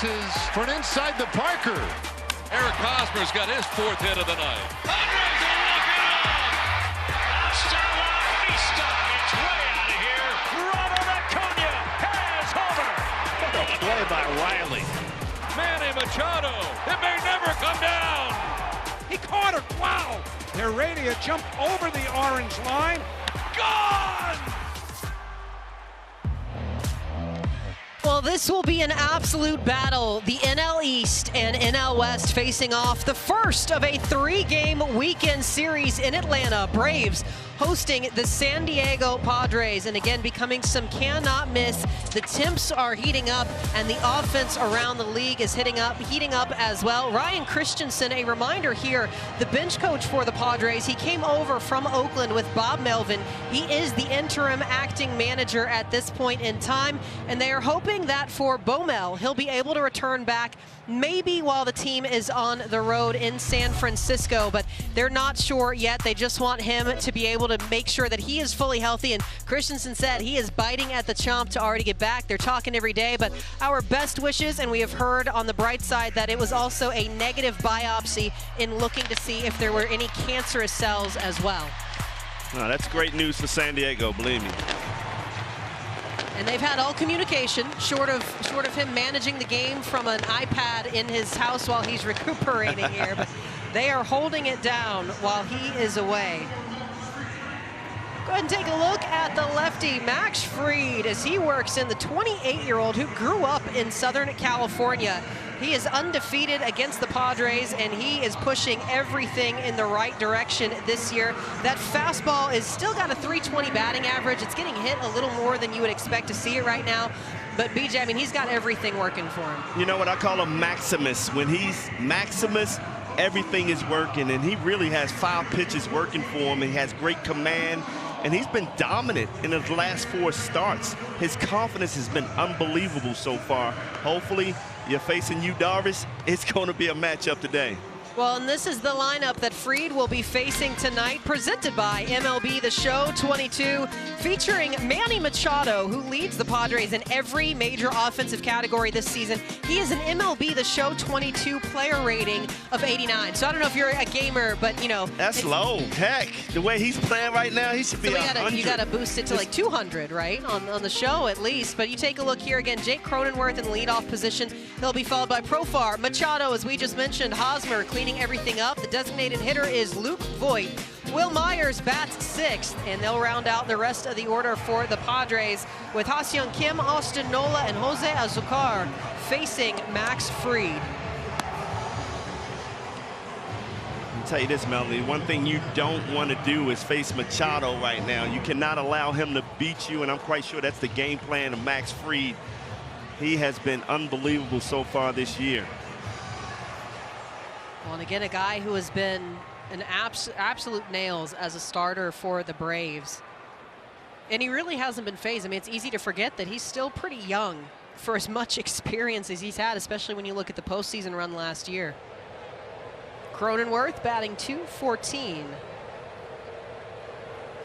passes for an inside the Parker. Eric Hosmer's got his 4th hit of the night. Padres are looking on. Hasta la vista. It's way out of here. Robert Acuna has Homer. What a play by Riley. Manny Machado. It may never come down. He caught it. Wow. Heredia jumped over the orange line. Gone! Well, this will be an absolute battle. The NL East and NL West facing off, the first of a 3-game weekend series in Atlanta. Braves hosting the San Diego Padres, and again, becoming some cannot miss. The temps are heating up, and the offense around the league is heating up as well. Ryan Christensen, a reminder here, the bench coach for the Padres. He came over from Oakland with Bob Melvin. He is the interim acting manager at this point in time, and they are hoping that for Bomel, he'll be able to return back maybe while the team is on the road in San Francisco, but they're not sure yet. They just want him to be able to make sure that he is fully healthy, and Christensen said he is biting at the chomp to already get back. They're talking every day, but our best wishes, and we have heard on the bright side that it was also a negative biopsy in looking to see if there were any cancerous cells as well. Oh, that's great news for San Diego, believe me. And they've had all communication, short of him managing the game from an iPad in his house while he's recuperating here. But they are holding it down while he is away. Go ahead and take a look at the lefty, Max Fried, as he works in, the 28-year-old who grew up in Southern California. He is undefeated against the Padres, and he is pushing everything in the right direction this year. That fastball is still got a .320 batting average. It's getting hit a little more than you would expect to see it right now. But BJ, I mean, he's got everything working for him. You know what I call him? Maximus. When he's Maximus, everything is working, and he really has 5 pitches working for him. He has great command, and he's been dominant in his last 4 starts. His confidence has been unbelievable so far. Hopefully, you're facing Yu Darvish. It's going to be a matchup today. Well, and this is the lineup that Fried will be facing tonight, presented by MLB The Show 22, featuring Manny Machado, who leads the Padres in every major offensive category this season. He is an MLB The Show 22 player rating of 89. So I don't know if you're a gamer, but, you know. That's low. Heck, the way he's playing right now, he should be 100. You got to boost it to like 200, right, on the show at least. But you take a look here again, Jake Cronenworth in the leadoff position. He'll be followed by Profar. Machado, as we just mentioned, Hosmer cleaning everything up. The designated hitter is Luke Voigt. Will Myers bats 6th, and they'll round out the rest of the order for the Padres with Ha-Seong Kim, Austin Nola, and Jose Azucar facing Max Fried. I'll tell you this, Melanie, one thing you don't want to do is face Machado right now. You cannot allow him to beat you, and I'm quite sure that's the game plan of Max Fried. He has been unbelievable so far this year. Well, and again, a guy who has been an absolute nails as a starter for the Braves. And he really hasn't been phased. I mean, it's easy to forget that he's still pretty young for as much experience as he's had, especially when you look at the postseason run last year. Cronenworth batting .214.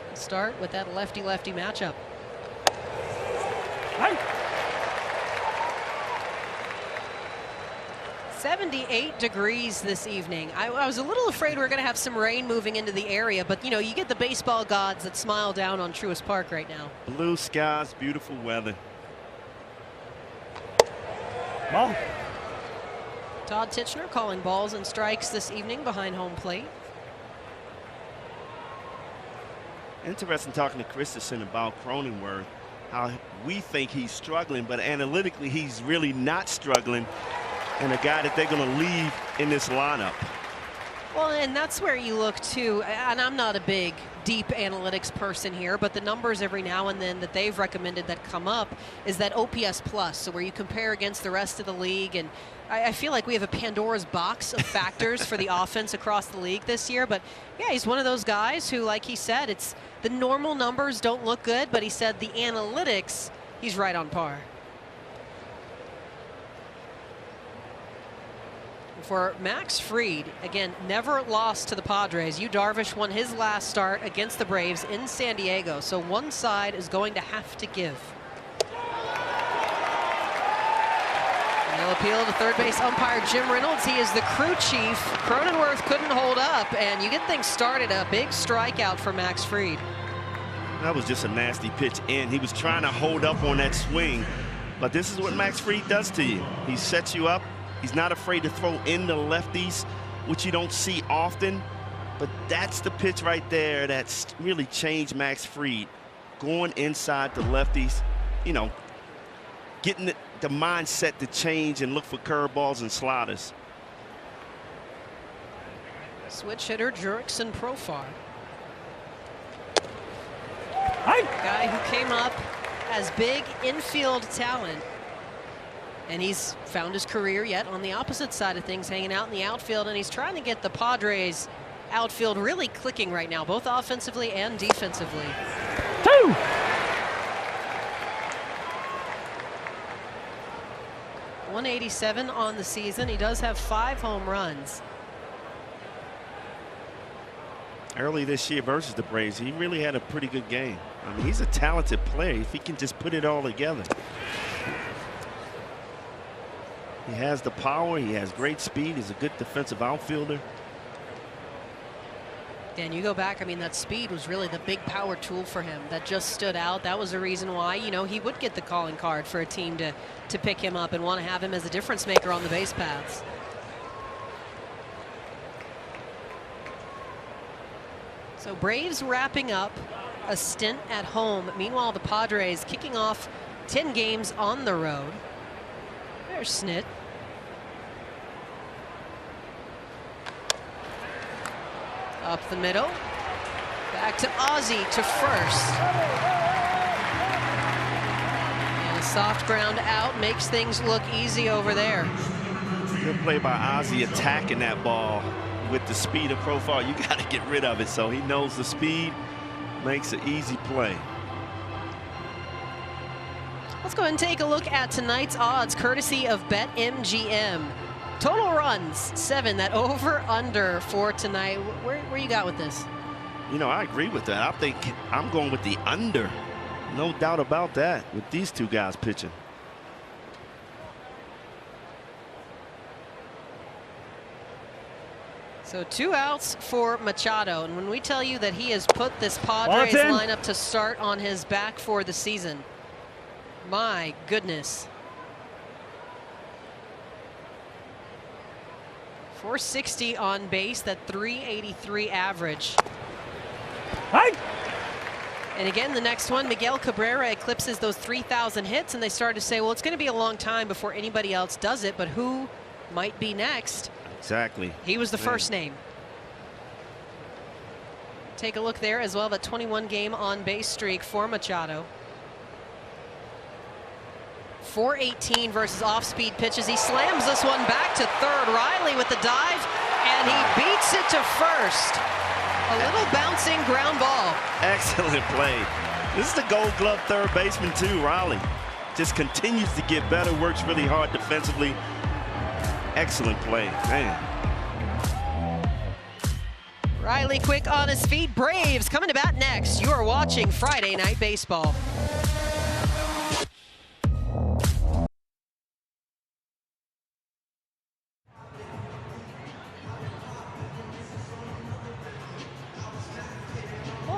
Let's start with that lefty-lefty matchup. Hey. 78 degrees this evening. I was a little afraid we were going to have some rain moving into the area, but you know, you get the baseball gods that smile down on Truist Park right now. Blue skies, beautiful weather. Ball. Todd Titchener calling balls and strikes this evening behind home plate. Interesting talking to Christensen about Cronenworth, how we think he's struggling, but analytically he's really not struggling, and a guy that they're going to leave in this lineup. Well, and that's where you look too, and I'm not a big deep analytics person here, but the numbers every now and then that they've recommended that come up is that OPS plus, so where you compare against the rest of the league. And I feel like we have a Pandora's box of factors for the offense across the league this year. But yeah, he's one of those guys who, like he said, it's the normal numbers don't look good, but he said the analytics, he's right on par. For Max Fried, again, never lost to the Padres. Yu Darvish won his last start against the Braves in San Diego, so one side is going to have to give. And They'll appeal to third base umpire Jim Reynolds. He is the crew chief. Cronenworth couldn't hold up, and you get things started. A big strikeout for Max Fried. That was just a nasty pitch in. He was trying to hold up on that swing, but this is what Max Fried does to you. He sets you up. He's not afraid to throw in the lefties, which you don't see often, but that's the pitch right there that's really changed Max Fried. Going inside the lefties, you know, getting the mindset to change and look for curveballs and sliders. Switch hitter Jurickson Profar. Hi. Guy who came up as big infield talent. And he's found his career yet on the opposite side of things, hanging out in the outfield, and he's trying to get the Padres outfield really clicking right now, both offensively and defensively. 2. .187 on the season. He does have 5 home runs. Early this year versus the Braves, he really had a pretty good game. I mean, he's a talented player if he can just put it all together. He has the power, he has great speed, he's a good defensive outfielder. And you go back, I mean, that speed was really the big power tool for him that just stood out. That was the reason why, you know, he would get the calling card for a team to pick him up and want to have him as a difference maker on the base paths. So Braves wrapping up a stint at home. Meanwhile, the Padres kicking off 10 games on the road. There's Snit. Up the middle. Back to Ozzie to first. And a soft ground out makes things look easy over there. Good play by Ozzie attacking that ball with the speed of Profar. You got to get rid of it, so he knows the speed makes an easy play. Let's go ahead and take a look at tonight's odds, courtesy of BetMGM. Total runs, 7. That over/under for tonight. Where you got with this? You know, I agree with that. I think I'm going with the under. No doubt about that with these two guys pitching. So 2 outs for Machado. And when we tell you that he has put this Padres lineup to start on his back for the season, my goodness. 460 on base, that 383 average. Hi. And again, the next one, Miguel Cabrera eclipses those 3,000 hits, and they start to say, well, it's going to be a long time before anybody else does it, but who might be next? Exactly. He was the first name. Take a look there as well, that 21-game on-base streak for Machado. 418 versus off-speed pitches. He slams this one back to third. Riley with the dive, and he beats it to first. A little bouncing ground ball. Excellent play. This is the Gold Glove third baseman too, Riley. Just continues to get better, works really hard defensively. Excellent play, man. Riley quick on his feet. Braves coming to bat next. You are watching Friday Night Baseball.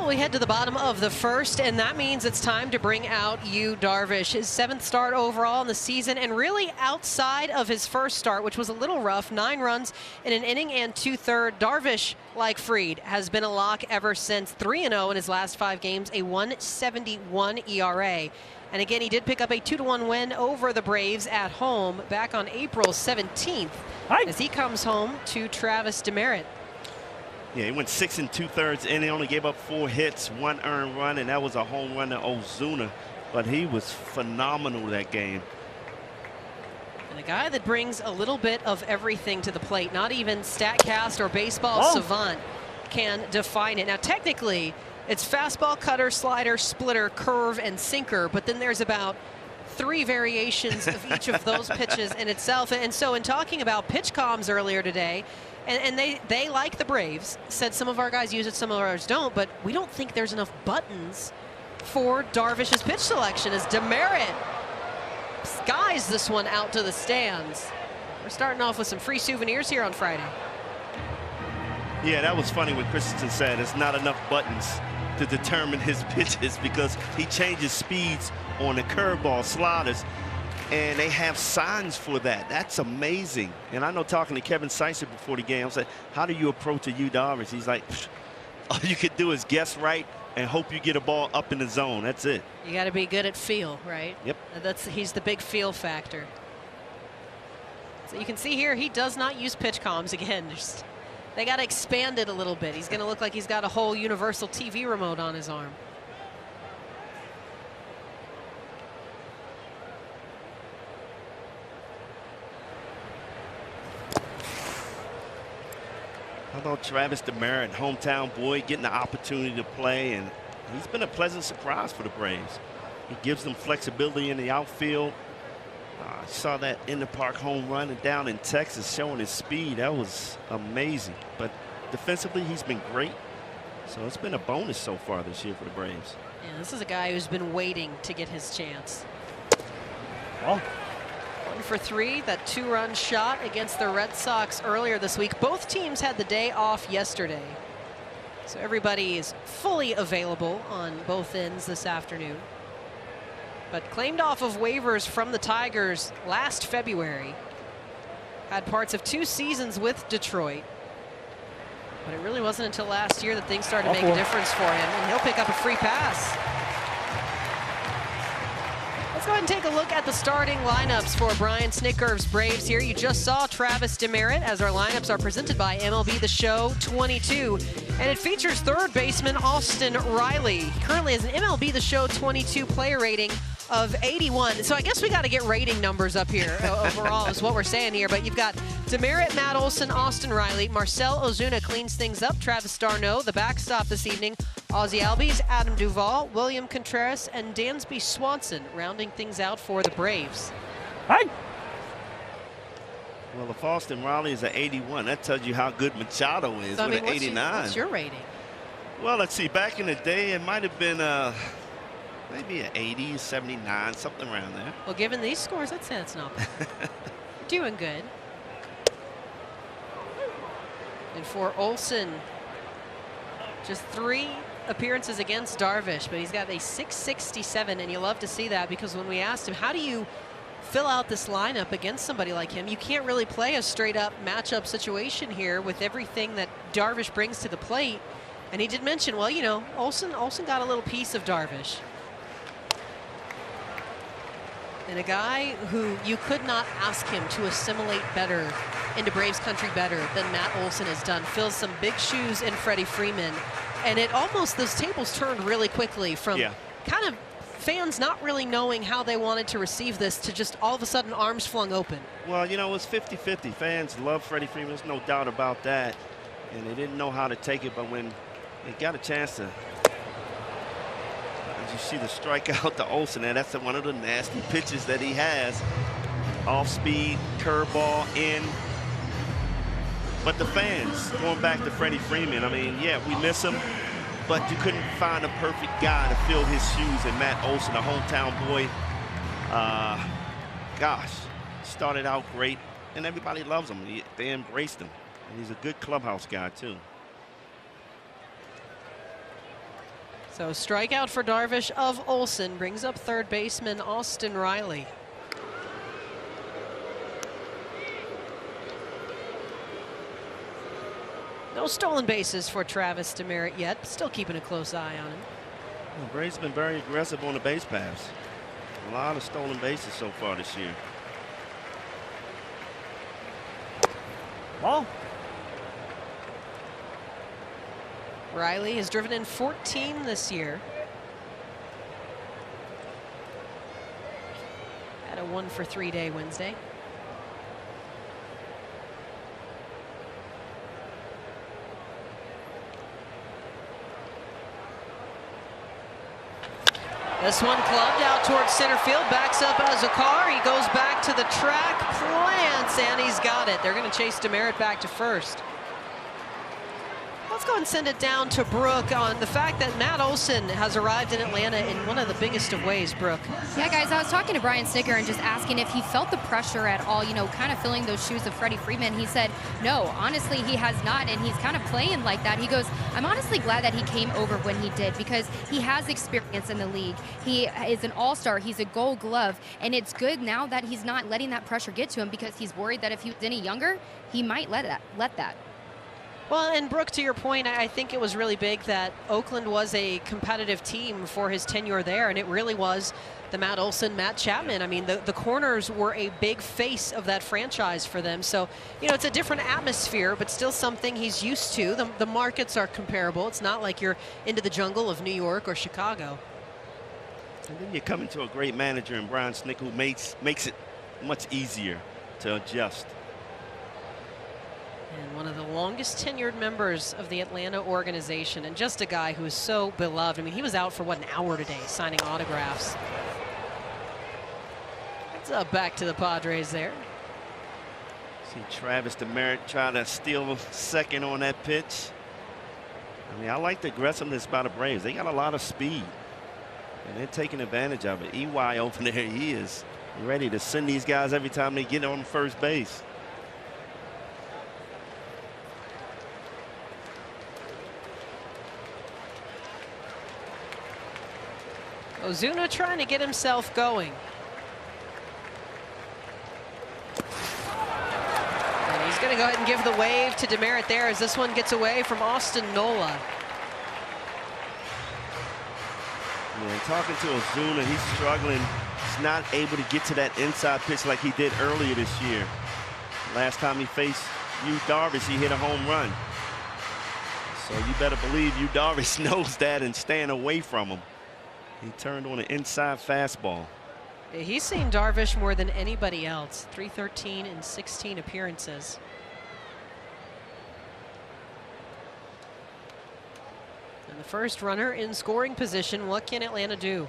We head to the bottom of the first, and that means it's time to bring out Yu Darvish. His 7th start overall in the season, and really outside of his first start, which was a little rough, 9 runs in an inning and 2/3. Darvish, like Fried, has been a lock ever since. 3-0 in his last 5 games, a 1.71 ERA. And again, he did pick up a 2-1 win over the Braves at home back on April 17th as he comes home to Travis Demeritte. Yeah, he went 6 2/3 and he only gave up 4 hits, 1 earned run, and that was a home run to Ozuna. But he was phenomenal that game. And a guy that brings a little bit of everything to the plate. Not even StatCast or Baseball Savant can define it. Now, technically, it's fastball, cutter, slider, splitter, curve, and sinker. But then there's about 3 variations of each of those pitches in itself. And so in talking about pitch comms earlier today, and they, like the Braves, said some of our guys use it, some of ours don't, but we don't think there's enough buttons for Darvish's pitch selection as Demeritte skies this one out to the stands. We're starting off with some free souvenirs here on Friday. Yeah, that was funny when Christensen said it's not enough buttons to determine his pitches because he changes speeds on the curveball sliders, and they have signs for that. That's amazing. And I know talking to Kevin Seitzer before the game, I said, how do you approach a Yu Darvish? He's like, all you can do is guess right and hope you get a ball up in the zone. That's it. You got to be good at feel, right? Yep. He's the big feel factor. So you can see here, he does not use pitch comms again. They got to expand it a little bit. He's going to look like he's got a whole universal TV remote on his arm. How about Travis Demeritte, hometown boy, getting the opportunity to play, and he's been a pleasant surprise for the Braves. He gives them flexibility in the outfield. I saw that in the park home run and down in Texas showing his speed. That was amazing. But defensively, he's been great. So it's been a bonus so far this year for the Braves. Yeah, this is a guy who's been waiting to get his chance. Well, 1 for 3, that 2-run shot against the Red Sox earlier this week. Both teams had the day off yesterday. So everybody is fully available on both ends this afternoon. But claimed off of waivers from the Tigers last February. Had parts of 2 seasons with Detroit. But it really wasn't until last year that things started to make a difference for him, and he'll pick up a free pass. Let's go ahead and take a look at the starting lineups for Brian Snitker's Braves here. You just saw Travis Demeritte, as our lineups are presented by MLB The Show 22. And it features third baseman Austin Riley. He currently has an MLB The Show 22 player rating of 81. So I guess we got to get rating numbers up here overall is what we're saying here. But you've got Demeritte, Matt Olson, Austin Riley, Marcell Ozuna cleans things up, Travis d'Arnaud, the backstop this evening, Ozzie Albies, Adam Duvall, William Contreras, and Dansby Swanson rounding things out for the Braves. Hi. Well, if Austin Riley is an 81, that tells you how good Machado is with an 89. What's your rating? Well, let's see. Back in the day, it might have been maybe an 80, 79, something around there. Well, given these scores, I'd say that's not bad. Doing good. And for Olson, just 3 appearances against Darvish, but he's got a 667, and you love to see that because when we asked him, how do you fill out this lineup against somebody like him? You can't really play a straight-up matchup situation here with everything that Darvish brings to the plate. And he did mention, well, you know, Olson got a little piece of Darvish. And a guy who you could not ask him to assimilate better into Braves country better than Matt Olson has done. Fills some big shoes in Freddie Freeman. And it almost, those tables turned really quickly from kind of fans not really knowing how they wanted to receive this to just all of a sudden arms flung open. Well, you know, it's 50-50. Fans love Freddie Freeman. There's no doubt about that. And they didn't know how to take it, but when they got a chance to, as you see the strikeout to Olson, and that's one of the nasty pitches that he has. Off speed, curveball in. But the fans, going back to Freddie Freeman, I mean, yeah, we miss him, but you couldn't find a perfect guy to fill his shoes. And Matt Olson, a hometown boy, gosh, started out great, and everybody loves him. They embraced him. And he's a good clubhouse guy, too. So strikeout for Darvish of Olson brings up third baseman Austin Riley. No stolen bases for Travis Demeritte yet, but still keeping a close eye on him. Well, Braves been very aggressive on the base paths. A lot of stolen bases so far this year. Ball. Riley has driven in 14 this year. Had a 1 for 3 day Wednesday. This one clubbed out towards center field, backs up as a car. He goes back to the track, plants, and he's got it. They're going to chase Demeritte back to first. Let's go and send it down to Brooke on the fact that Matt Olson has arrived in Atlanta in one of the biggest of ways, Brooke. Yeah, guys, I was talking to Brian Snigger and just asking if he felt the pressure at all, you know, kind of filling those shoes of Freddie Freeman. He said, no, honestly, he has not, and he's kind of playing like that. He goes, I'm honestly glad that he came over when he did because he has experience in the league. He is an all-star. He's a Gold Glove, and it's good now that he's not letting that pressure get to him because he's worried that if he was any younger, he might let that. Well, and Brooke, to your point, I think it was really big that Oakland was a competitive team for his tenure there, and it really was the Matt Olson, Matt Chapman. I mean, the corners were a big face of that franchise for them. So, you know, it's a different atmosphere, but still something he's used to. The markets are comparable. It's not like you're into the jungle of New York or Chicago. And then you come into a great manager in Brian Snigger who makes it much easier to adjust. And one of the longest tenured members of the Atlanta organization, and just a guy who is so beloved. I mean, he was out for, what, an hour today signing autographs. It's back to the Padres there. See Travis DeMeritt try to steal a second on that pitch. I mean, I like the aggressiveness by the Braves. They got a lot of speed, and they're taking advantage of it. EY over there, he is ready to send these guys every time they get on first base. Ozuna trying to get himself going. And he's going to go ahead and give the wave to DeMeritt there as this one gets away from Austin Nola. Yeah, and talking to Ozuna, he's struggling. He's not able to get to that inside pitch like he did earlier this year. Last time he faced Yu Darvish, he hit a home run. So you better believe Yu Darvish knows that and staying away from him. He turned on an inside fastball. He's seen Darvish more than anybody else. 313 in 16 appearances. And the first runner in scoring position. What can Atlanta do?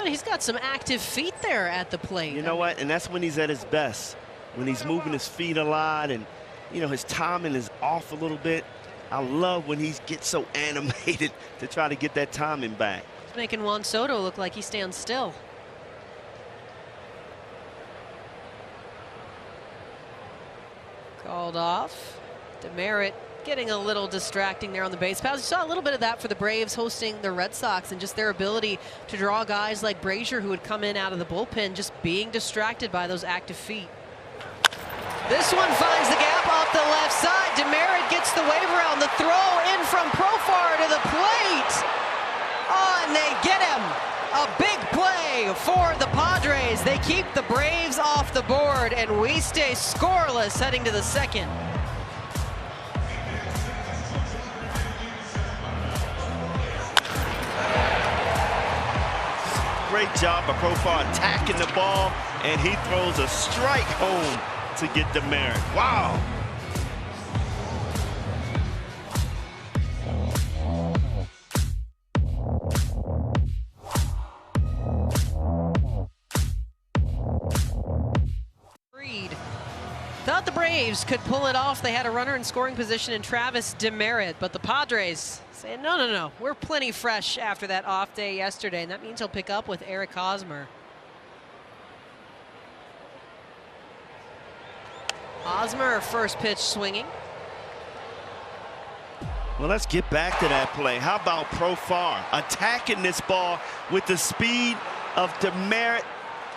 He's got some active feet there at the plate. You know what? And that's when he's at his best. When he's moving his feet a lot and, you know, his timing is off a little bit. I love when he gets so animated to try to get that timing back. He's making Juan Soto look like he stands still. Called off. DeMeritt getting a little distracting there on the base paths. You saw a little bit of that for the Braves hosting the Red Sox and just their ability to draw guys like Brazier who would come in out of the bullpen just being distracted by those active feet. This one finds the gap off the left side. DeMeritt gets the wave around. The throw in from Profar to the plate. Oh, and they get him. A big play for the Padres. They keep the Braves off the board, and we stay scoreless heading to the second. Great job by Profar attacking the ball, and he throws a strike home to get DeMeritt. Wow. Thought the Braves could pull it off. They had a runner in scoring position in Travis DeMeritt, but the Padres saying, no, we're plenty fresh after that off day yesterday, and that means he'll pick up with Eric Hosmer. Hosmer, first pitch swinging. Well, let's get back to that play. How about Profar attacking this ball with the speed of DeMeritt?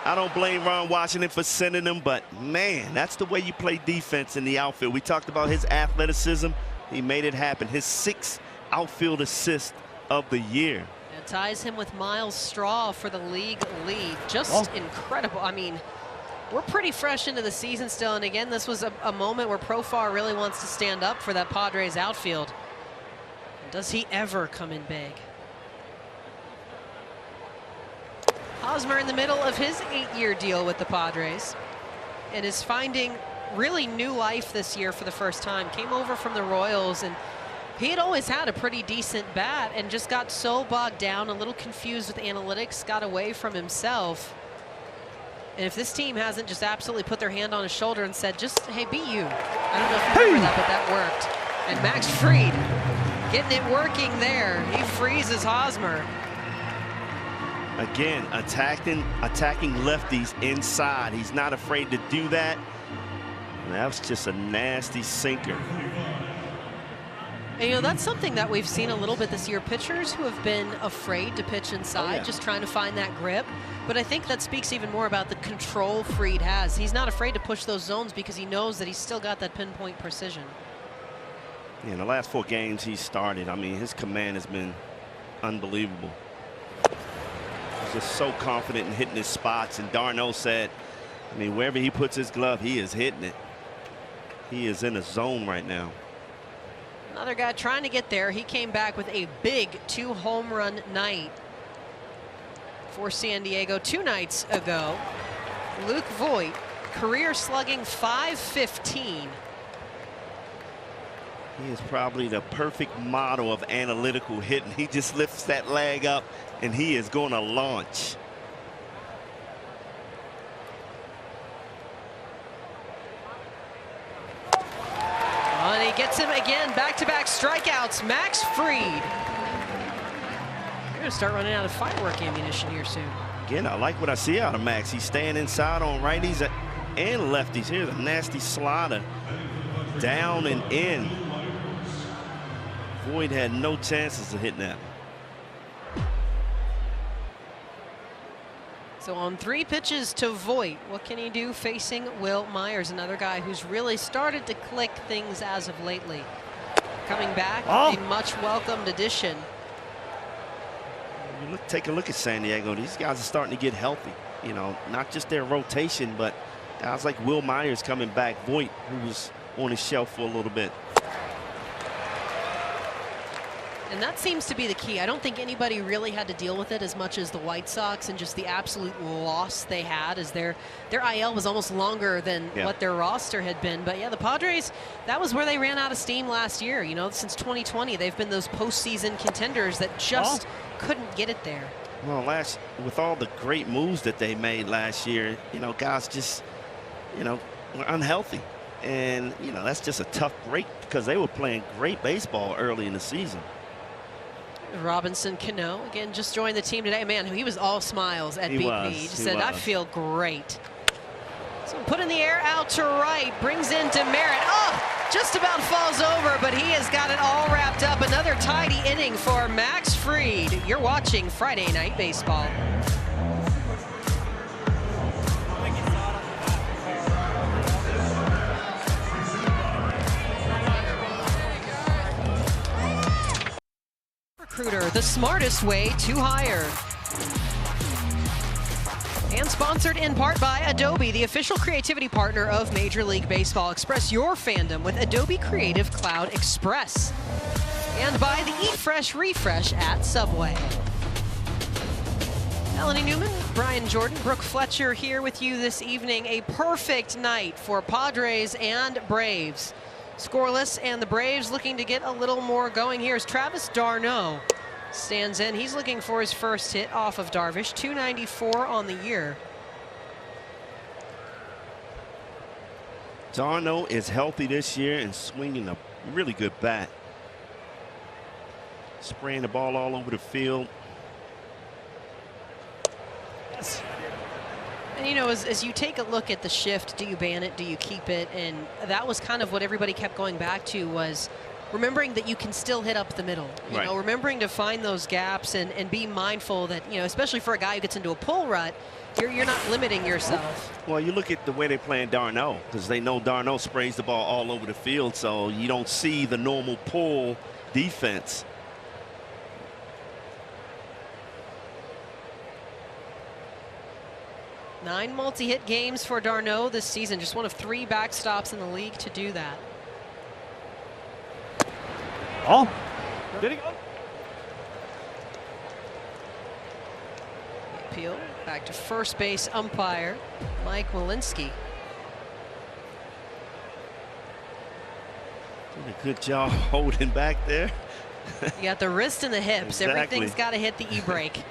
I don't blame Ron Washington for sending him, but man, that's the way you play defense in the outfield. We talked about his athleticism. He made it happen. His 6th outfield assist of the year. It ties him with Miles Straw for the league lead. Just incredible. I mean, we're pretty fresh into the season still, and again, this was a moment where Profar really wants to stand up for that Padres outfield. Does he ever come in big? Hosmer in the middle of his 8-year deal with the Padres and is finding really new life this year for the first time. Came over from the Royals, and he had always had a pretty decent bat and just got so bogged down, a little confused with analytics, got away from himself. And if this team hasn't just absolutely put their hand on his shoulder and said, just, hey, be you. I don't know if you remember that, but that worked. And Max Fried getting it working there. He freezes Hosmer. Again, attacking lefties inside. He's not afraid to do that. And that was just a nasty sinker. And, you know, that's something that we've seen a little bit this year. Pitchers who have been afraid to pitch inside, just trying to find that grip. But I think that speaks even more about the control Fried has. He's not afraid to push those zones because he knows that he's still got that pinpoint precision. Yeah, in the last 4 games he started, I mean, his command has been unbelievable. He's just so confident in hitting his spots. And d'Arnaud said, I mean, wherever he puts his glove, he is hitting it. He is in a zone right now. Another guy trying to get there. He came back with a big 2-home-run night for San Diego 2 nights ago. Luke Voit, career slugging .515. He is probably the perfect model of analytical hitting. He just lifts that leg up and he is going to launch. And he gets him again, back-to-back strikeouts. Max Fried. You're going to start running out of firework ammunition here soon. Again, I like what I see out of Max. He's staying inside on righties and lefties. Here's a nasty slider. Down and in. Voit had no chances of hitting that. So on 3 pitches to Voit, what can he do facing Will Myers, another guy who's really started to click things as of lately. Coming back, a much welcomed addition. Take a look at San Diego. These guys are starting to get healthy. You know, not just their rotation, but guys like Will Myers coming back. Voit, who was on his shelf for a little bit. And that seems to be the key. I don't think anybody really had to deal with it as much as the White Sox and just the absolute loss they had, as their IL was almost longer than what their roster had been. But yeah, the Padres, that was where they ran out of steam last year. You know, since 2020, they've been those postseason contenders that just couldn't get it there. Well, with all the great moves that they made last year, you know, guys just, you know, were unhealthy. And, you know, that's just a tough break because they were playing great baseball early in the season. Robinson Cano, again, just joined the team today. Man, he was all smiles at BP. He just said, I feel great. So put in the air out to right, brings in Demerit. Oh, just about falls over, but he has got it all wrapped up. Another tidy inning for Max Fried. You're watching Friday Night Baseball. Recruiter, the smartest way to hire. And sponsored in part by Adobe, the official creativity partner of Major League Baseball. Express your fandom with Adobe Creative Cloud Express. And by the Eat Fresh Refresh at Subway. Melanie Newman, Brian Jordan, Brooke Fletcher here with you this evening. A perfect night for Padres and Braves. Scoreless, and the Braves looking to get a little more going here as Travis d'Arnaud stands in. He's looking for his first hit off of Darvish. 294 on the year. d'Arnaud is healthy this year and swinging a really good bat. Spraying the ball all over the field. And, you know, as you take a look at the shift, do you ban it? Do you keep it? And that was kind of what everybody kept going back to, was remembering that you can still hit up the middle. You know, remembering to find those gaps and be mindful that, you know, especially for a guy who gets into a pull rut, you're not limiting yourself. Well, you look at the way they're playing d'Arnaud, because they know d'Arnaud sprays the ball all over the field, so you don't see the normal pull defense. Nine multi-hit games for d'Arnaud this season, just one of 3 backstops in the league to do that. Did he go? Appeal back to first base umpire Mike Walensky. Did a good job holding back there. You got the wrist and the hips. Exactly. Everything's got to hit the e-brake.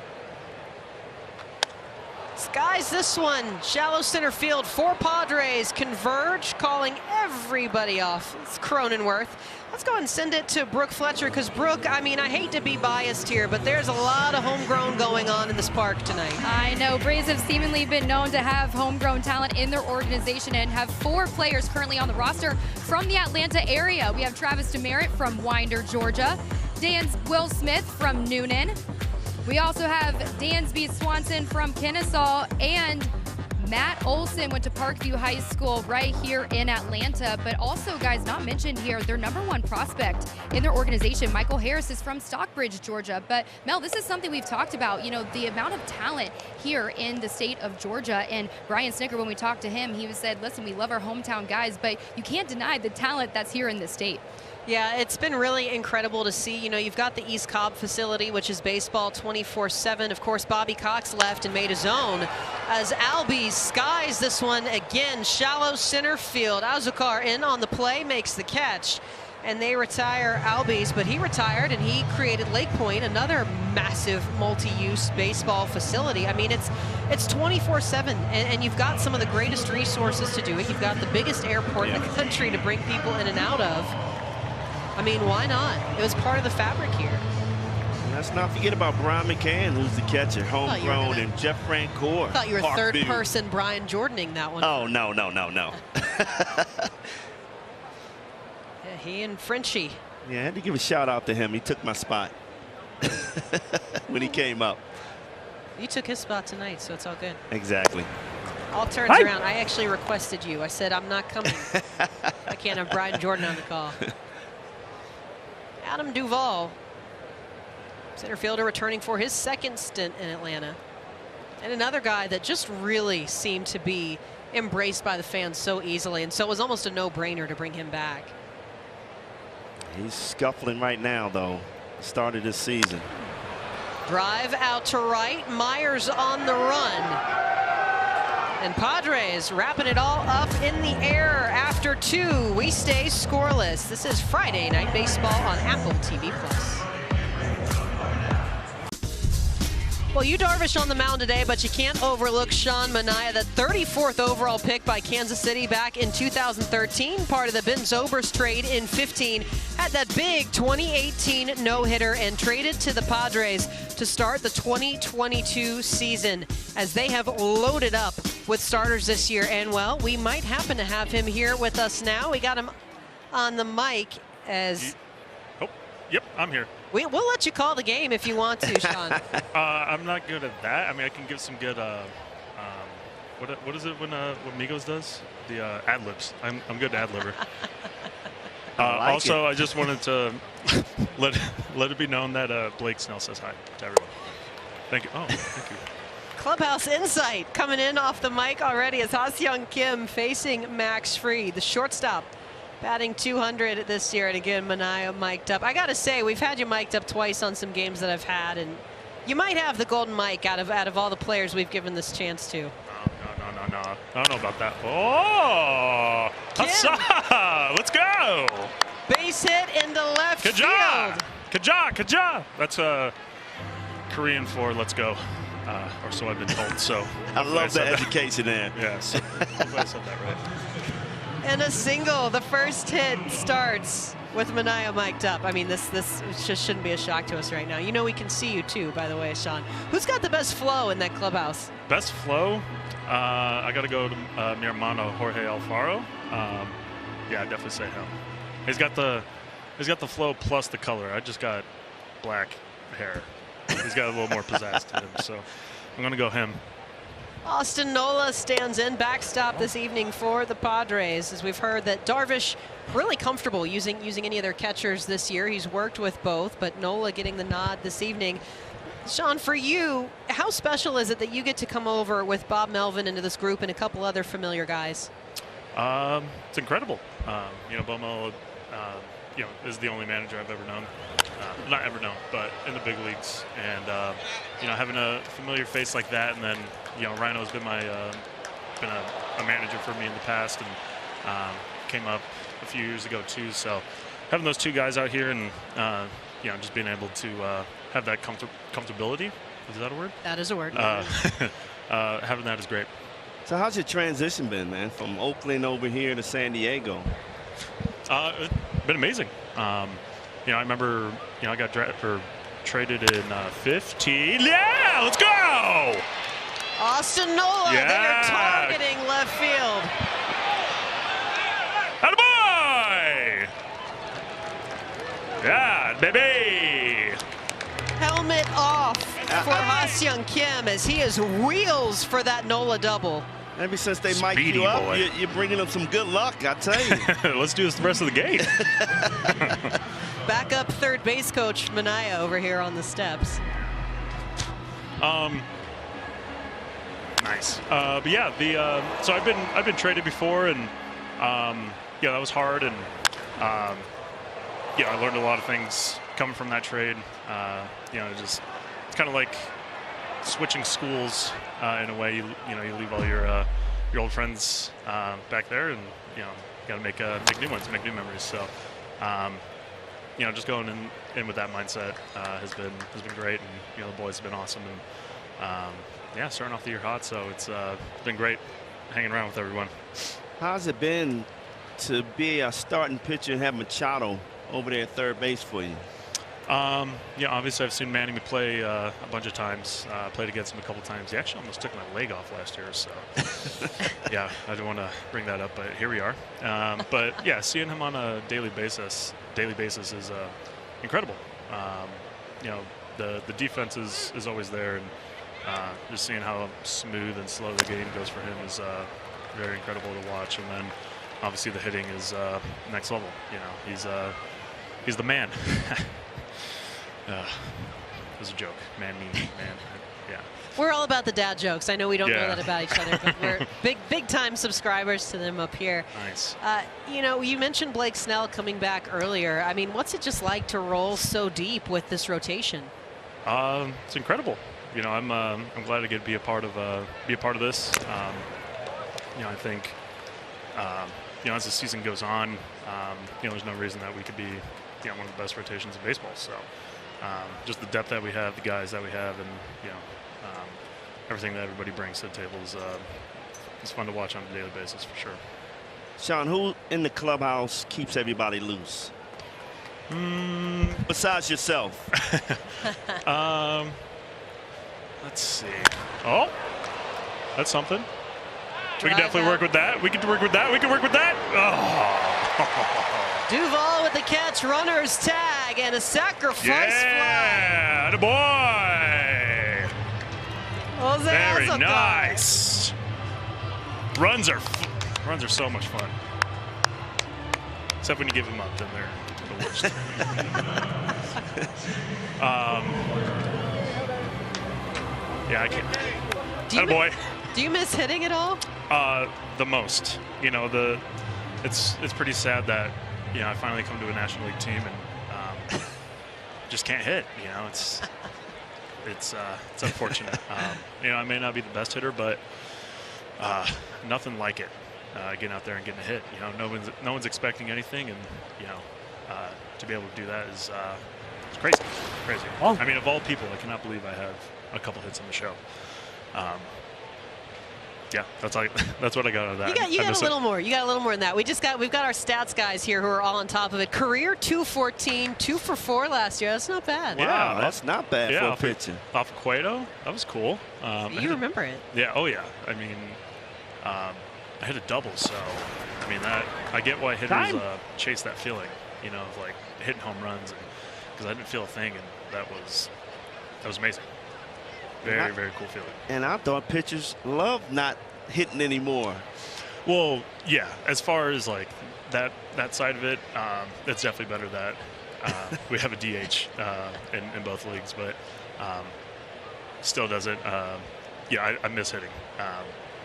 Skies this one, shallow center field for Padres. Converge, calling everybody off. It's Cronenworth. Let's go ahead and send it to Brooke Fletcher, because Brooke, I mean, I hate to be biased here, but there's a lot of homegrown going on in this park tonight. I know Braves have seemingly been known to have homegrown talent in their organization and have 4 players currently on the roster from the Atlanta area. We have Travis Demerit from Winder, Georgia, Will Smith from Noonan. We also have Dansby Swanson from Kennesaw, and Matt Olson went to Parkview High School right here in Atlanta. But also, guys, not mentioned here, their #1 prospect in their organization, Michael Harris, is from Stockbridge, Georgia. But Mel, this is something we've talked about, you know, the amount of talent here in the state of Georgia. And Brian Snicker, when we talked to him, he said, listen, we love our hometown guys, but you can't deny the talent that's here in the state. Yeah, it's been really incredible to see. You know, you've got the East Cobb facility, which is baseball 24/7. Of course, Bobby Cox left and made his own as Albie skies this one again. Shallow center field. Azukar in on the play, makes the catch, and they retire Albies, but he retired and he created Lake Point, another massive multi-use baseball facility. I mean, it's 24/7, and you've got some of the greatest resources to do it. You've got the biggest airport in the country to bring people in and out of. I mean, why not? It was part of the fabric here. And let's not forget about Brian McCann, who's the catcher, homegrown, and Jeff Francoeur. I thought you were third person Brian Jordaning that one. Oh, no. Yeah, he and Frenchie. Yeah, I had to give a shout out to him. He took my spot when he came up. You took his spot tonight, so it's all good. Exactly. All turns around. I actually requested you. I said, I'm not coming. I can't have Brian Jordan on the call. Adam Duvall, center fielder, returning for his second stint in Atlanta. And another guy that just really seemed to be embraced by the fans so easily, and so it was almost a no-brainer to bring him back. He's scuffling right now, though. Started this season. Drive out to right. Myers on the run. And Padres wrapping it all up in the air after 2. We stay scoreless. This is Friday Night Baseball on Apple TV+. Well, Yu Darvish on the mound today, but you can't overlook Sean Manaea, the 34th overall pick by Kansas City back in 2013, part of the Ben Zobrist trade in 15. Had that big 2018 no-hitter and traded to the Padres to start the 2022 season, as they have loaded up with starters this year. And, well, we might happen to have him here with us now. We got him on the mic as... Yep, I'm here. We'll let you call the game if you want to, Sean. I'm not good at that. I mean, I can give some good, what is it when Migos does? The ad-libs. I'm good ad-libber. Also, I just wanted to let it be known that Blake Snell says hi to everyone. Thank you. Oh, thank you. Clubhouse Insight coming in off the mic already as Ha-Seong Kim facing Max Fried, the shortstop. Batting 200 this year, and again, Manaea mic'd up. I gotta say, we've had you mic'd up twice on some games that I've had, and you might have the golden mic out of all the players we've given this chance to. No. I don't know about that. Oh, Hassa! Let's go! Base hit into left Kaja! field. Kaja! That's Korean for let's go, or so I've been told. So I love the education there. Yes, hopefully I said that right. And a single. The first hit starts with Manaea mic'd up. I mean, this just shouldn't be a shock to us right now. You know we can see you too, by the way, Sean. Who's got the best flow in that clubhouse? Best flow? I got to go to mi hermano Jorge Alfaro. Yeah, I'd definitely say him. He's got the flow plus the color. I just got black hair. He's got a little more pizzazz to him, so I'm gonna go him. Austin Nola stands in backstop this evening for the Padres, as we've heard that Darvish really comfortable using any of their catchers this year. He's worked with both, but Nola getting the nod this evening. Sean, for you, how special is it that you get to come over with Bob Melvin into this group and a couple other familiar guys? It's incredible. Bob Melvin, is the only manager I've ever known. Not ever known, but in the big leagues. And, having a familiar face like that, and then, Rhino's been been a manager for me in the past, and came up a few years ago too. So having those two guys out here and, just being able to have that comfortability. Is that a word? That is a word. having that is great. So how's your transition been, man, from Oakland over here to San Diego? It's been amazing. You know, I remember, you know, I got traded in 15. Yeah, let's go! Austin Nola, Yeah. they are targeting left field. Attaboy! Yeah, baby! Helmet off for Ha-Seong Kim as he is wheels for that Nola double. Ever since they mic'd Speedy you up, boy. you're bringing them some good luck, I tell you. Let's do this the rest of the game. Backup third base coach Manaya over here on the steps. Nice. But yeah, so I've been traded before, and yeah, that was hard, and yeah, I learned a lot of things coming from that trade. You know, it's kind of like switching schools in a way. You know, you leave all your old friends back there, and you know, got to make new ones, make new memories. So, you know, just going in with that mindset has been great, and you know, the boys have been awesome, and yeah, starting off the year hot. So it's been great hanging around with everyone. How's it been to be a starting pitcher and have Machado over there at third base for you? Yeah, obviously I've seen Manny play a bunch of times. Played against him a couple times. He actually almost took my leg off last year, so yeah, I didn't want to bring that up, but here we are. But yeah, seeing him on a daily basis is incredible. You know, the defense is always there, and just seeing how smooth and slow the game goes for him is very incredible to watch. And then obviously the hitting is next level. You know, he's the man. It was a joke. Man. Yeah. We're all about the dad jokes. I know we don't know Yeah. that about each other, but we're big time subscribers to them up here. Nice. You know, you mentioned Blake Snell coming back earlier. I mean, what's it just like to roll so deep with this rotation? It's incredible. You know, I'm glad to get to be a part of this. You know, I think you know, as the season goes on, you know, there's no reason that we could be, you know, one of the best rotations in baseball. So just the depth that we have, the guys that we have, and you know, everything that everybody brings to the table is fun to watch on a daily basis for sure. Sean, who in the clubhouse keeps everybody loose? Besides yourself. Let's see. Oh, that's something. We can definitely work with that. We can work with that. We can work with that. Oh. Duval with the catch, runner's tag, and a sacrifice Yeah, the boy. fly. Very Jose nice. Runs are so much fun. Except when you give them up, then they're the worst. Yeah, I can't. Do you miss hitting at all? The most. You know, it's pretty sad that, you know, I finally come to a National League team and just can't hit. You know, it's unfortunate. You know, I may not be the best hitter, but nothing like it. Getting out there and getting a hit. You know, no one's expecting anything, and you know, to be able to do that is it's crazy. Oh. I mean, of all people, I cannot believe I have a couple hits on the show. Yeah, that's what I got out of that. You got a little more. You got a little more than that. We've got our stats guys here who are all on top of it. Career 214, 2 for 4 last year. That's not bad. Wow, yeah, that's not bad for a pitcher. Off of Cueto, that was cool. You remember it? Yeah. Oh yeah. I mean, I hit a double, so I mean that I get why hitters chase that feeling, you know, of like hitting home runs, because I didn't feel a thing, and that was amazing. Very cool feeling. And I thought pitchers love not hitting anymore. Well, yeah. As far as like that side of it, it's definitely better that we have a DH in both leagues, but still doesn't. Yeah, I miss hitting.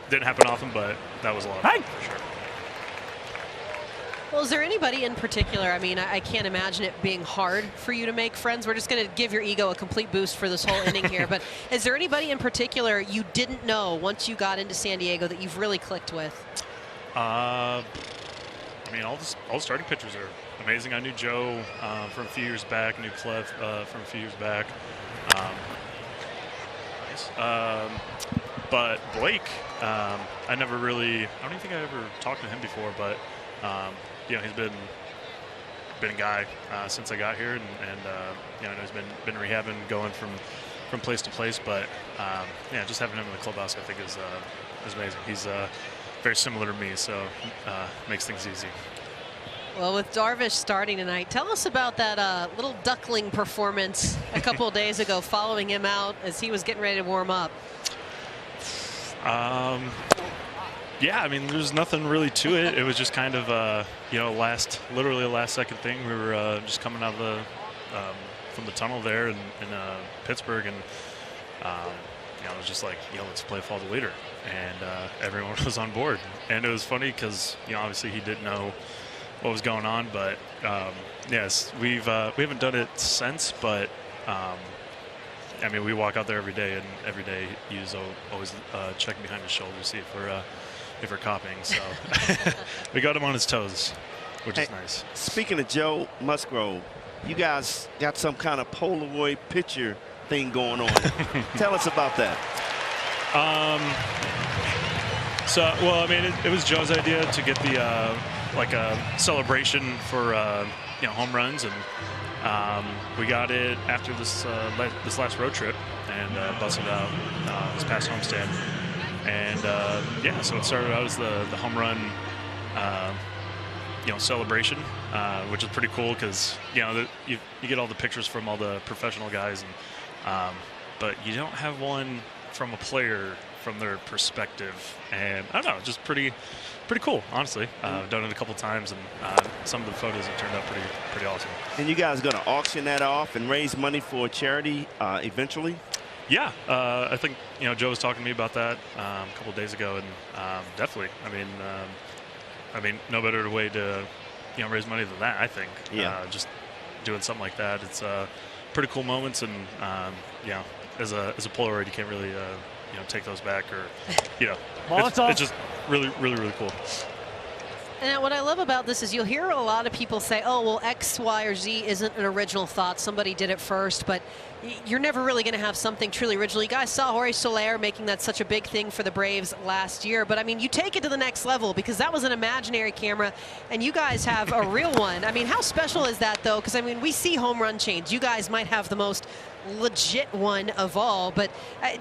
Didn't happen often, but that was a lot of fun for sure. Well, is there anybody in particular? I mean, I can't imagine it being hard for you to make friends. We're just going to give your ego a complete boost for this whole inning here. But is there anybody in particular you didn't know once you got into San Diego that you've really clicked with? I mean, all the starting pitchers are amazing. I knew Joe from a few years back. Knew Clef from a few years back. Nice. But Blake, I don't even think I ever talked to him before, but you know, he's been a guy since I got here, and you know, he's been rehabbing, going from place to place. But yeah, just having him in the clubhouse, I think, is amazing. He's very similar to me, so makes things easy. Well, with Darvish starting tonight, tell us about that little duckling performance a couple of days ago, following him out as he was getting ready to warm up. Yeah, I mean, there's nothing really to it. It was just kind of, you know, literally a last-second thing. We were just coming out of from the tunnel there in Pittsburgh, and you know, it was just like, you know, let's play follow the leader, and everyone was on board. And it was funny because, you know, obviously he didn't know what was going on, but yes, we haven't done it since, but I mean, we walk out there every day, and every day he's always checking behind his shoulder to see if we're copying. So we got him on his toes, which is nice. Speaking of Joe Musgrove, you guys got some kind of Polaroid picture thing going on. Tell us about that. So, well, I mean, it was Joe's idea to get the like a celebration for you know, home runs, and we got it after this last road trip, and busted out this past homestand. And yeah, so it started out as the home run you know, celebration, which is pretty cool because, you know, you get all the pictures from all the professional guys, and but you don't have one from a player from their perspective, and I don't know, just pretty cool, honestly. I've done it a couple times, and some of the photos have turned out pretty awesome. And you guys going to auction that off and raise money for a charity eventually? Yeah, I think, you know, Joe was talking to me about that a couple of days ago, and definitely. I mean, no better way to, you know, raise money than that, I think. Yeah. Just doing something like that, it's pretty cool moments, and you know, as a Polaroid, you can't really you know, take those back, or, you know, it's just really cool. And what I love about this is you'll hear a lot of people say, oh, well, X, Y, or Z isn't an original thought. Somebody did it first, but you're never really going to have something truly original. You guys saw Jorge Soler making that such a big thing for the Braves last year, but I mean, you take it to the next level because that was an imaginary camera, and you guys have a real one. I mean, how special is that, though? Because, I mean, we see home run chains. You guys might have the most legit one of all, but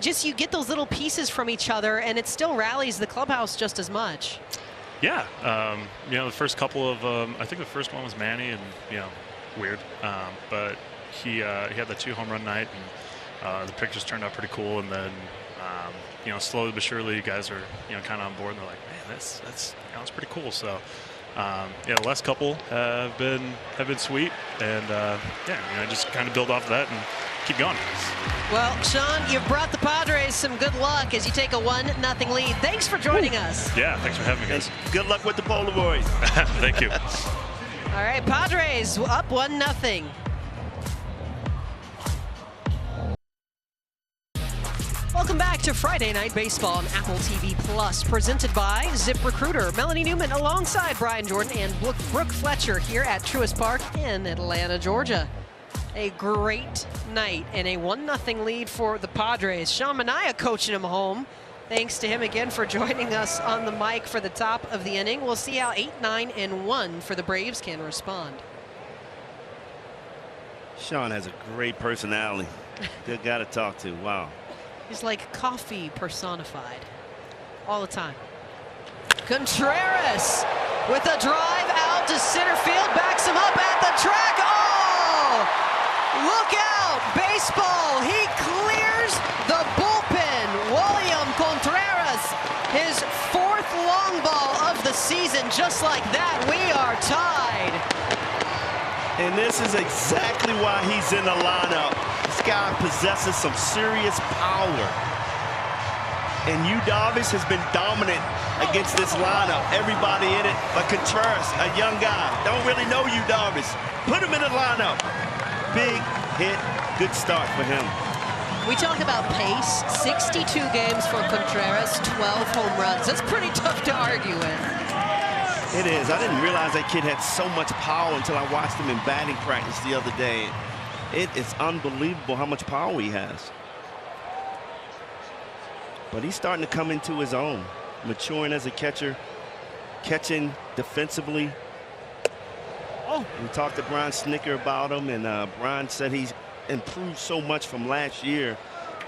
just you get those little pieces from each other, and it still rallies the clubhouse just as much. Yeah, you know, the first couple of, I think the first one was Manny, and, you know, weird, but he had the 2 home run night, and the pictures turned out pretty cool, and then, you know, slowly but surely, you guys are, you know, kind of on board, and they're like, man, that's you know, that's pretty cool. So, yeah, the last couple have been sweet, and yeah, you know, just kind of build off of that and keep going. Well, Sean, you've brought the Padres some good luck as you take a 1-0 lead. Thanks for joining us. Yeah, thanks for having me, guys. Good luck with the Polaroids. Thank you. All right, Padres up 1-0. Welcome back to Friday Night Baseball on Apple TV Plus, presented by ZipRecruiter. Melanie Newman alongside Brian Jordan and Brooke Fletcher here at Truist Park in Atlanta, Georgia. A great night and a 1-0 lead for the Padres. Sean Manaea coaching them home. Thanks to him again for joining us on the mic for the top of the inning. We'll see how 8, 9, and 1 for the Braves can respond. Sean has a great personality. Good guy to talk to. Wow. He's like coffee personified all the time. Contreras with a drive out to center field, backs him up at the track. Oh! Look out, baseball. He clears the bullpen. William Contreras, his 4th long ball of the season. Just like that, we are tied. And this is exactly why he's in the lineup. This guy possesses some serious power. And Darvish has been dominant against this lineup. Everybody in it, but Contreras, a young guy, don't really know Darvish. Put him in the lineup. Big hit, good start for him. We talk about pace, 62 games for Contreras, 12 home runs. That's pretty tough to argue with. It is. I didn't realize that kid had so much power until I watched him in batting practice the other day. It is unbelievable how much power he has. But he's starting to come into his own, maturing as a catcher, catching defensively. Oh. We talked to Brian Snicker about him, and Brian said he's improved so much from last year,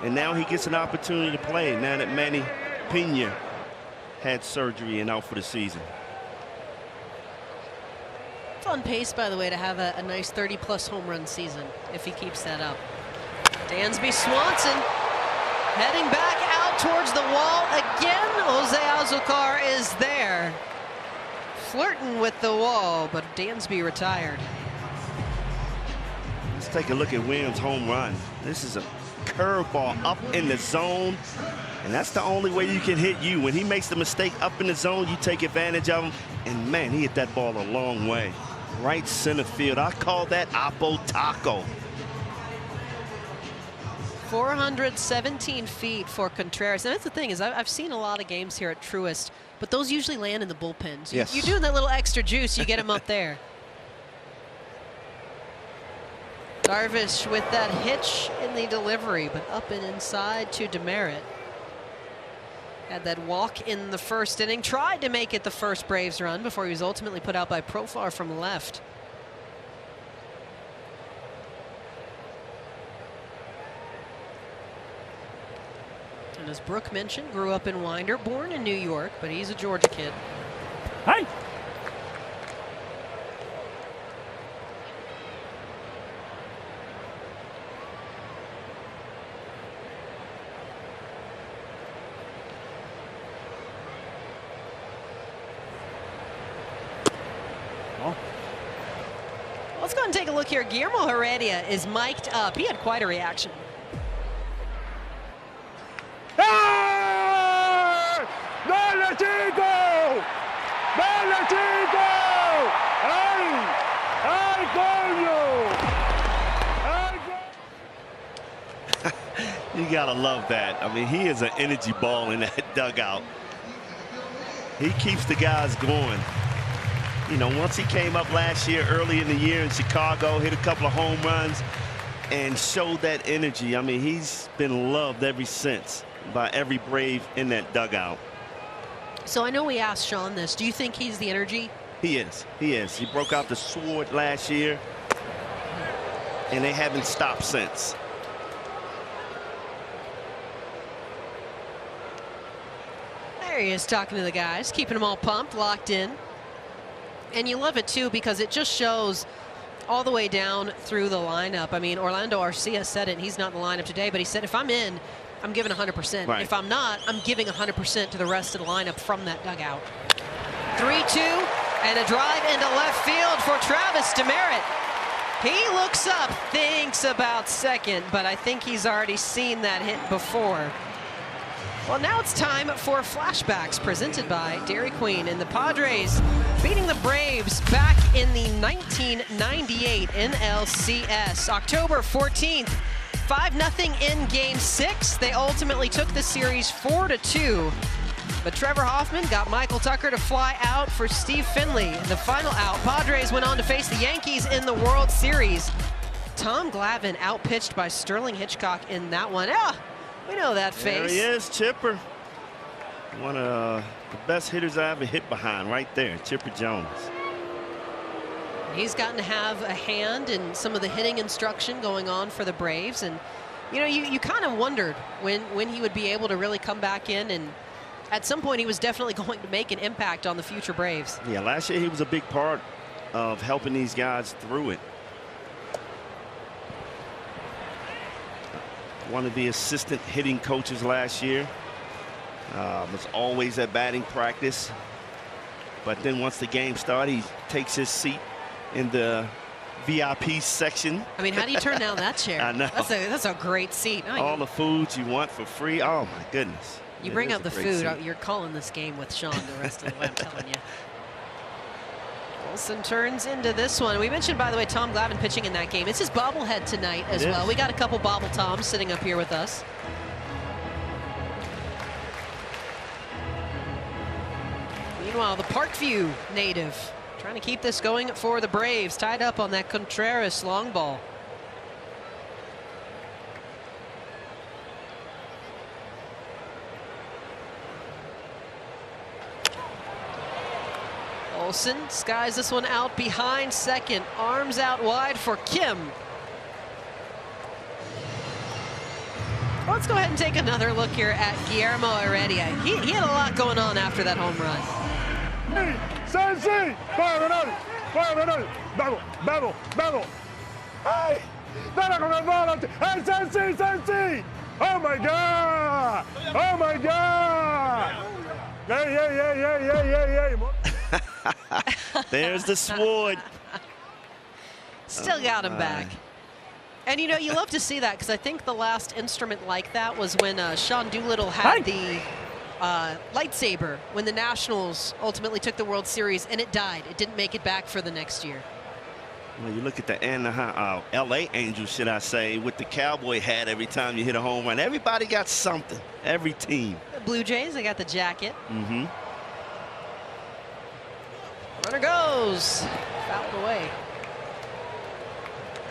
and now he gets an opportunity to play now that Manny Pena had surgery and out for the season. It's on pace, by the way, to have a nice 30-plus home run season if he keeps that up. Dansby Swanson heading back out towards the wall again. Jose Azocar is there, flirting with the wall, but Dansby retired. Let's take a look at Williams' home run. This is a curveball up in the zone, and that's the only way you can hit you. When he makes the mistake up in the zone, you take advantage of him, and man, he hit that ball a long way. Right center field. I call that Oppo Taco. 417 feet for Contreras. And that's the thing, is I've seen a lot of games here at Truist, but those usually land in the bullpens. Yes. You're doing that little extra juice, you get them up there. Darvish with that hitch in the delivery, but up and inside to Demerit. Had that walk in the first inning, tried to make it the first Braves run before he was ultimately put out by Profar from left. And as Brooke mentioned, grew up in Winder, born in New York, but he's a Georgia kid. Hey! Let's go and take a look here. Guillermo Heredia is mic'd up. He had quite a reaction. ¡Hey! ¡Dale, chico! ¡Dale, chico! ¡Ay! ¡Ay, coño! ¡Ay, You gotta love that. I mean, he is an energy ball in that dugout. He keeps the guys going. You know, once he came up last year, early in the year in Chicago, hit a couple of home runs and showed that energy. I mean, he's been loved ever since by every Brave in that dugout. So I know we asked Sean this. Do you think he's the energy? He is. He is. He broke out the sword last year, and they haven't stopped since. There he is talking to the guys, keeping them all pumped, locked in. And you love it, too, because it just shows all the way down through the lineup. I mean, Orlando Arcia said it, and he's not in the lineup today, but he said, if I'm in, I'm giving 100%. Right. If I'm not, I'm giving 100% to the rest of the lineup from that dugout. 3-2, and a drive into left field for Travis Demerit. He looks up, thinks about second, but I think he's already seen that hit before. Well, now it's time for flashbacks presented by Dairy Queen, and the Padres beating the Braves back in the 1998 NLCS. October 14th, 5-0 in Game 6. They ultimately took the series 4-2. But Trevor Hoffman got Michael Tucker to fly out for Steve Finley. The final out, Padres went on to face the Yankees in the World Series. Tom Glavine outpitched by Sterling Hitchcock in that one. We know that face. There he is, Chipper. One of the best hitters I ever hit behind right there, Chipper Jones. He's gotten to have a hand in some of the hitting instruction going on for the Braves. And, you know, you kind of wondered when he would be able to really come back in. And at some point, he was definitely going to make an impact on the future Braves. Yeah, last year he was a big part of helping these guys through it. One of the assistant hitting coaches last year. Was always at batting practice. But then once the game started, he takes his seat in the VIP section. I mean, how do you turn down that chair? I know. That's a great seat. All the foods you want for free. Oh, my goodness. You bring up the food, you're calling this game with Sean the rest of the way, I'm telling you. Wilson turns into this one. We mentioned, by the way, Tom Glavine pitching in that game. It's his bobblehead tonight as well. We got a couple bobble Toms sitting up here with us. Meanwhile, the Parkview native trying to keep this going for the Braves, tied up on that Contreras long ball. Nelson skies this one out behind second. Arms out wide for Kim. Let's go ahead and take another look here at Guillermo Heredia. He had a lot going on after that home run. Sensi! Vamos, vamos, vamos. ¡Ay! ¡Dale con el bolo! ¡Hey, Sensi, Sensi! ¡Oh, my God! ¡Oh, my God! Hey, hey, hey, hey, hey, hey. There's the sword. Still got him back. And, you know, you love to see that because I think the last instrument like that was when Sean Doolittle had the lightsaber when the Nationals ultimately took the World Series, and it died. It didn't make it back for the next year. Well, you look at the LA Angels, should I say, with the cowboy hat every time you hit a home run. Everybody got something. Every team. The Blue Jays, they got the jacket. Mm-hmm. Runner goes. Fouled away.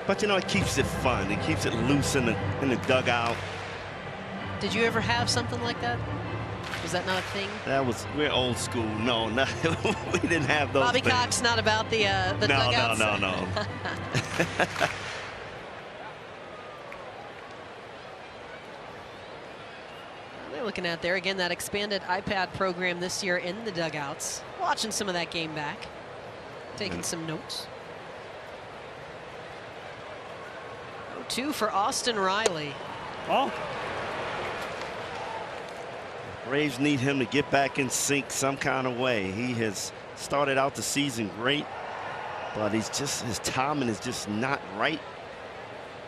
But, you know, it keeps it fun. It keeps it loose in the dugout. Did you ever have something like that? Was that not a thing? We're old school. No, we didn't have those Bobby things. Cox not about the dugouts? No. They're looking at there again, that expanded iPad program this year in the dugouts. Watching some of that game back. Taking some notes. 0-2 for Austin Riley. Oh. Braves need him to get back in sync some kind of way. He has started out the season great, but his timing is just not right.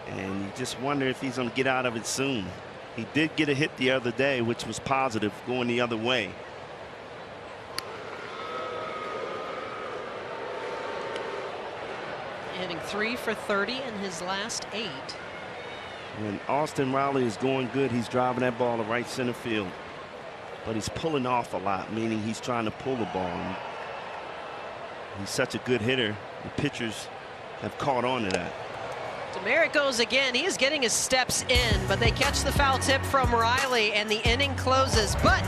And you just wonder if he's going to get out of it soon. He did get a hit the other day, which was positive, going the other way. Hitting 3 for 30 in his last 8. When Austin Riley is going good, he's driving that ball to right center field. But he's pulling off a lot, meaning he's trying to pull the ball. And he's such a good hitter. The pitchers have caught on to that. Demeric goes again. He is getting his steps in, but they catch the foul tip from Riley, and the inning closes. But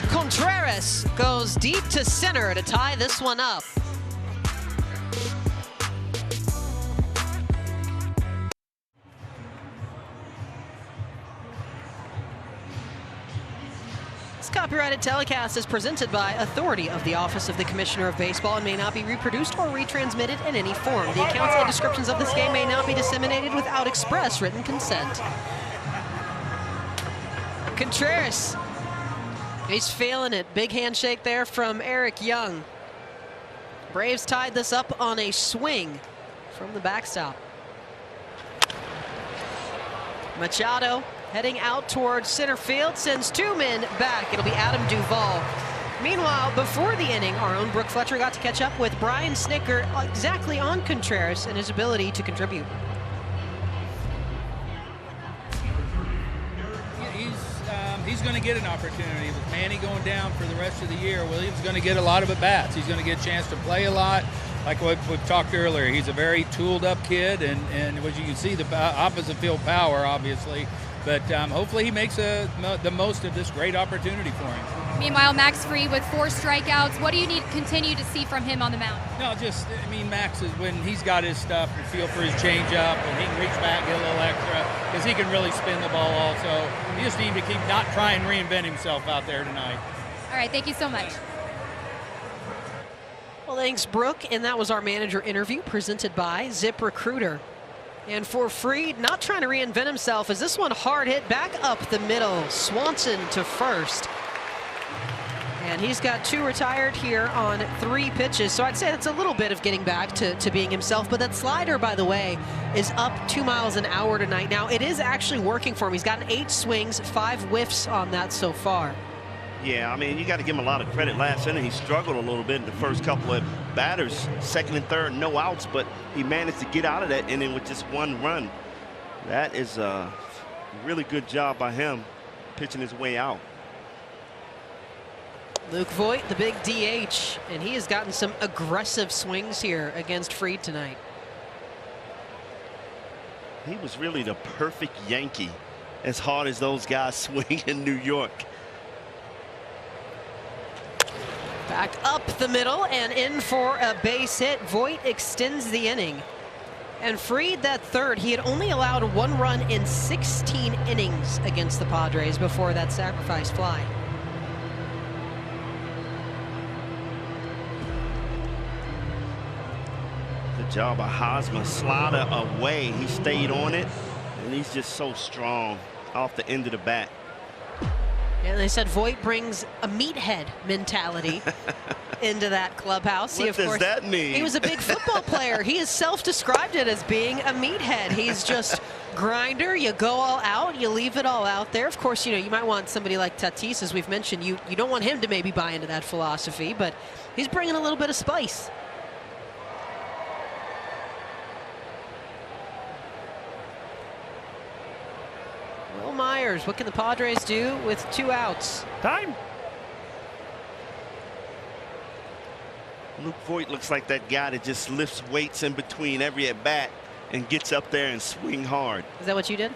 Contreras goes deep to center to tie this one up. Copyrighted telecast is presented by authority of the Office of the Commissioner of Baseball and may not be reproduced or retransmitted in any form. The accounts and descriptions of this game may not be disseminated without express written consent. Contreras, he's feeling it. Big handshake there from Eric Young. Braves tied this up on a swing from the backstop. Machado heading out towards center field, sends 2 men back. It'll be Adam Duvall. Meanwhile, before the inning, our own Brooke Fletcher got to catch up with Brian Snitker exactly on Contreras and his ability to contribute. He's going to get an opportunity. With Manny going down for the rest of the year, Williams going to get a lot of at-bats. He's going to get a chance to play a lot. Like what we've talked earlier, he's a very tooled-up kid, and as you can see, the opposite field power, obviously. But hopefully he makes the most of this great opportunity for him. Meanwhile, Max Fried with 4 strikeouts. What do you need to continue to see from him on the mound? No, Max is, when he's got his stuff, and feel for his changeup, and he can reach back, get a little extra, because he can really spin the ball also. He just needs to keep not trying to reinvent himself out there tonight. All right, thank you so much. Well, thanks, Brooke. And that was our manager interview presented by Zip Recruiter. And for Fried, not trying to reinvent himself, as this one hard hit back up the middle. Swanson to first. And he's got 2 retired here on 3 pitches. So I'd say that's a little bit of getting back to being himself. But that slider, by the way, is up 2 miles an hour tonight. Now, it is actually working for him. He's gotten 8 swings, 5 whiffs on that so far. Yeah, I mean, you got to give him a lot of credit. Last inning, he struggled a little bit in the first couple of batters, second and third, no outs, but he managed to get out of that inning with just 1 run. That is a really good job by him, pitching his way out. Luke Voigt, the big DH, and he has gotten some aggressive swings here against Fried tonight. He was really the perfect Yankee, as hard as those guys swing in New York. Back up the middle and in for a base hit. Voit extends the inning. And Fried, that third, he had only allowed 1 run in 16 innings against the Padres before that sacrifice fly. Good job of Hosmer. Slider away. He stayed on it, and he's just so strong off the end of the bat. And they said Voit brings a meathead mentality into that clubhouse. What does that mean? He was a big football player. He has self-described it as being a meathead. He's just grinder. You go all out. You leave it all out there. Of course, you might want somebody like Tatis, as we've mentioned. You don't want him to maybe buy into that philosophy, but he's bringing a little bit of spice. Will Myers, what can the Padres do with 2 outs? Time. Luke Voit looks like that guy that just lifts weights in between every at bat and gets up there and swing hard. Is that what you did?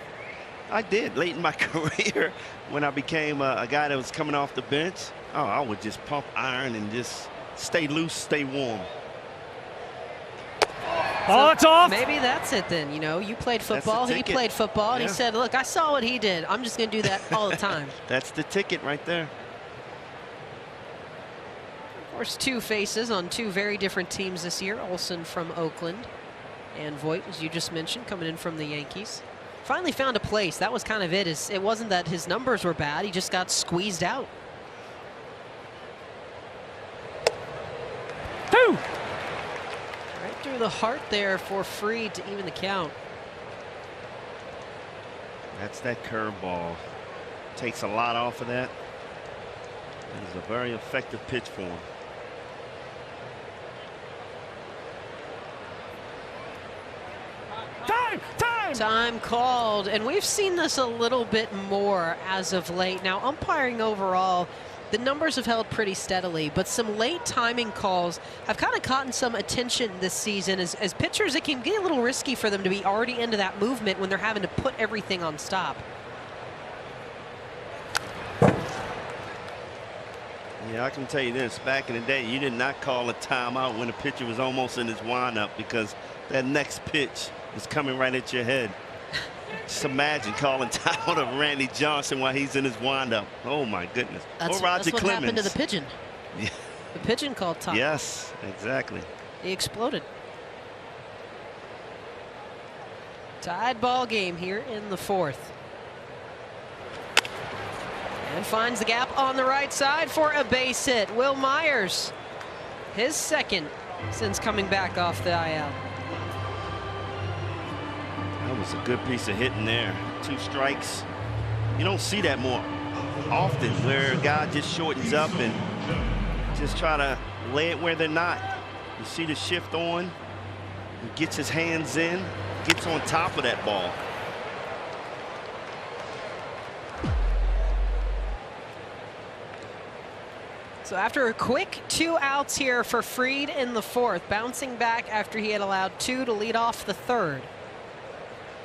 I did late in my career when I became a guy that was coming off the bench. Oh, I would just pump iron and just stay loose, stay warm. Oh, it's off. Maybe that's it then. You played football, he played football, and he said, look, I saw what he did. I'm just going to do that all the time. That's the ticket right there. Of course, 2 faces on 2 very different teams this year. Olsen from Oakland and Voit, as you just mentioned, coming in from the Yankees. Finally found a place. That was kind of it. It wasn't that his numbers were bad. He just got squeezed out. 2. Right through the heart there for Fried to even the count. That's that curveball. Takes a lot off of that. It is a very effective pitch for him. Time called, and we've seen this a little bit more as of late. Now, umpiring overall, the numbers have held pretty steadily, but some late timing calls have kind of gotten some attention this season. As pitchers, it can get a little risky for them to be already into that movement when they're having to put everything on stop. Yeah, I can tell you this. Back in the day, you did not call a timeout when a pitcher was almost in his windup because that next pitch was coming right at your head. Just imagine calling timeout of Randy Johnson while he's in his windup. Oh, my goodness. That's what happened to the pigeon. Yeah. The pigeon called time. Yes, exactly. He exploded. Tied ball game here in the 4th. And finds the gap on the right side for a base hit. Will Myers, his second since coming back off the IL. That was a good piece of hitting there. 2 strikes. You don't see that more often where a guy just shortens up and just try to lay it where they're not. You see the shift on, he gets his hands in, gets on top of that ball. So after a quick 2 outs here for Fried in the 4th, bouncing back after he had allowed 2 to lead off the 3rd.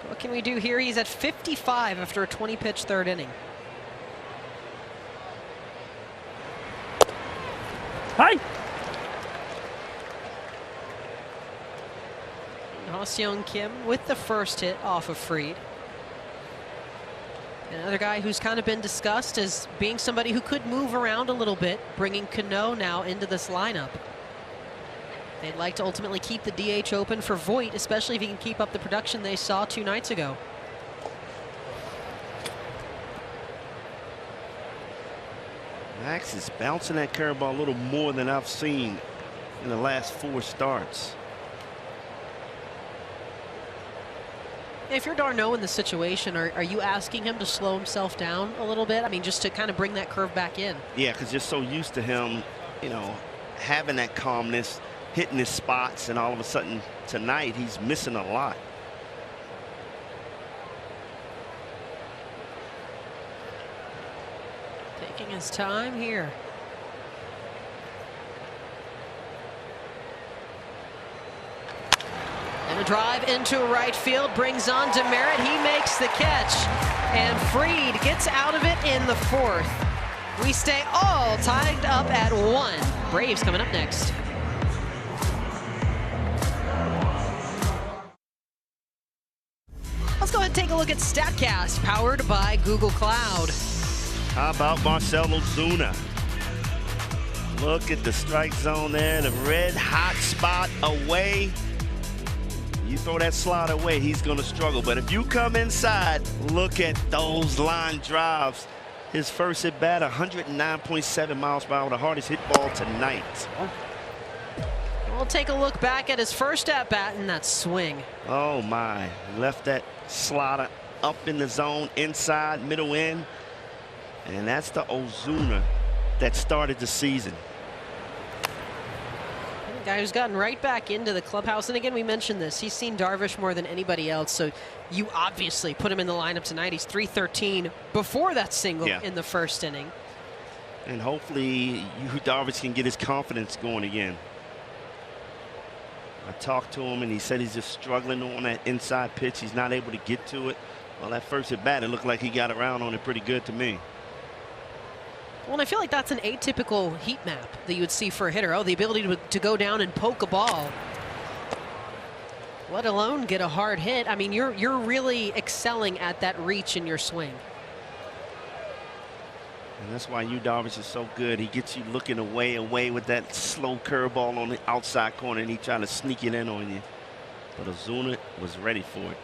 What can we do here? He's at 55 after a 20-pitch 3rd inning. Hi. Ha-Seong Kim with the first hit off of Fried. Another guy who's kind of been discussed as being somebody who could move around a little bit, bringing Cano now into this lineup. They'd like to ultimately keep the DH open for Voit, especially if he can keep up the production they saw 2 nights ago. Max is bouncing that curveball a little more than I've seen in the last 4 starts. If you're Darno in the situation, are you asking him to slow himself down a little bit? I mean, just to kind of bring that curve back in. Yeah, because you're so used to him, having that calmness, hitting his spots, and all of a sudden tonight he's missing a lot. Taking his time here. And a drive into right field brings on Demerit. He makes the catch, and Fried gets out of it in the 4th. We stay all tied up at 1. Braves coming up next. Let's go ahead and take a look at StatCast, powered by Google Cloud. How about Marcell Ozuna? Look at the strike zone there, the red hot spot away. You throw that slot away, he's going to struggle. But if you come inside, look at those line drives. His first at bat, 109.7 miles per hour, the hardest hit ball tonight. We'll take a look back at his first at bat and that swing. Oh my, left that slider up in the zone, inside, middle end. And that's the Ozuna that started the season. A guy who's gotten right back into the clubhouse. And again, we mentioned this. He's seen Darvish more than anybody else. So you obviously put him in the lineup tonight. He's 313 before that single in the first inning. And hopefully Darvish can get his confidence going again. I talked to him and he said he's just struggling on that inside pitch. He's not able to get to it. Well, that first at bat, it looked like he got around on it pretty good to me. Well, and I feel like that's an atypical heat map that you would see for a hitter. Oh, the ability to go down and poke a ball, let alone get a hard hit. I mean, you're really excelling at that reach in your swing. And that's why Darvish is so good. He gets you looking away with that slow curveball on the outside corner, and he trying to sneak it in on you. But Ozuna was ready for it.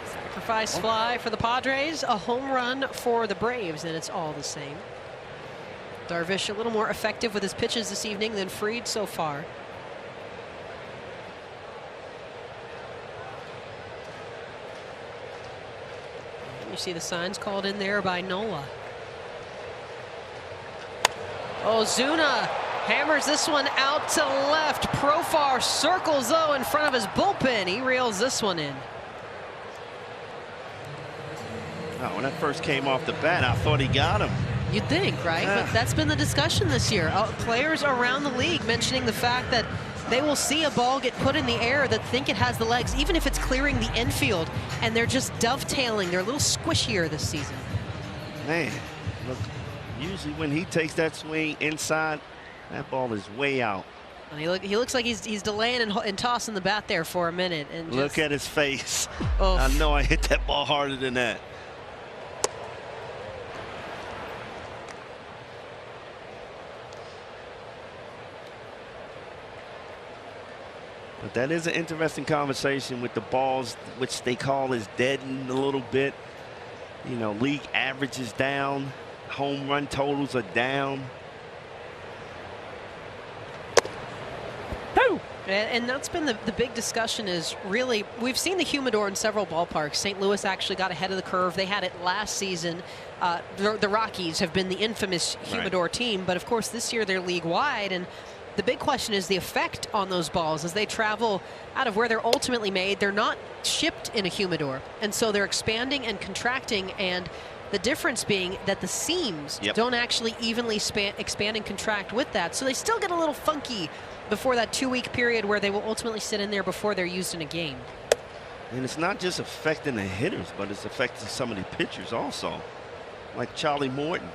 Sacrifice fly for the Padres, a home run for the Braves, and it's all the same. Darvish a little more effective with his pitches this evening than Fried so far. You see the signs called in there by Nola. Ozuna hammers this one out to left. Profar circles though in front of his bullpen. He reels this one in. Oh, when that first came off the bat, I thought he got him. You'd think, right? But that's been the discussion this year. Players around the league mentioning the fact that they will see a ball get put in the air that think it has the legs, even if it's clearing the infield, and they're just dovetailing. They're a little squishier this season. Man, look, usually when he takes that swing inside, that ball is way out. And he looks like he's delaying and tossing the bat there for a minute. And look at his face. Oh. I know I hit that ball harder than that. But that is an interesting conversation with the balls, which they call is deadened a little bit. You know, league average is down. Home run totals are down. And that's been the big discussion is really, we've seen the humidor in several ballparks. St. Louis actually got ahead of the curve. They had it last season. The Rockies have been the infamous humidor team, but of course this year they're league wide. And the big question is the effect on those balls as they travel out of where they're ultimately made. They're not shipped in a humidor, and so they're expanding and contracting, and the difference being that the seams don't actually evenly expand and contract with that, so they still get a little funky before that 2-week period where they will ultimately sit in there before they're used in a game. And it's not just affecting the hitters, but it's affecting some of the pitchers also. Like Charlie Morton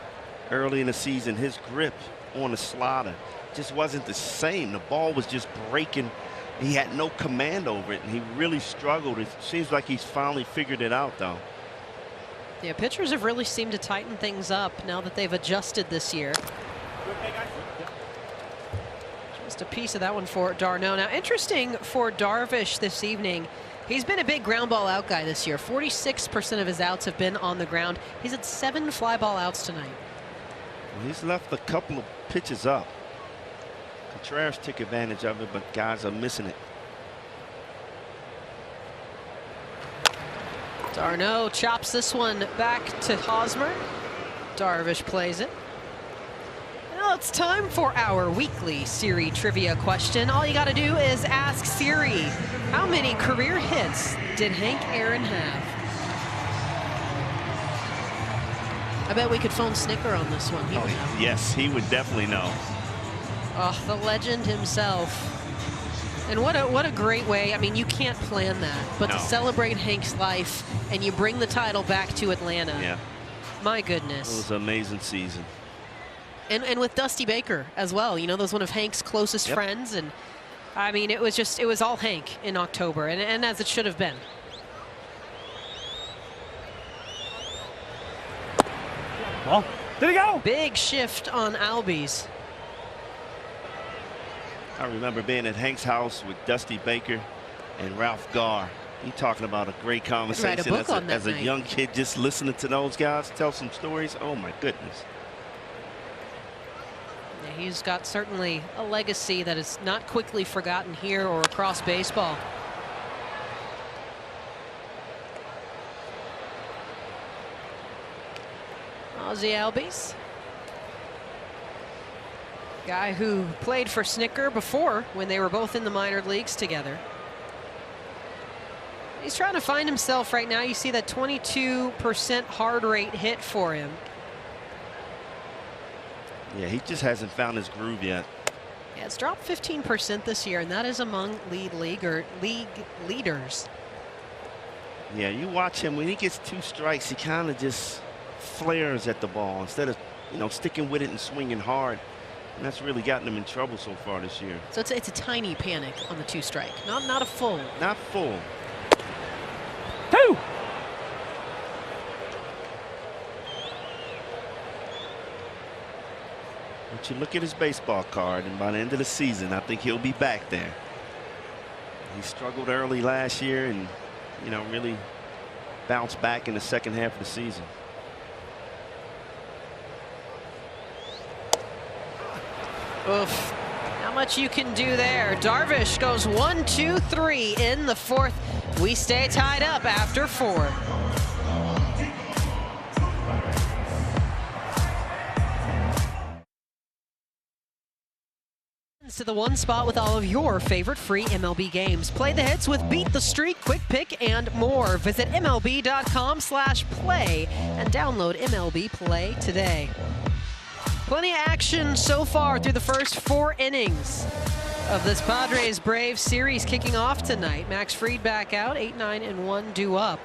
early in the season, his grip on the slider just wasn't the same. The ball was just breaking. He had no command over it, and he really struggled. It seems like he's finally figured it out, though. Yeah, pitchers have really seemed to tighten things up now that they've adjusted this year. Just a piece of that one for d'Arnaud. Now, interesting for Darvish this evening. He's been a big ground ball out guy this year. 46% of his outs have been on the ground. He's had 7 fly ball outs tonight. Well, he's left a couple of pitches up. Contreras took advantage of it, but guys are missing it. d'Arnaud chops this one back to Hosmer. Darvish plays it. Now it's time for our weekly Siri trivia question. All you got to do is ask Siri, how many career hits did Hank Aaron have? I bet we could phone Snicker on this one. He would know. Yes, he would definitely know. Oh, the legend himself. And what a great way. I mean, you can't plan that, but to celebrate Hank's life, and you bring the title back to Atlanta. Yeah. My goodness. It was an amazing season. And with Dusty Baker as well. You know, those one of Hank's closest friends. And I mean, it was all Hank in October, and as it should have been. Well, did he go? Big shift on Albies. I remember being at Hank's house with Dusty Baker and Ralph Garr. He talking about a great conversation as a young kid, just listening to those guys tell some stories. Oh my goodness. Yeah, he's got certainly a legacy that is not quickly forgotten here or across baseball. Ozzie Albies, guy who played for Snicker before when they were both in the minor leagues together. He's trying to find himself right now. You see that 22% hard rate hit for him. Yeah, he just hasn't found his groove yet. Yeah, it's dropped 15% this year, and that is among league leaders. Yeah, you watch him when he gets 2 strikes, he kind of just flares at the ball instead of, you know, sticking with it and swinging hard. And that's really gotten him in trouble so far this year. So it's a tiny panic on the 2 strike, not a full. Not full. 2. But you look at his baseball card, and by the end of the season, I think he'll be back there. He struggled early last year and, you know, really bounced back in the second half of the season. Oof. Not much you can do there. Darvish goes 1, 2, 3 in the 4th. We stay tied up after 4. To the one spot with all of your favorite free MLB games. Play the hits with Beat the Streak, Quick Pick, and more. Visit MLB.com/play and download MLB Play today. Plenty of action so far through the first 4 innings of this Padres-Braves series kicking off tonight. Max Fried back out, 8-9-1 due up.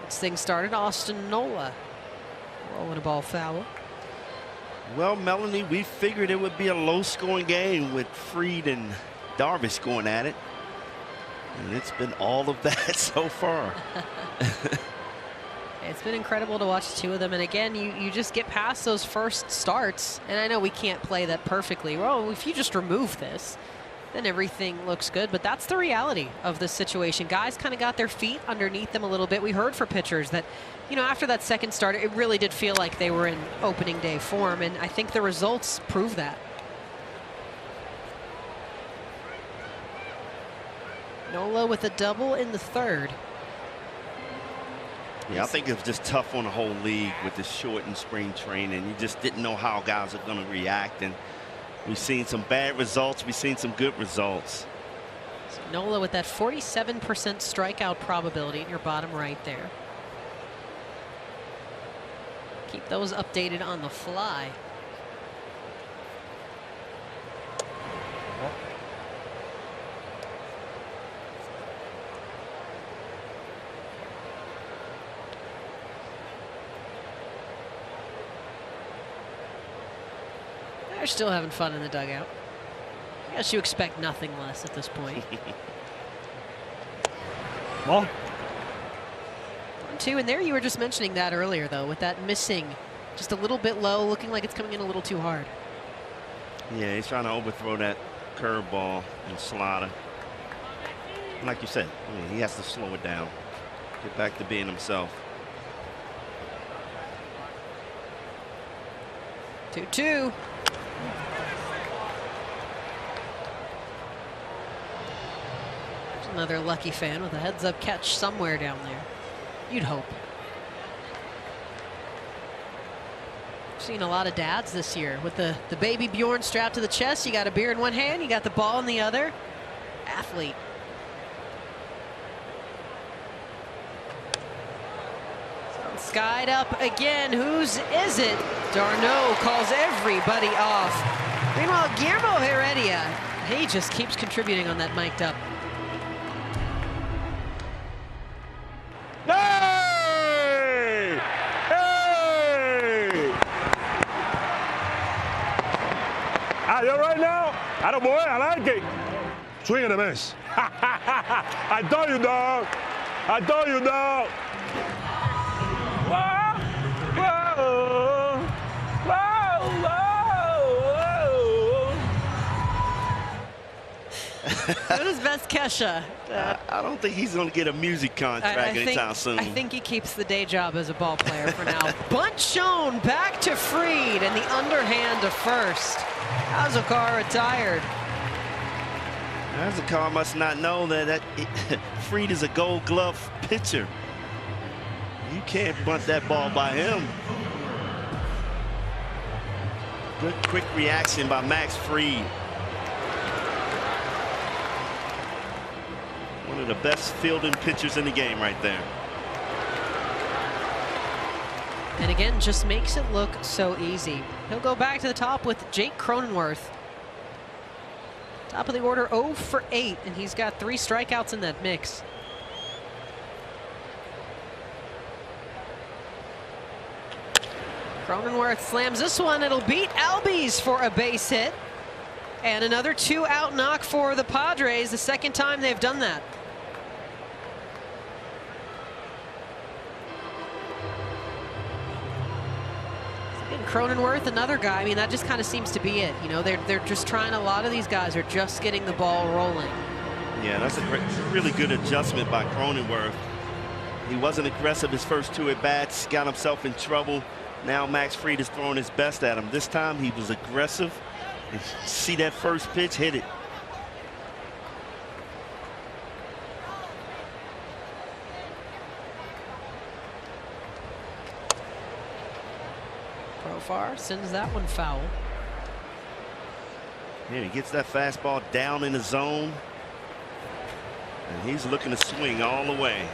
Gets things started, Austin Nola rolling a ball foul. Well, Melanie, we figured it would be a low-scoring game with Fried and Darvish going at it. And it's been all of that so far. It's been incredible to watch the 2 of them. And again, you just get past those first starts. And I know we can't play that perfectly. Well, if you just remove this, then everything looks good. But that's the reality of this situation. Guys kind of got their feet underneath them a little bit. We heard for pitchers that, you know, after that second start, it really did feel like they were in opening day form. And I think the results prove that. Nola with a double in the 3rd. Yeah, I think it was just tough on the whole league with the shortened spring training. You just didn't know how guys are going to react. And we've seen some bad results. We've seen some good results. So Nola with that 47% strikeout probability in your bottom right there. Keep those updated on the fly. They're still having fun in the dugout. I guess you expect nothing less at this point. Ball. 1-2, and there you were just mentioning that earlier, though, with that missing just a little bit low, looking like it's coming in a little too hard. Yeah, he's trying to overthrow that curveball and slider. Like you said, I mean, he has to slow it down, get back to being himself. 2-2. There's another lucky fan with a heads-up catch somewhere down there. You'd hope. I've seen a lot of dads this year with the baby Bjorn strapped to the chest. You got a beer in one hand, you got the ball in the other. Athlete. Skied up again. Whose is it? Darno calls everybody off. Meanwhile, Guillermo Heredia, he just keeps contributing on that mic'd up. Hey! Hey! Ah, you right now? I don't boy, I like it. Swing and a miss. I told you, dog. I told you, dog. Whoa, whoa, whoa, whoa. Doing his best, Kesha. I don't think he's going to get a music contract anytime soon. I think he keeps the day job as a ball player for now. Bunt shown back to Fried and the underhand to first. Azokar retired. Azokar must not know that Fried is a Gold Glove pitcher. You can't bunt that ball by him. Good quick reaction by Max Fried. One of the best fielding pitchers in the game right there. And again, just makes it look so easy. He'll go back to the top with Jake Cronenworth. Top of the order, 0 for 8, and he's got 3 strikeouts in that mix. Cronenworth slams this one. It'll beat Albies for a base hit. And another 2-out knock for the Padres, the second time they've done that. Cronenworth, another guy. I mean, that just kind of seems to be it. You know, they're just trying. A lot of these guys are just getting the ball rolling. Yeah, that's a really good adjustment by Cronenworth. He wasn't aggressive his first 2 at bats, got himself in trouble. Now Max Fried is throwing his best at him. This time he was aggressive. And see that first pitch, hit it. Profar sends that one foul. Yeah, he gets that fastball down in the zone. And he's looking to swing all the way.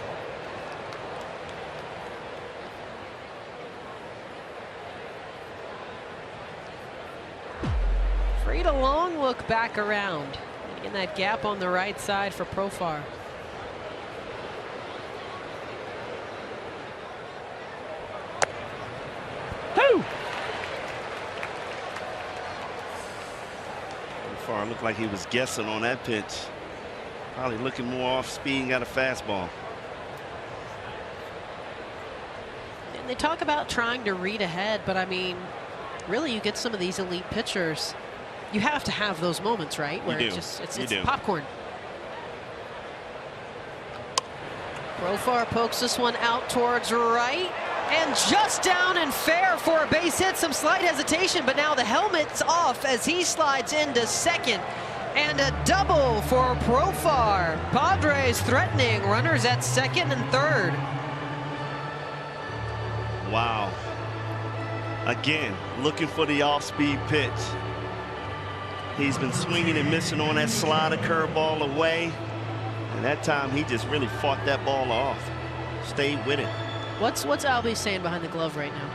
Fried a long look back around. In that gap on the right side for Profar. Profar looked like he was guessing on that pitch. Probably looking more off speed and got a fastball. And they talk about trying to read ahead, but I mean, really, you get some of these elite pitchers. You have to have those moments, right? Where it's popcorn. Profar pokes this one out towards right. And just down and fair for a base hit. Some slight hesitation, but now the helmet's off as he slides into second. And a double for Profar. Padres threatening runners at second and third. Wow. Again, looking for the off-speed pitch. He's been swinging and missing on that slider curveball away. And that time he just really fought that ball off. Stayed with it. What's Albie saying behind the glove right now?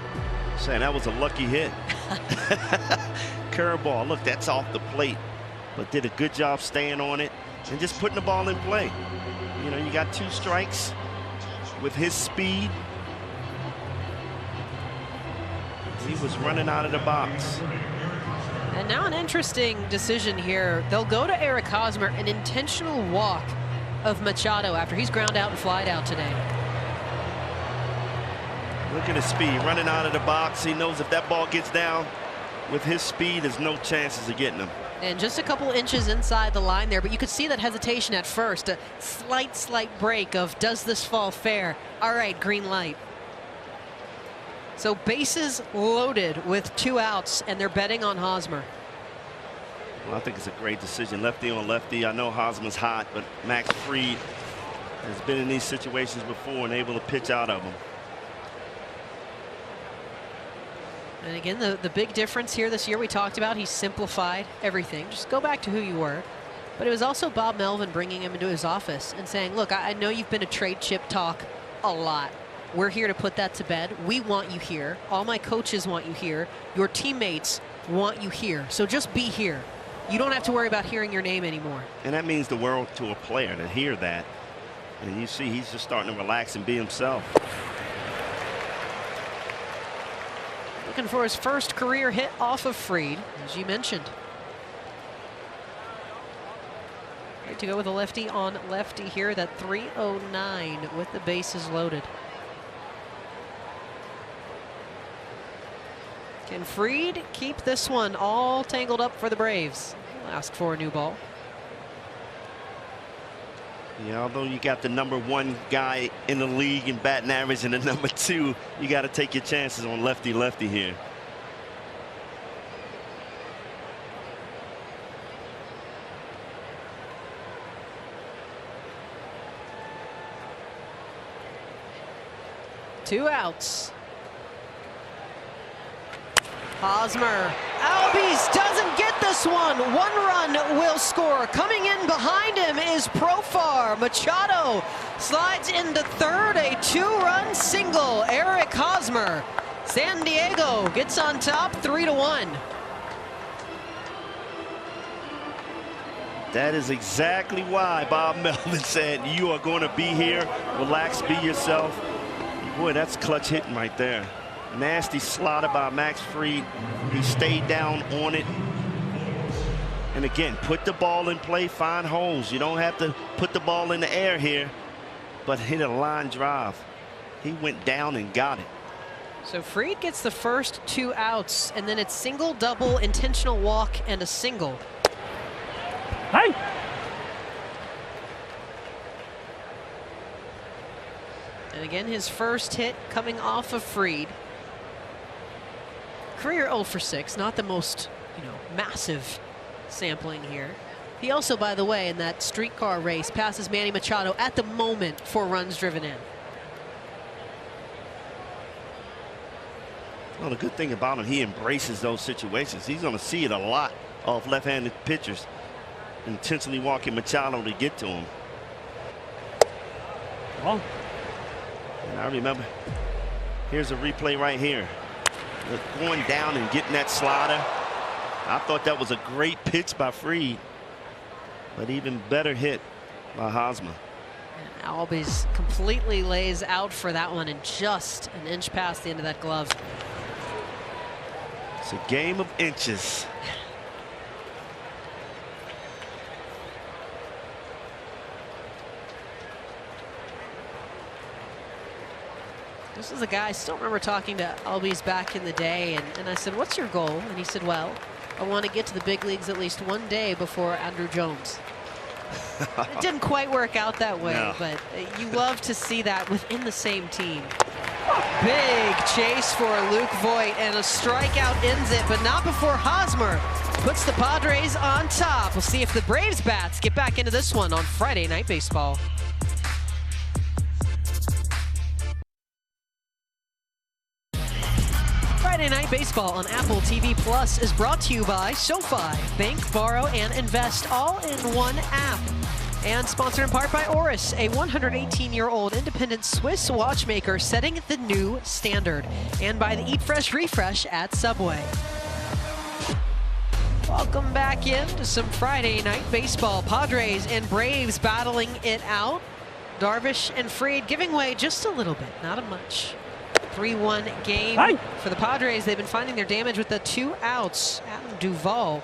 Saying that was a lucky hit. Curveball. Look, that's off the plate. But did a good job staying on it and just putting the ball in play. You know, you got 2 strikes with his speed. He was running out of the box. And now an interesting decision here. They'll go to Eric Hosmer, an intentional walk of Machado after he's ground out and flied out today. Look at his speed, running out of the box. He knows if that ball gets down with his speed, there's no chances of getting him. And just a couple inches inside the line there, but you could see that hesitation at first. A slight break of, does this fall fair? All right, green light. So bases loaded with 2 outs, and they're betting on Hosmer. Well, I think it's a great decision. Lefty on lefty. I know Hosmer's hot, but Max Fried has been in these situations before and able to pitch out of them. And again, the big difference here this year we talked about, he simplified everything. Just go back to who you were. But it was also Bob Melvin bringing him into his office and saying, look, I know you've been a trade chip talk a lot. We're here to put that to bed. We want you here. All my coaches want you here. Your teammates want you here. So just be here. You don't have to worry about hearing your name anymore. And that means the world to a player to hear that. And you see he's just starting to relax and be himself. Looking for his first career hit off of Fried, as you mentioned. Right to go with a lefty on lefty here. That 309 with the bases loaded. Can Fried keep this one all tangled up for the Braves? He'll ask for a new ball. Yeah, although you got the #1 guy in the league in batting average and the #2, you got to take your chances on lefty-lefty here. Two outs. Hosmer. Albies doesn't get this one. One run will score. Coming in behind him is Profar. Machado slides into third. A 2-run single. Eric Hosmer. San Diego gets on top 3-1. That is exactly why Bob Melvin said you are going to be here. Relax, be yourself. Boy, that's clutch hitting right there. Nasty slaughter by Max Fried. He stayed down on it. And again, put the ball in play, find holes. You don't have to put the ball in the air here, but hit a line drive. He went down and got it. So Fried gets the first 2 outs, and then it's single, double, intentional walk, and a single. Hey! And again, his first hit coming off of Fried. Career 0 for 6, not the most, massive sampling here. He also, by the way, in that streetcar race, passes Manny Machado at the moment for runs driven in. Well, the good thing about him, he embraces those situations. He's going to see it a lot off left-handed pitchers, intentionally walking Machado to get to him. Well. And I remember, here's a replay right here. Going down and getting that slider. I thought that was a great pitch by Fried, but even better hit by Hosmer. And Albies completely lays out for that one and just an inch past the end of that glove. It's a game of inches. This is a guy I still remember talking to Albies back in the day, and I said, what's your goal? And he said, well, I want to get to the big leagues at least one day before Andrew Jones. It didn't quite work out that way, no. But you love to see that within the same team. Big chase for Luke Voit, and a strikeout ends it, but not before Hosmer puts the Padres on top. We'll see if the Braves bats get back into this one on Friday Night Baseball. Friday Night Baseball on Apple TV Plus is brought to you by SoFi. Bank, borrow, and invest all in one app. And sponsored in part by Oris, a 118-year-old independent Swiss watchmaker setting the new standard. And by the Eat Fresh Refresh at Subway. Welcome back into some Friday Night Baseball. Padres and Braves battling it out. Darvish and Fried giving way just a little bit, not a much. 3-1 game for the Padres. They've been finding their damage with the 2 outs. Adam Duvall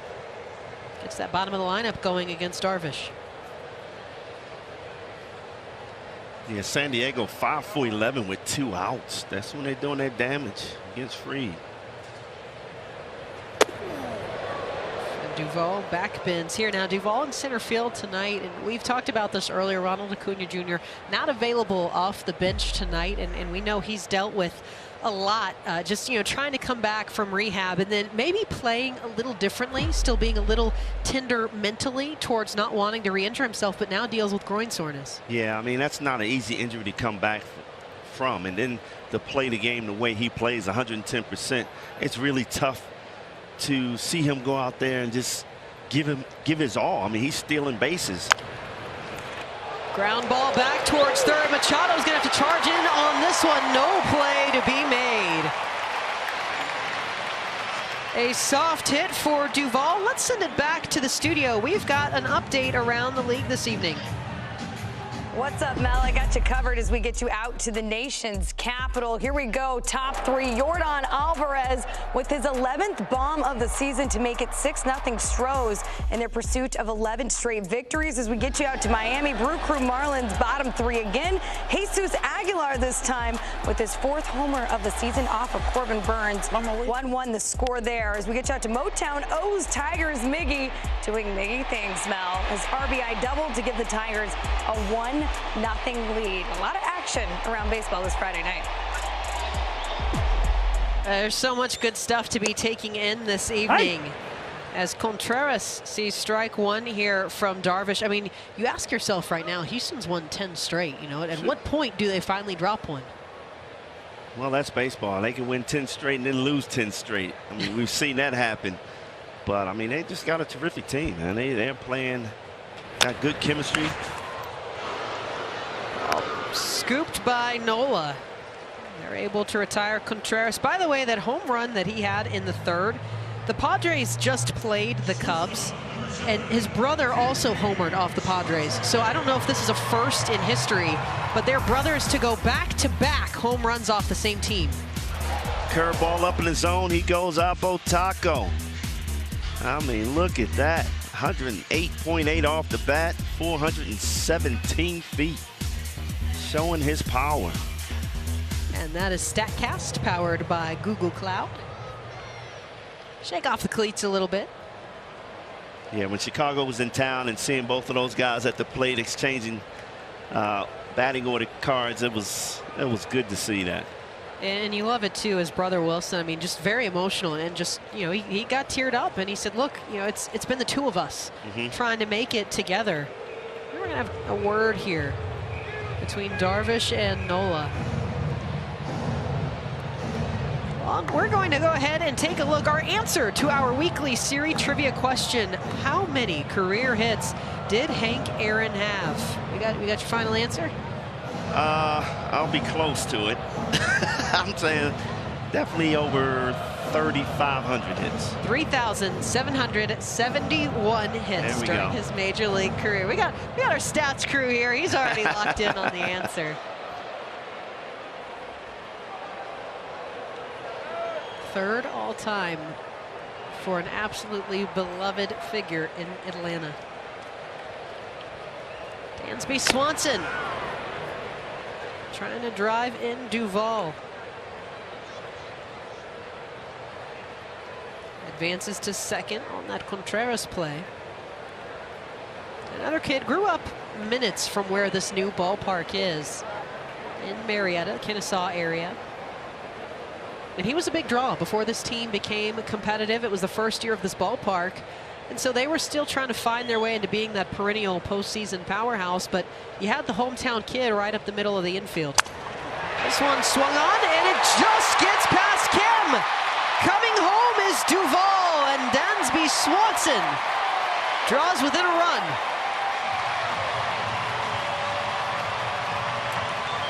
gets that bottom of the lineup going against Darvish. Yeah, San Diego 5 for 11 with 2 outs. That's when they're doing their damage against Fried. Duvall back bends here. Now Duvall in center field tonight, and we've talked about this earlier. Ronald Acuna Jr. not available off the bench tonight, and we know he's dealt with a lot, just trying to come back from rehab and then maybe playing a little differently, still being a little tender mentally towards not wanting to re-injure himself, but now deals with groin soreness. Yeah, I mean, that's not an easy injury to come back from, and then to play the game the way he plays, 110%. It's really tough to see him go out there and just give his all. I mean, he's stealing bases. Ground ball back towards third. Machado's gonna have to charge in on this one. No play to be made. A soft hit for Duvall. Let's send it back to the studio. We've got an update around the league this evening. What's up, Mel? I got you covered as we get you out to the nation's capital. Here we go. Top 3. Yordan Alvarez with his 11th bomb of the season to make it 6-0 Stros in their pursuit of 11 straight victories. As we get you out to Miami, Brew Crew Marlins bottom 3 again. Jesus Aguilar this time with his 4th homer of the season off of Corbin Burns. 1-1 the score there. As we get you out to Motown, O's Tigers, Miggy doing Miggy things, Mel. His RBI doubled to give the Tigers a 1-0 lead. A lot of action around baseball this Friday night. There's so much good stuff to be taking in this evening. As Contreras sees strike 1 here from Darvish. I mean, you ask yourself right now, Houston's won 10 straight, you know, at what point do they finally drop one? Well, that's baseball. They can win 10 straight and then lose 10 straight. I mean, we've seen that happen. But, I mean, they just got a terrific team, man. They're playing, got good chemistry. Scooped by Nola. They're able to retire Contreras. By the way, that home run that he had in the 3rd, the Padres just played the Cubs, and his brother also homered off the Padres. So I don't know if this is a first in history, but they're brothers to go back-to-back home runs off the same team. Curveball up in the zone. He goes Apo Taco. I mean, look at that. 108.8 off the bat, 417 feet. Showing his power. And that is StatCast, powered by Google Cloud. Shake off the cleats a little bit. Yeah, when Chicago was in town and seeing both of those guys at the plate exchanging batting order cards, it was good to see that. And you love it too, his brother Wilson. I mean, just very emotional, and just, you know, he got teared up, and he said, look, you know, it's been the two of us trying to make it together. We're gonna have a word here between Darvish and Nola. Well, we're going to go ahead and take a look. Our answer to our weekly Siri trivia question: how many career hits did Hank Aaron have? We got your final answer? I'll be close to it. I'm saying definitely over 3,500 hits. 3,771 hits during his major league career. We got our stats crew here. He's already locked in on the answer. 3rd all-time for an absolutely beloved figure in Atlanta. Dansby Swanson trying to drive in Duvall. Advances to 2nd on that Contreras play. Another kid grew up minutes from where this new ballpark is in Marietta, Kennesaw area. And he was a big draw before this team became competitive. It was the first year of this ballpark. And so they were still trying to find their way into being that perennial postseason powerhouse. But you had the hometown kid right up the middle of the infield. This one swung on, and it just gets past Kim. Coming home is Duvall, and Dansby Swanson draws within a run.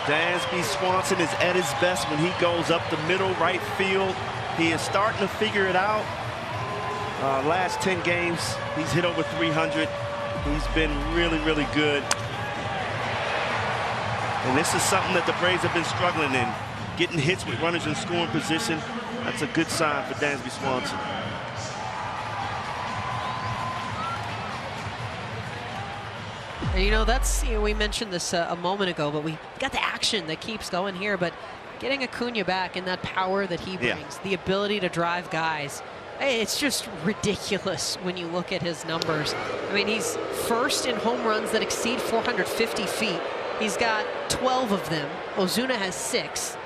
Dansby Swanson is at his best when he goes up the middle right field. He is starting to figure it out. Last 10 games, he's hit over 300. He's been really, really good. And this is something that the Braves have been struggling in. Getting hits with runners in scoring position. That's a good sign for Dansby Swanson. You know, that's, you know, we mentioned this a moment ago, but we got the action that keeps going here. But getting Acuna back and that power that he brings, the ability to drive guys, it's just ridiculous when you look at his numbers. I mean, he's 1st in home runs that exceed 450 feet. He's got 12 of them. Ozuna has 6.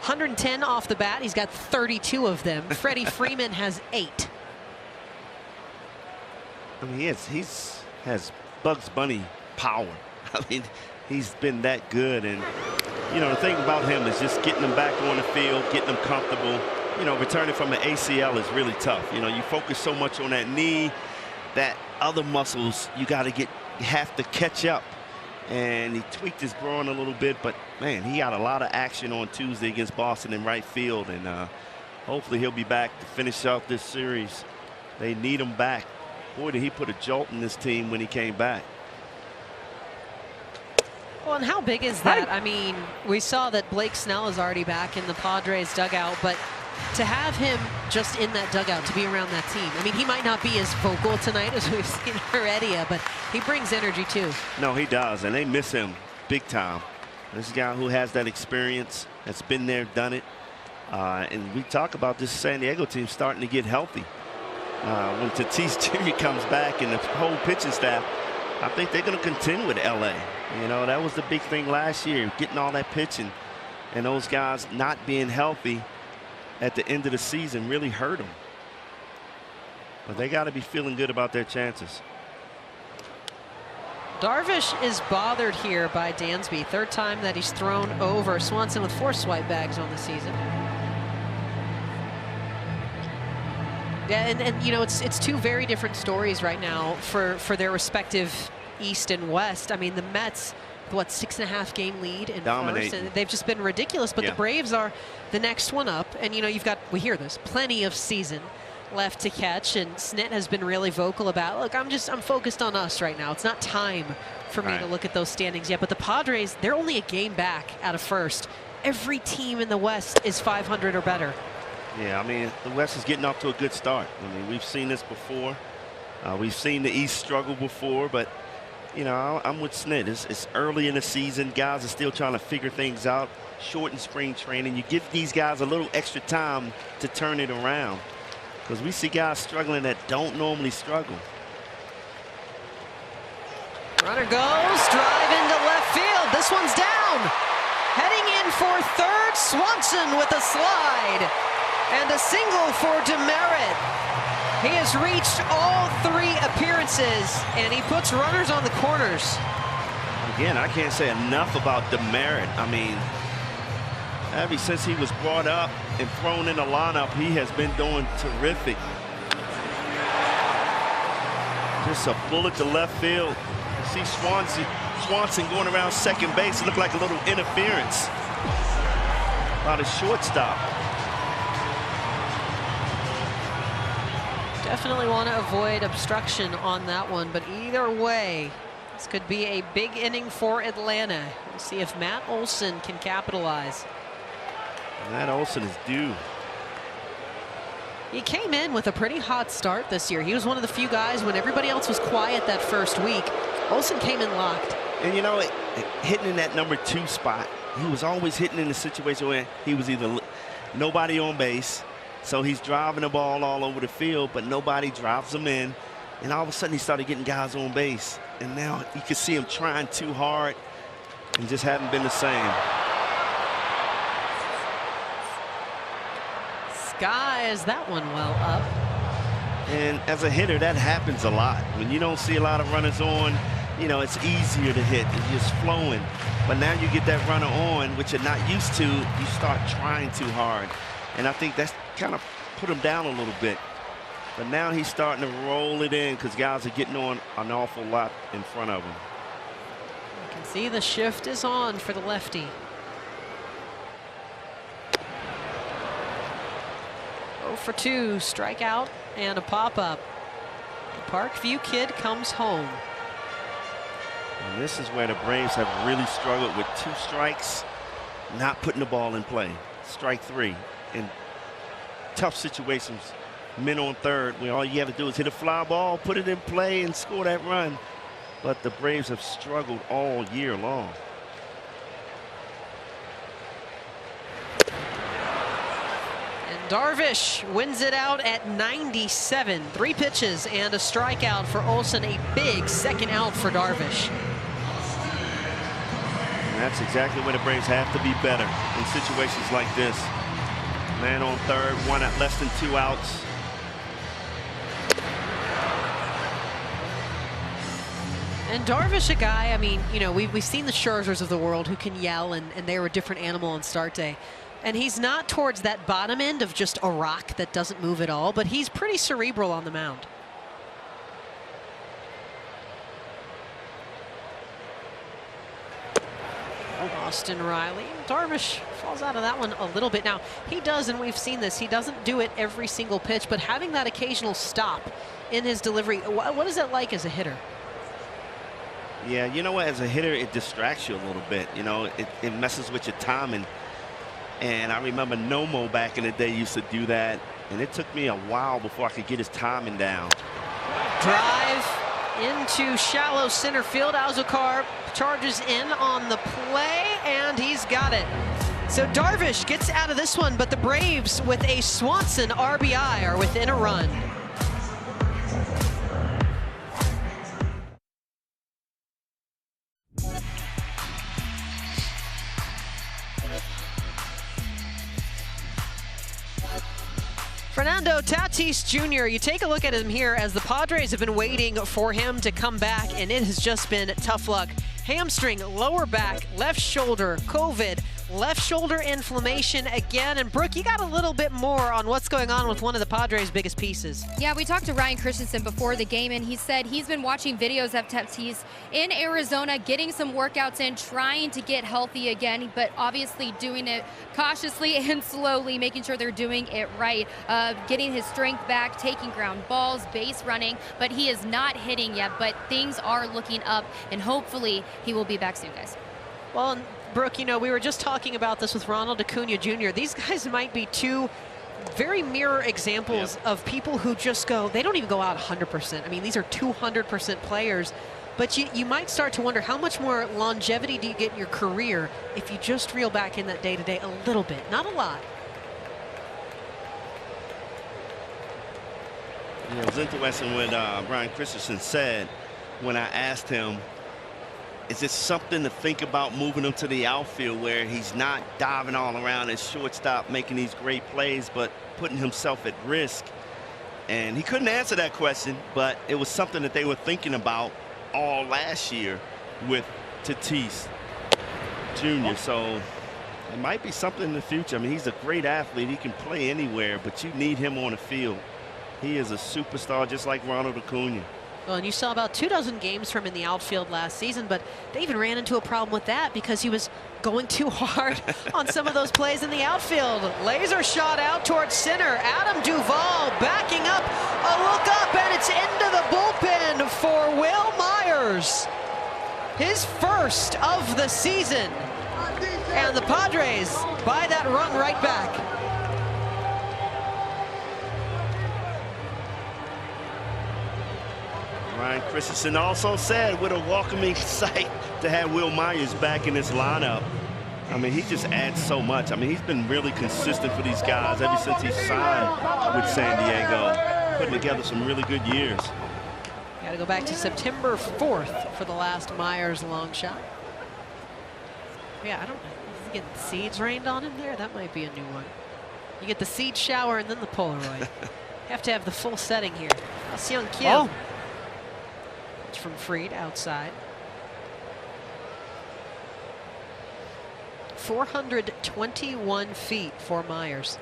110 off the bat. He's got 32 of them. Freddie Freeman has 8. I mean, he has Bugs Bunny power. I mean, he's been that good. And, you know, the thing about him is just getting him back on the field, getting him comfortable. You know, returning from an ACL is really tough. You know, you focus so much on that knee, that other muscles, you have to catch up. And he tweaked his groin a little bit, but man, he got a lot of action on Tuesday against Boston in right field, and hopefully he'll be back to finish out this series. They need him back. Boy, did he put a jolt in this team when he came back. Well, and how big is that? I mean, we saw that Blake Snell is already back in the Padres dugout, but to have him just in that dugout, to be around that team. I mean, he might not be as vocal tonight as we've seen Heredia, but he brings energy too. No, he does, and they miss him big time. This is a guy who has that experience, that's been there, done it. And we talk about this San Diego team starting to get healthy. When Tatis Jr. comes back and the whole pitching staff, I think they're going to contend with LA. You know, that was the big thing last year, getting all that pitching, and those guys not being healthy at the end of the season really hurt them. But they got to be feeling good about their chances. Darvish is bothered here by Dansby. Third time that he's thrown over. Swanson with 4 swipe bags on the season. Yeah, and you know, it's 2 very different stories right now for their respective East and West. I mean, the Mets, what, 6.5 game lead in first, and they've just been ridiculous. But the Braves are the next one up, and you know, you've got, we hear this, plenty of season left to catch, and Snit has been really vocal about, look, I'm focused on us right now. It's not time for me to look at those standings yet. But the Padres, they're only a game back out of first. Every team in the West is 500 or better. Yeah, I mean, the West is getting off to a good start. I mean, we've seen this before. We've seen the East struggle before, but you know, I'm with Snit. It's early in the season. Guys are still trying to figure things out. Shortened spring training. You give these guys a little extra time to turn it around, because we see guys struggling that don't normally struggle. Runner goes, drive into left field. This one's down. Heading in for third, Swanson with a slide. And a single for Demerit. He has reached all 3 appearances, and he puts runners on the corners. Again, I can't say enough about Demerit. I mean, ever since he was brought up and thrown in the lineup, he has been doing terrific. Just a bullet to left field. You see Swanson going around second base. It looked like a little interference by the shortstop. Definitely want to avoid obstruction on that one, but either way, this could be a big inning for Atlanta. We'll see if Matt Olson can capitalize. Matt Olson is due. He came in with a pretty hot start this year. He was one of the few guys when everybody else was quiet that first week. Olson came in locked. And you know, hitting in that number 2 spot, he was always hitting in a situation where he was either nobody on base, so he's driving the ball all over the field, but nobody drives him in. And all of a sudden he started getting guys on base. And now you can see him trying too hard and just haven't been the same. Skies that one well up. And as a hitter, that happens a lot. When you don't see a lot of runners on, you know, it's easier to hit. It's just flowing. But now you get that runner on, which you're not used to, you start trying too hard. And I think that's kind of put him down a little bit. But now he's starting to roll it in because guys are getting on an awful lot in front of him. You can see the shift is on for the lefty. Oh for 2, strikeout and a pop-up. The Parkview kid comes home. And this is where the Braves have really struggled with 2 strikes, not putting the ball in play. Strike 3. In tough situations, men on third, where all you have to do is hit a fly ball, put it in play, and score that run. But the Braves have struggled all year long. And Darvish wins it out at 97. 3 pitches and a strikeout for Olson. A big second out for Darvish. And that's exactly where the Braves have to be better in situations like this. Man on third, 1 at less than 2 outs. And Darvish, a guy, I mean, you know, we've seen the Scherzers of the world who can yell, and they were a different animal on start day. And he's not towards that bottom end of just a rock that doesn't move at all, but he's pretty cerebral on the mound. Austin Riley. Darvish falls out of that one a little bit. Now, he does, and we've seen this, he doesn't do it every single pitch, but having that occasional stop in his delivery, what is that like as a hitter? Yeah, you know what? As a hitter, it distracts you a little bit. You know, it messes with your timing. And I remember Nomo back in the day used to do that. And it took me a while before I could get his timing down. Drive into shallow center field. Alzokar charges in on the play, and he's got it. So Darvish gets out of this one, but the Braves with a Swanson RBI are within a run. Fernando Tatis Jr., you take a look at him here as the Padres have been waiting for him to come back, and it has just been tough luck. Hamstring, lower back, left shoulder, COVID, left shoulder inflammation again. And Brooke, you got a little bit more on what's going on with one of the Padres' biggest pieces. Yeah, we talked to Ryan Christensen before the game, and he said he's been watching videos of Tatis in Arizona, getting some workouts in, trying to get healthy again, but obviously doing it cautiously and slowly, making sure they're doing it right, getting his strength back, taking ground balls, base running, but he is not hitting yet, but things are looking up, and hopefully he will be back soon, guys. Well, and Brooke, you know, we were just talking about this with Ronald Acuna Jr. These guys might be two very mirror examples of people who just go, they don't even go out 100%. I mean, these are 200% players, but you might start to wonder how much more longevity do you get in your career if you just reel back in that day-to-day a little bit, not a lot. Yeah, it was interesting what Brian Christensen said when I asked him, is it something to think about moving him to the outfield where he's not diving all around as shortstop, making these great plays, but putting himself at risk? And he couldn't answer that question, but it was something that they were thinking about all last year with Tatis Jr. So it might be something in the future. I mean, he's a great athlete. He can play anywhere, but you need him on the field. He is a superstar just like Ronald Acuna. Well, and you saw about 24 games from in the outfield last season, but they even ran into a problem with that because he was going too hard on some of those plays in the outfield. Laser shot out towards center. Adam Duvall backing up, a look up, and it's into the bullpen for Will Myers. His first of the season. And the Padres buy that run right back. Ryan Christensen also said what a welcoming sight to have Will Myers back in this lineup. I mean, he just adds so much. I mean, he's been really consistent for these guys ever since he signed with San Diego, putting together some really good years. Got to go back to September 4th for the last Myers long shot. Yeah, I don't know. Does he get seeds rained on him there? That might be a new one. You get the seed shower and then the Polaroid. You have to have the full setting here. Seung Kim. Oh. From Fried outside. 421 feet for Myers.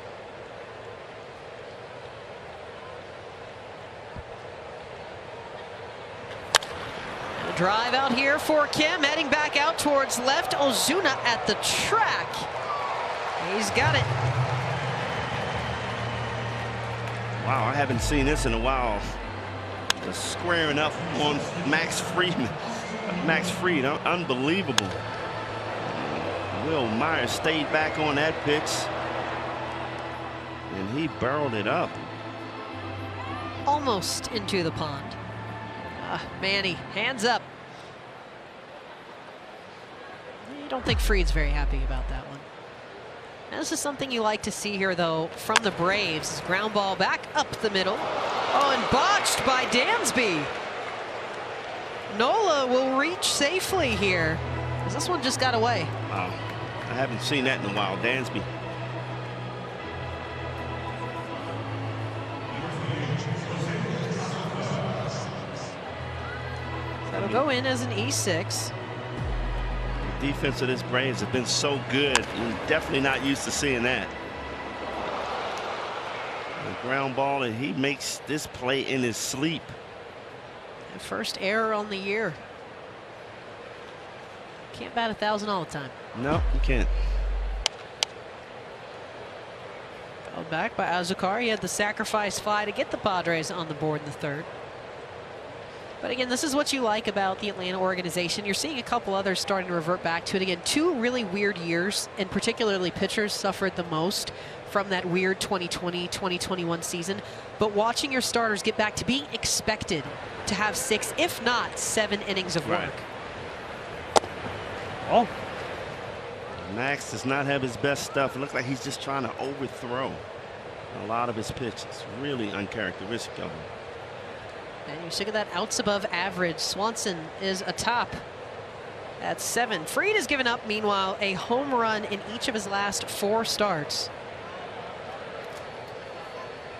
And a drive out here for Kim, heading back out towards left. Ozuna at the track. He's got it. Wow, I haven't seen this in a while. Just squaring up on Max Fried, unbelievable. Will Myers stayed back on that pitch, and he barreled it up. Almost into the pond. Manny, hands up. I don't think Fried's very happy about that one. Now, this is something you like to see here, though, from the Braves. Ground ball back up the middle. Oh, and botched by Dansby. Nola will reach safely here. This one just got away. Wow, I haven't seen that in a while. Dansby. That'll go in as an E6. The defense of this Braves have been so good. You're definitely not used to seeing that. The ground ball, and he makes this play in his sleep. And first error on the year. Can't bat 1,000 all the time. No, you can't. Fouled back by Alzokar. He had the sacrifice fly to get the Padres on the board in the third. But again, this is what you like about the Atlanta organization. You're seeing a couple others starting to revert back to it. Again, 2 really weird years, and particularly pitchers suffered the most from that weird 2020-2021 season. But watching your starters get back to being expected to have 6, if not 7 innings of work. Oh. Max does not have his best stuff. It looks like he's just trying to overthrow a lot of his pitches. Really uncharacteristic of him. And you look at that outs above average. Swanson is atop at 7. Fried has given up, meanwhile, a home run in each of his last 4 starts.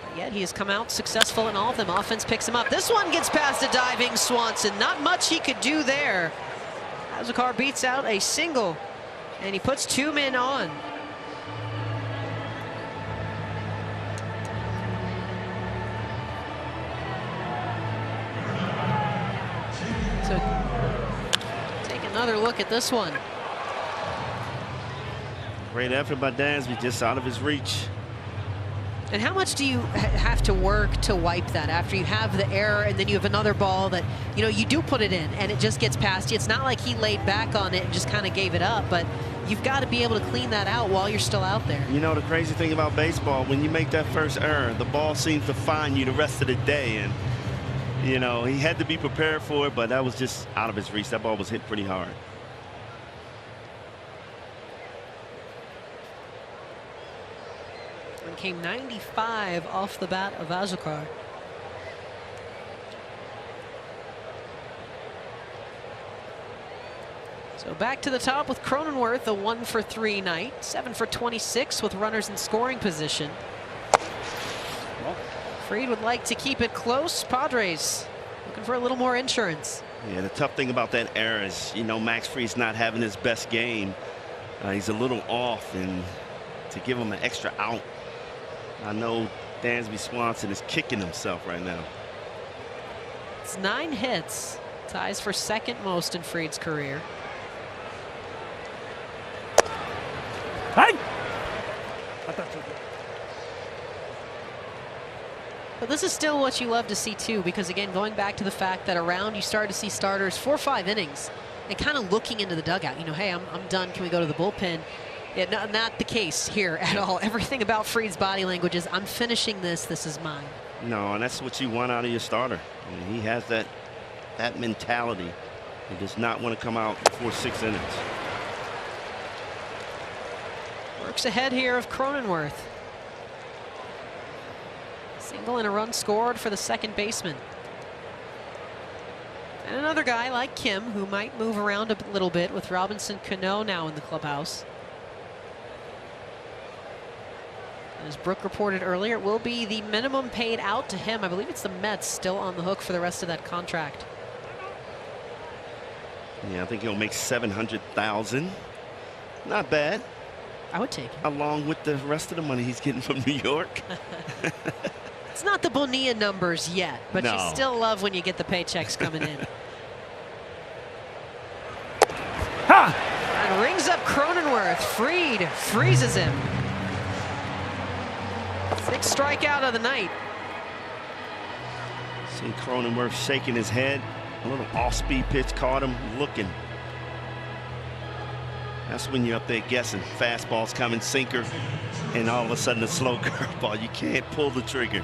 But yet he has come out successful in all of them. Offense picks him up. This one gets past a diving Swanson. Not much he could do there. Azúcar beats out a single, and he puts 2 men on. So take another look at this one. Great effort by Dansby, just out of his reach. And how much do you have to work to wipe that after you have the error and then you have another ball that, you know, you do put it in and it just gets past you? It's not like he laid back on it and just kind of gave it up, but you've got to be able to clean that out while you're still out there. You know, the crazy thing about baseball, when you make that first error, the ball seems to find you the rest of the day. And, you know, he had to be prepared for it, but that was just out of his reach. That ball was hit pretty hard. And came 95 off the bat of Azúcar. So back to the top with Cronenworth, a 1-for-3 night, 7 for 26 with runners in scoring position. Fried would like to keep it close. Padres looking for a little more insurance. Yeah, the tough thing about that error is, you know, Max Fried's not having his best game. He's a little off, and to give him an extra out, I know Dansby Swanson is kicking himself right now. It's 9 hits, ties for second most in Fried's career. Hey! But this is still what you love to see too, because again, going back to the fact that around you start to see starters 4 or 5 innings and kind of looking into the dugout. You know, hey, I'm done. Can we go to the bullpen? Yeah, not the case here at all. Everything about Fried's body language is, I'm finishing this. This is mine. No, and that's what you want out of your starter. I mean, he has that mentality. He does not want to come out before 6 innings. Works ahead here of Cronenworth. Single and a run scored for the second baseman. And another guy like Kim who might move around a little bit with Robinson Cano now in the clubhouse. As Brooke reported earlier, it will be the minimum paid out to him. I believe it's the Mets still on the hook for the rest of that contract. Yeah, I think he'll make $700,000. Not bad. I would take it. Along with the rest of the money he's getting from New York. It's not the Bonilla numbers yet, but no. You still love when you get the paychecks coming in. And rings up Cronenworth. Fried freezes him. 6th strikeout of the night. See Cronenworth shaking his head. A little off-speed pitch caught him looking. That's when you're up there guessing. Fastball's coming, sinker, and all of a sudden a slow curveball. You can't pull the trigger.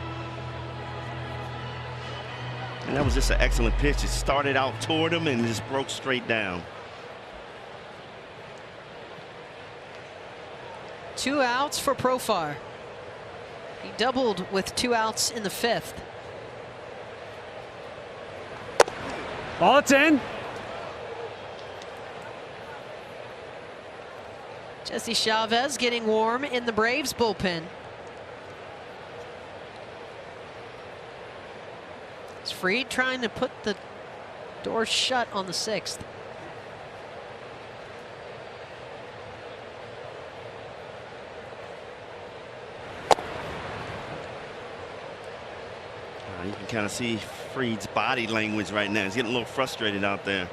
And that was just an excellent pitch. It started out toward him and just broke straight down. 2 outs for Profar. He doubled with 2 outs in the 5th. Ball, it's in. Jesse Chavez getting warm in the Braves bullpen. Is Fried trying to put the door shut on the 6th? You can kind of see Fried's body language right now. He's getting a little frustrated out there.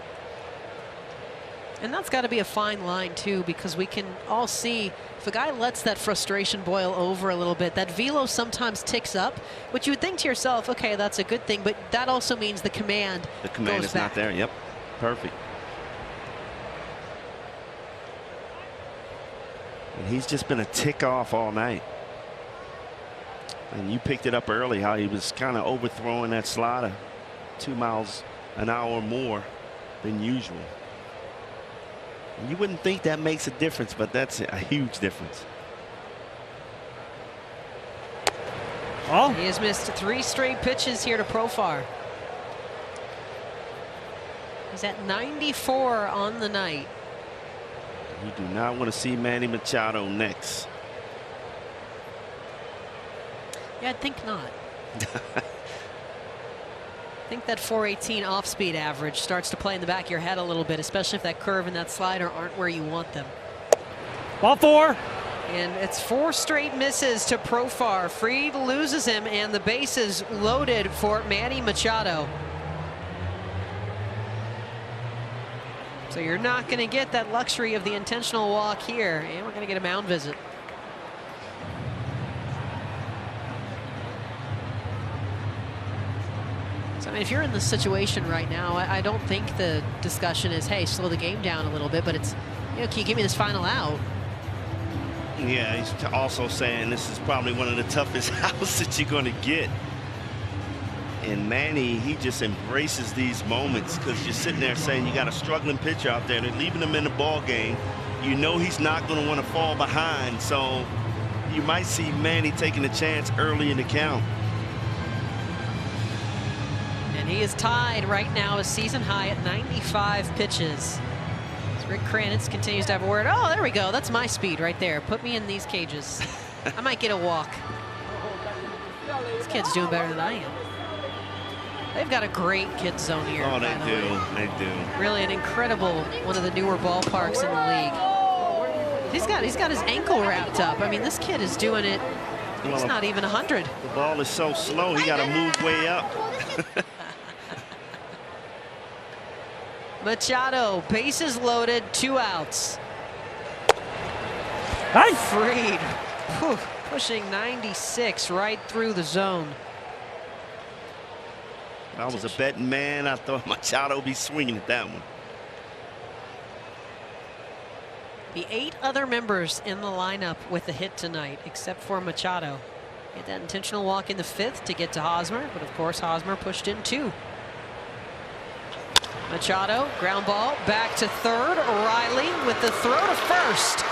And that's got to be a fine line, too, because we can all see if a guy lets that frustration boil over a little bit, that velo sometimes ticks up, which you would think to yourself, okay, that's a good thing, but that also means the command goes is back. not there. Yep. Perfect. And he's just been a tick off all night. And you picked it up early, how he was kind of overthrowing that slider 2 miles an hour more than usual. You wouldn't think that makes a difference, but that's a huge difference. Oh. He has missed 3 straight pitches here to Profar. He's at 94 on the night. You do not want to see Manny Machado next. Yeah, I'd think not. I think that 418 off-speed average starts to play in the back of your head a little bit, especially if that curve and that slider aren't where you want them. Ball 4. And it's 4 straight misses to Profar. Fried loses him, and the bases loaded for Manny Machado. So you're not going to get that luxury of the intentional walk here, and we're going to get a mound visit. So, I mean, if you're in this situation right now, I don't think the discussion is, hey, slow the game down a little bit, but it's, you know, can you give me this final out? Yeah, he's also saying this is probably one of the toughest outs that you're going to get. And Manny, he just embraces these moments because you're sitting there saying you got a struggling pitcher out there. They're leaving him in the ball game. You know he's not going to want to fall behind, so you might see Manny taking a chance early in the count. And he is tied right now, a season high at 95 pitches. As Rick Kranitz continues to have a word. Oh, there we go. That's my speed right there. Put me in these cages. I might get a walk. This kid's doing better than I am. They've got a great kids zone here. Oh, they do. They do. Really an incredible, one of the newer ballparks in the league. He's got his ankle wrapped up. I mean, this kid is doing it. He's not even 100. The ball is so slow, he got to move way up. Machado, bases loaded, 2 outs. Hi. Fried, pushing 96 right through the zone. If I was a betting man, I thought Machado would be swinging at that one. The 8 other members in the lineup with a hit tonight, except for Machado. He had that intentional walk in the 5th to get to Hosmer, but of course Hosmer pushed in 2. Machado, ground ball, back to 3rd. Riley with the throw to 1st.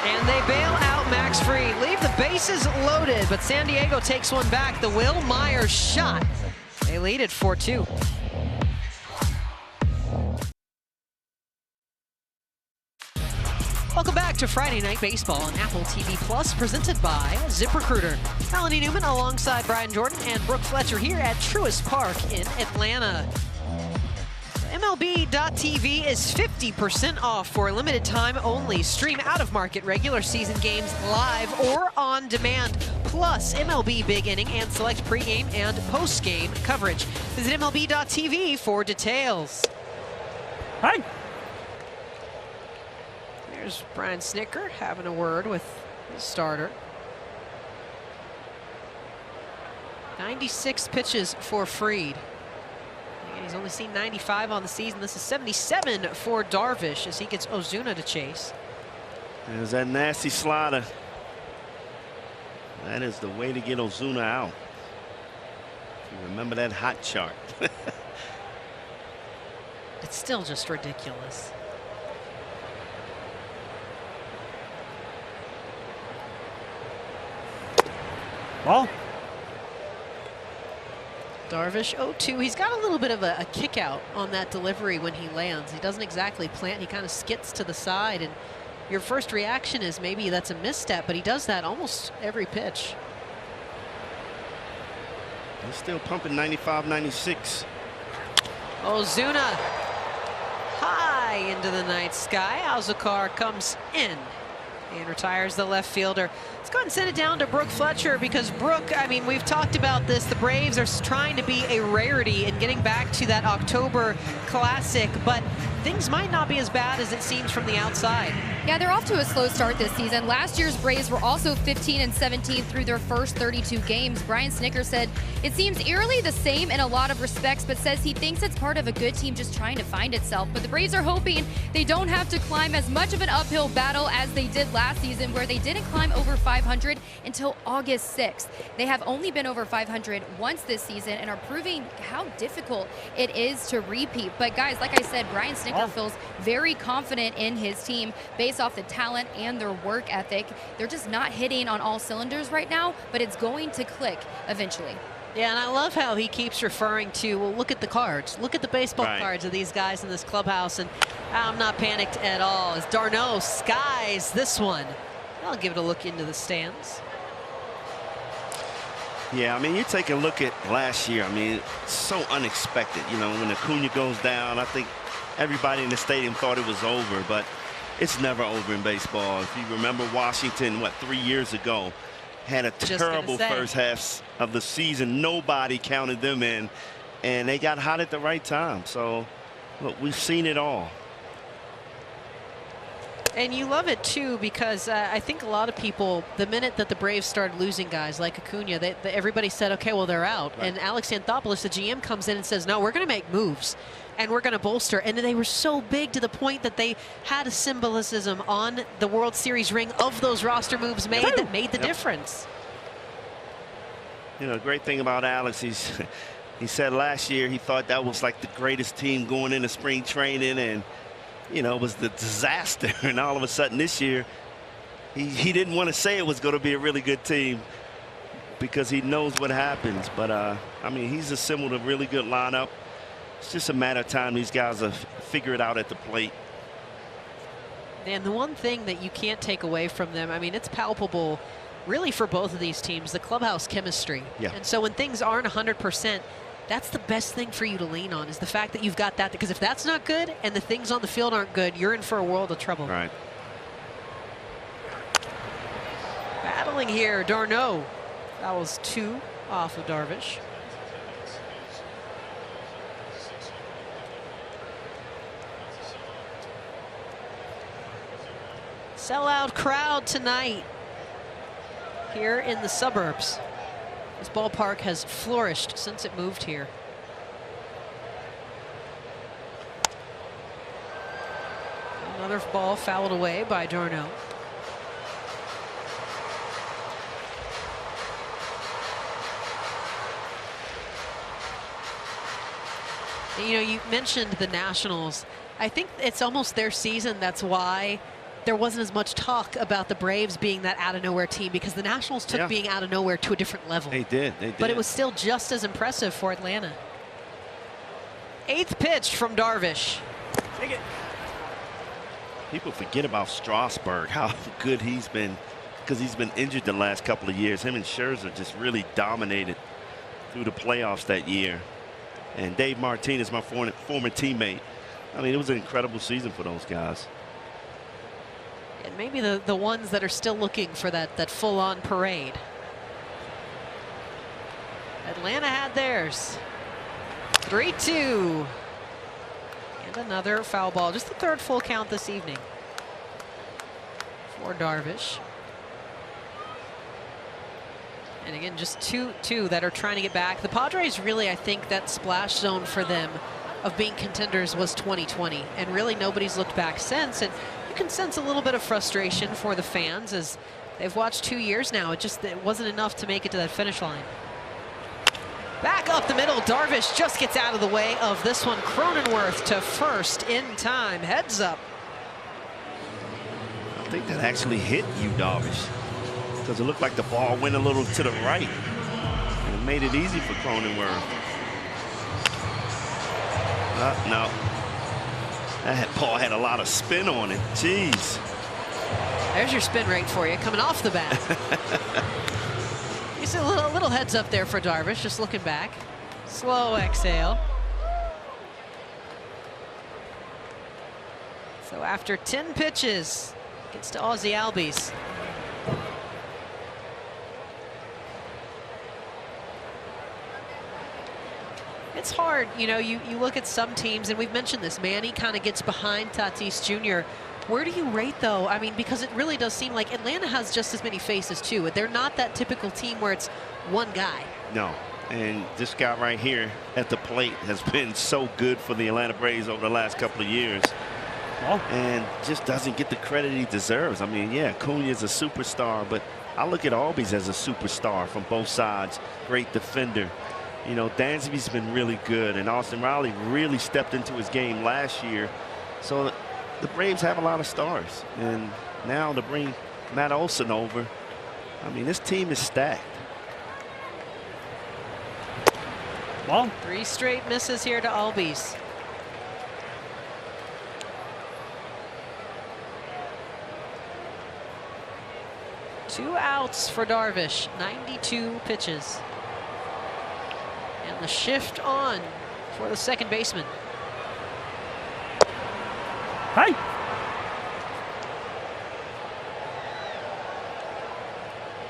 And they bail out Max Fried. Leave the bases loaded, but San Diego takes one back. The Will Myers shot. They lead it 4-2. Welcome back to Friday Night Baseball on Apple TV Plus, presented by ZipRecruiter. Melanie Newman alongside Brian Jordan and Brooke Fletcher here at Truist Park in Atlanta. MLB.tv is 50% off for a limited time only. Stream out-of-market regular season games live or on demand, plus MLB Big Inning and select pregame and postgame coverage. Visit MLB.tv for details. Hi. There's Brian Snitker having a word with the starter. 96 pitches for Fried. He's only seen 95 on the season. This is 77 for Darvish as he gets Ozuna to chase. There's that nasty slider. That is the way to get Ozuna out. If you remember that hot chart. It's still just ridiculous. Ball. Darvish 0-2. He's got a little bit of a kick out on that delivery when he lands. He doesn't exactly plant. He kind of skits to the side, and your first reaction is maybe that's a misstep, but he does that almost every pitch. He's still pumping 95, 96. Ozuna high into the night sky. Alzheimer comes in and retires the left fielder. Let's go ahead and send it down to Brooke Fletcher, because Brooke, I mean, we've talked about this. The Braves are trying to be a rarity and getting back to that October Classic, but things might not be as bad as it seems from the outside. Yeah, they're off to a slow start this season. Last year's Braves were also 15-17 through their first 32 games. Brian Snitker said it seems eerily the same in a lot of respects, but says he thinks it's part of a good team just trying to find itself. But the Braves are hoping they don't have to climb as much of an uphill battle as they did last season, where they didn't climb over 500 until August 6th. They have only been over 500 once this season and are proving how difficult it is to repeat. But guys, like I said, Brian Snitker feels very confident in his team based off the talent and their work ethic. They're just not hitting on all cylinders right now, but it's going to click eventually. Yeah, and I love how he keeps referring to, well, look at the cards. Look at the baseball cards of these guys in this clubhouse, and I'm not panicked at all as d'Arnaud skies this one. I'll give it a look into the stands. Yeah, I mean, you take a look at last year. I mean, it's so unexpected. You know, when Acuna goes down, I think everybody in the stadium thought it was over, but it's never over in baseball. If you remember Washington, 3 years ago, had a terrible first half of the season. Nobody counted them in, and they got hot at the right time. So, look, we've seen it all. And you love it, too, because I think a lot of people, the minute that the Braves started losing guys like Acuna, everybody said, okay, well, they're out. Right. And Alex Anthopoulos, the GM, comes in and says, no, we're going to make moves, and we're going to bolster. And they were so big to the point that they had a symbolism on the World Series ring of those roster moves made that made the difference. You know, the great thing about Alex, he said last year he thought that was like the greatest team going into spring training, and you know, it was the disaster. And all of a sudden this year, he didn't want to say it was going to be a really good team because he knows what happens. But, I mean, he's assembled a really good lineup. It's just a matter of time these guys will figure it out at the plate. And the one thing that you can't take away from them, I mean, it's palpable really for both of these teams, the clubhouse chemistry. Yeah. And so when things aren't 100%, that's the best thing for you to lean on, is the fact that you've got that. Because if that's not good and the things on the field aren't good, you're in for a world of trouble. Right. Battling here, d'Arnaud. That was 2 off of Darvish. Sellout crowd tonight here in the suburbs. This ballpark has flourished since it moved here. Another ball fouled away by d'Arnaud. You know, you mentioned the Nationals. I think it's almost their season. That's why there wasn't as much talk about the Braves being that out-of-nowhere team, because the Nationals took being out of nowhere to a different level. They did. They did. But it was still just as impressive for Atlanta. 8th pitch from Darvish. Take it. People forget about Strasburg, how good he's been, because he's been injured the last couple of years. Him and Scherzer just really dominated through the playoffs that year. And Dave Martinez, my former teammate. I mean, it was an incredible season for those guys. And maybe the ones that are still looking for that full-on parade. Atlanta had theirs. 3-2. And another foul ball. Just the 3rd full count this evening for Darvish. And again, just two that are trying to get back. The Padres really, I think that splash zone for them of being contenders was 2020. And really nobody's looked back since. And you can sense a little bit of frustration for the fans as they've watched 2 years now. It wasn't enough to make it to that finish line. Back up the middle, Darvish just gets out of the way of this one. Cronenworth to first in time. Heads up. I think that actually hit you, Darvish, because it looked like the ball went a little to the right. And it made it easy for Cronenworth. No. That ball had a lot of spin on it. Jeez. There's your spin rate for you, coming off the bat. You see a little heads up there for Darvish, just looking back. Slow exhale. So after 10 pitches, gets to Ozzie Albies. It's hard, you know, you look at some teams, and we've mentioned this, Manny kind of gets behind Tatis Jr. Where do you rate, though? I mean, because it really does seem like Atlanta has just as many faces, too. They're not that typical team where it's one guy. No, and this guy right here at the plate has been so good for the Atlanta Braves over the last couple of years. And just doesn't get the credit he deserves. I mean, yeah, Acuña's a superstar, but I look at Albies as a superstar from both sides. Great defender. You know, Dansby's been really good, and Austin Riley really stepped into his game last year. So the Braves have a lot of stars, and now to bring Matt Olson over, I mean, this team is stacked. Well, 3 straight misses here to Albies. Two outs for Darvish, 92 pitches. And the shift on for the second baseman. Hey!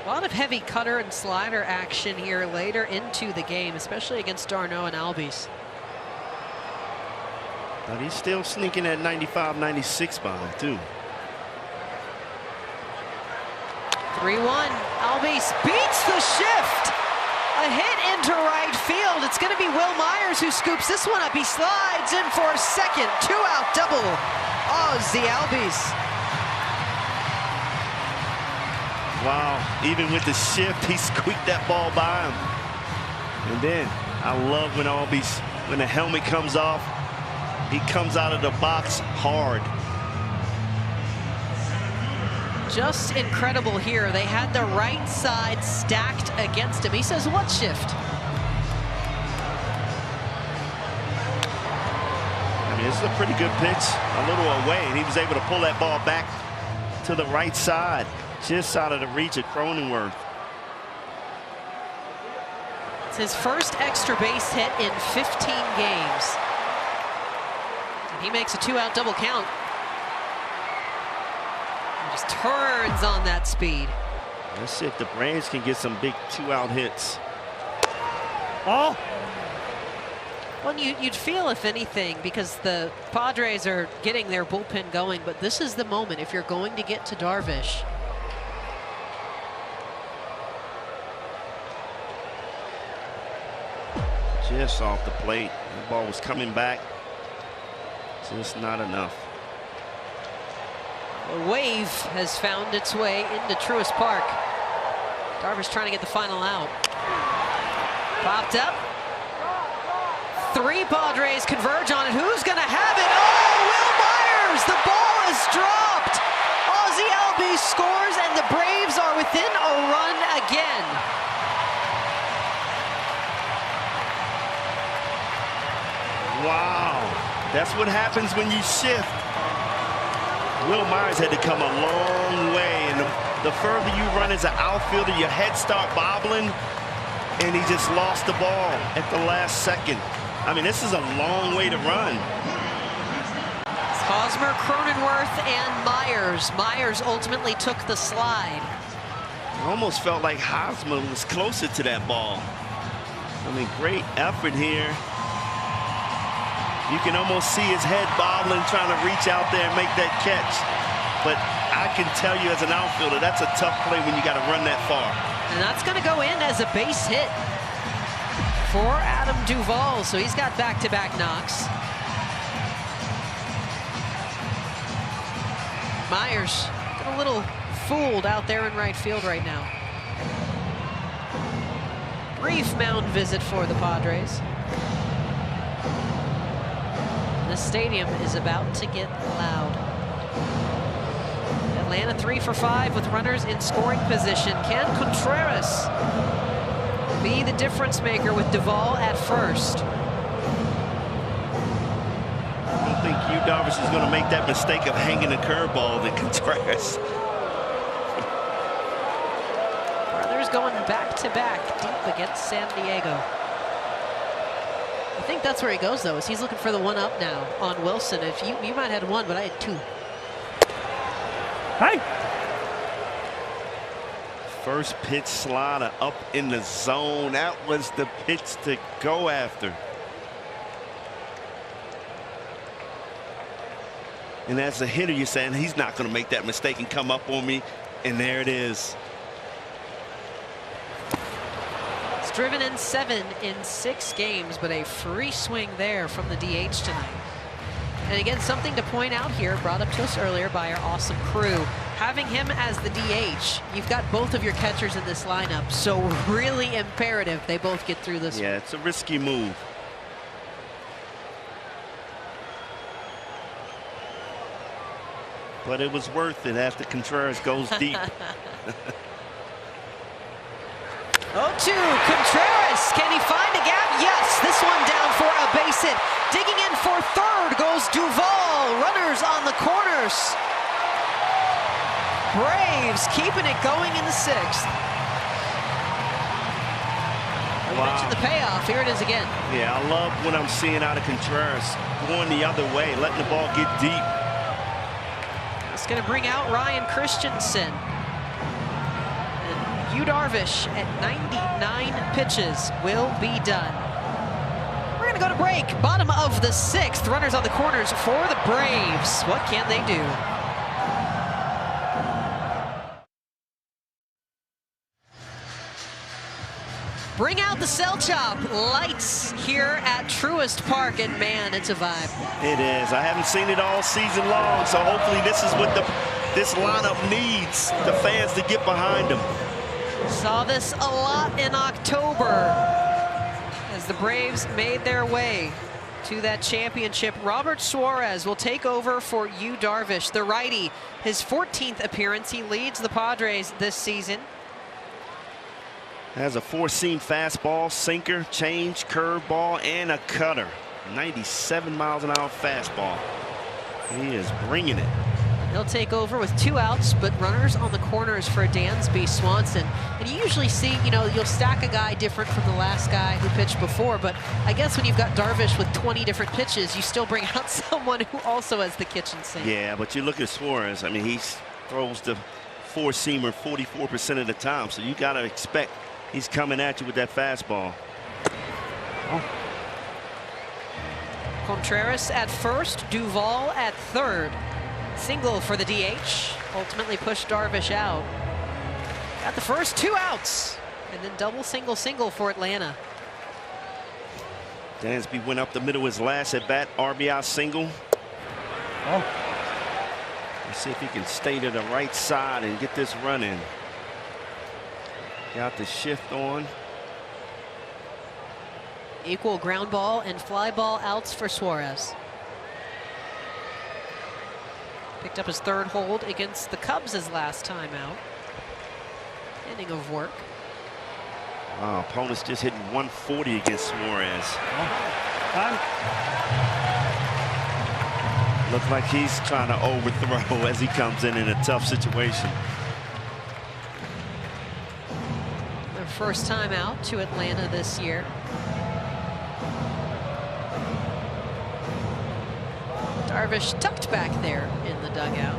A lot of heavy cutter and slider action here later into the game, especially against d'Arnaud and Albies. But he's still sneaking at 95, 96 by him, too. 3-1. Albies beats the shift. A hit into right field. It's going to be Will Myers who scoops this one up. He slides in for a second. 2-out double. Ozzie Albies. Wow, even with the shift, he squeaked that ball by him. And then I love when Albies, when the helmet comes off, he comes out of the box hard. Just incredible here. They had the right side stacked against him. He says, what shift? I mean, this is a pretty good pitch, a little away, and he was able to pull that ball back to the right side, just out of the reach of Cronenworth. It's his first extra base hit in 15 games. And he makes a 2-out double count. Just turns on that speed. Let's see if the Braves can get some big 2-out hits. Oh. Well, you'd feel, if anything, because the Padres are getting their bullpen going, but this is the moment if you're going to get to Darvish. Just off the plate. The ball was coming back. Just not enough. A wave has found its way into Truist Park. Darvish trying to get the final out. Popped up. 3 Padres converge on it. Who's going to have it? Oh, Will Myers! The ball is dropped. Ozzie Albies scores, and the Braves are within a run again. Wow. That's what happens when you shift. Will Myers had to come a long way, and the further you run as an outfielder, your head start bobbling, and he just lost the ball at the last second. I mean, this is a long way to run. It's Hosmer, Cronenworth, and Myers. Myers ultimately took the slide. It almost felt like Hosmer was closer to that ball. I mean, great effort here. You can almost see his head bobbling, trying to reach out there and make that catch. But I can tell you as an outfielder, that's a tough play when you got to run that far. And that's going to go in as a base hit for Adam Duvall. So he's got back-to-back knocks. Myers got a little fooled out there in right field right now. Brief mound visit for the Padres. The stadium is about to get loud. Atlanta 3 for 5 with runners in scoring position. Can Contreras be the difference maker with Duvall at first? I don't think Yu Darvish is going to make that mistake of hanging a curveball to Contreras. Brothers going back-to-back deep against San Diego. I think that's where he goes, though, is he's looking for the one-up now on Wilson. If you might have had 1, but I had 2. Hey! First pitch slider up in the zone. That was the pitch to go after. And as a hitter, you're saying he's not going to make that mistake and come up on me. And there it is. It's driven in 7 in 6 games, but a free swing there from the DH tonight. And again, something to point out here, brought up to us earlier by our awesome crew. Having him as the DH, you've got both of your catchers in this lineup, so really imperative they both get through this. Yeah, it's a risky move. But it was worth it after Contreras goes deep. 0-2, Contreras, can he find a gap? Yes, this one down for a base hit. Digging in for third goes Duvall, runners on the corners. Braves keeping it going in the 6th. I mentioned the payoff, here it is again. Yeah, I love when I'm seeing out of Contreras going the other way, letting the ball get deep. It's going to bring out Ryan Christensen. Yu Darvish at 99 pitches will be done. We're going to go to break. Bottom of the 6th. Runners on the corners for the Braves. What can they do? Bring out the cell chop. Lights here at Truist Park, and man, it's a vibe. It is. I haven't seen it all season long, so hopefully this is what this lineup needs, the fans to get behind them. Saw this a lot in October as the Braves made their way to that championship. Robert Suarez will take over for Yu Darvish, the righty. His 14th appearance. He leads the Padres this season. Has a 4-seam fastball, sinker, change, curveball, and a cutter. 97 miles an hour fastball. He is bringing it. He'll take over with 2 outs, but runners on the corners for Dansby Swanson. And you usually see, you'll stack a guy different from the last guy who pitched before, but I guess when you've got Darvish with 20 different pitches, you still bring out someone who also has the kitchen sink. Yeah, but you look at Suarez, I mean, he throws the 4-seamer 44% of the time, so you got to expect he's coming at you with that fastball. Oh. Contreras at first, Duvall at third. Single for the DH, ultimately pushed Darvish out. Got the first 2 outs, and then double single for Atlanta. Dansby went up the middle of his last at bat, RBI single. Oh. Let's see if he can stay to the right side and get this run in. Got the shift on. Equal ground ball and fly ball outs for Suarez. Picked up his 3rd hold against the Cubs his last time out. Inning of work. Wow, opponents just hitting 140 against Suarez. Looks like he's trying to overthrow as he comes in a tough situation. Their first time out to Atlanta this year. Darvish tucked back there in the dugout.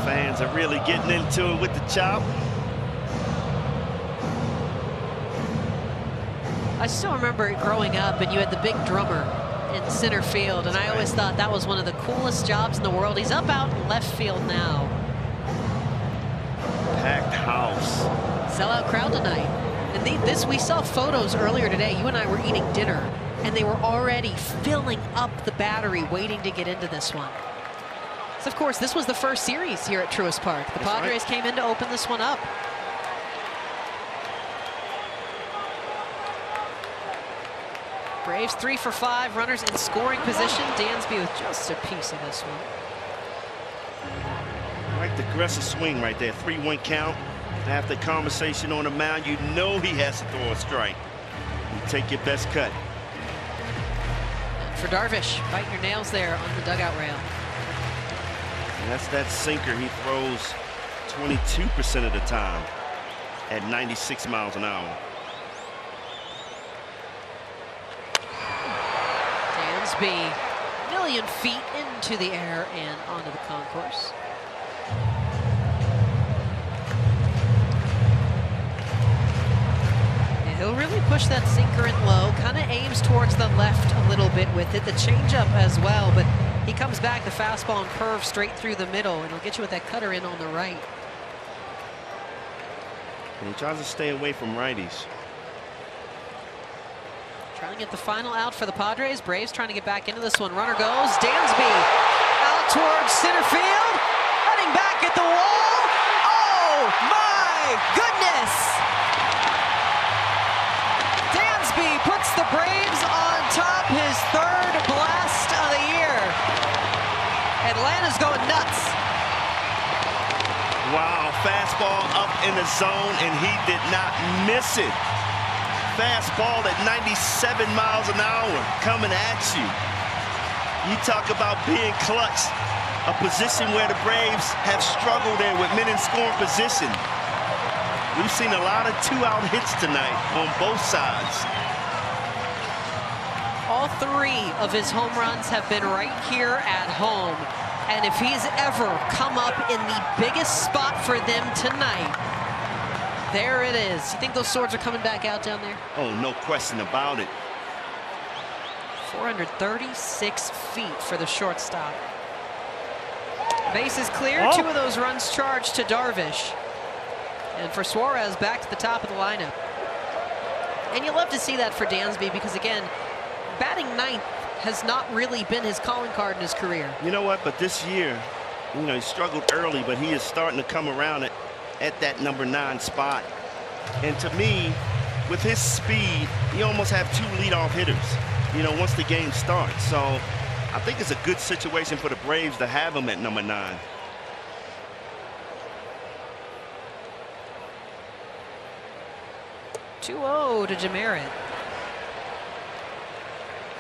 Fans are really getting into it with the chop. I still remember growing up and you had the big drummer in center field, and I always thought that was one of the coolest jobs in the world. He's up out in left field now. Packed house. Sellout crowd tonight. And this, we saw photos earlier today. You and I were eating dinner, and they were already filling up the battery waiting to get into this one. So, of course, this was the first series here at Truist Park. The Padres came in to open this one up. Braves 3 for 5, runners in scoring position. Dansby with just a piece of this one. Right, the aggressive swing right there. 3-1 count. After conversation on the mound, you know he has to throw a strike. You take your best cut. And for Darvish, biting your nails there on the dugout rail. And that's that sinker he throws 22% of the time at 96 miles an hour. Dansby, a million feet into the air and onto the concourse. Yeah, he'll really really pushed that sinker in low, kind of aims towards the left a little bit with it, the changeup as well, but he comes back, the fastball and curve straight through the middle, and he'll get you with that cutter in on the right. And he tries to stay away from righties. Trying to get the final out for the Padres. Braves trying to get back into this one. Runner goes. Dansby out towards center field. Heading back at the wall. Oh, my goodness. Dansby puts the Braves on top, his third blast of the year. Atlanta's going nuts. Wow, fastball up in the zone, and he did not miss it. Fastball at 97 miles an hour coming at you. You talk about being clutch, a position where the Braves have struggled in with men in scoring position. We've seen a lot of two-out hits tonight on both sides. All 3 of his home runs have been right here at home. And if he's ever come up in the biggest spot for them tonight, there it is. You think those swords are coming back out down there? Oh, no question about it. 436 feet for the shortstop. Base is clear. Oh. 2 of those runs charged to Darvish. And for Suarez, back to the top of the lineup. And you love to see that for Dansby because, again, batting ninth has not really been his calling card in his career. You know what? But this year, you know, he struggled early, but he is starting to come around at that number 9 spot. And to me, with his speed, you almost have 2 leadoff hitters, you know, once the game starts. So I think it's a good situation for the Braves to have him at number 9. (2-0) to Demerit.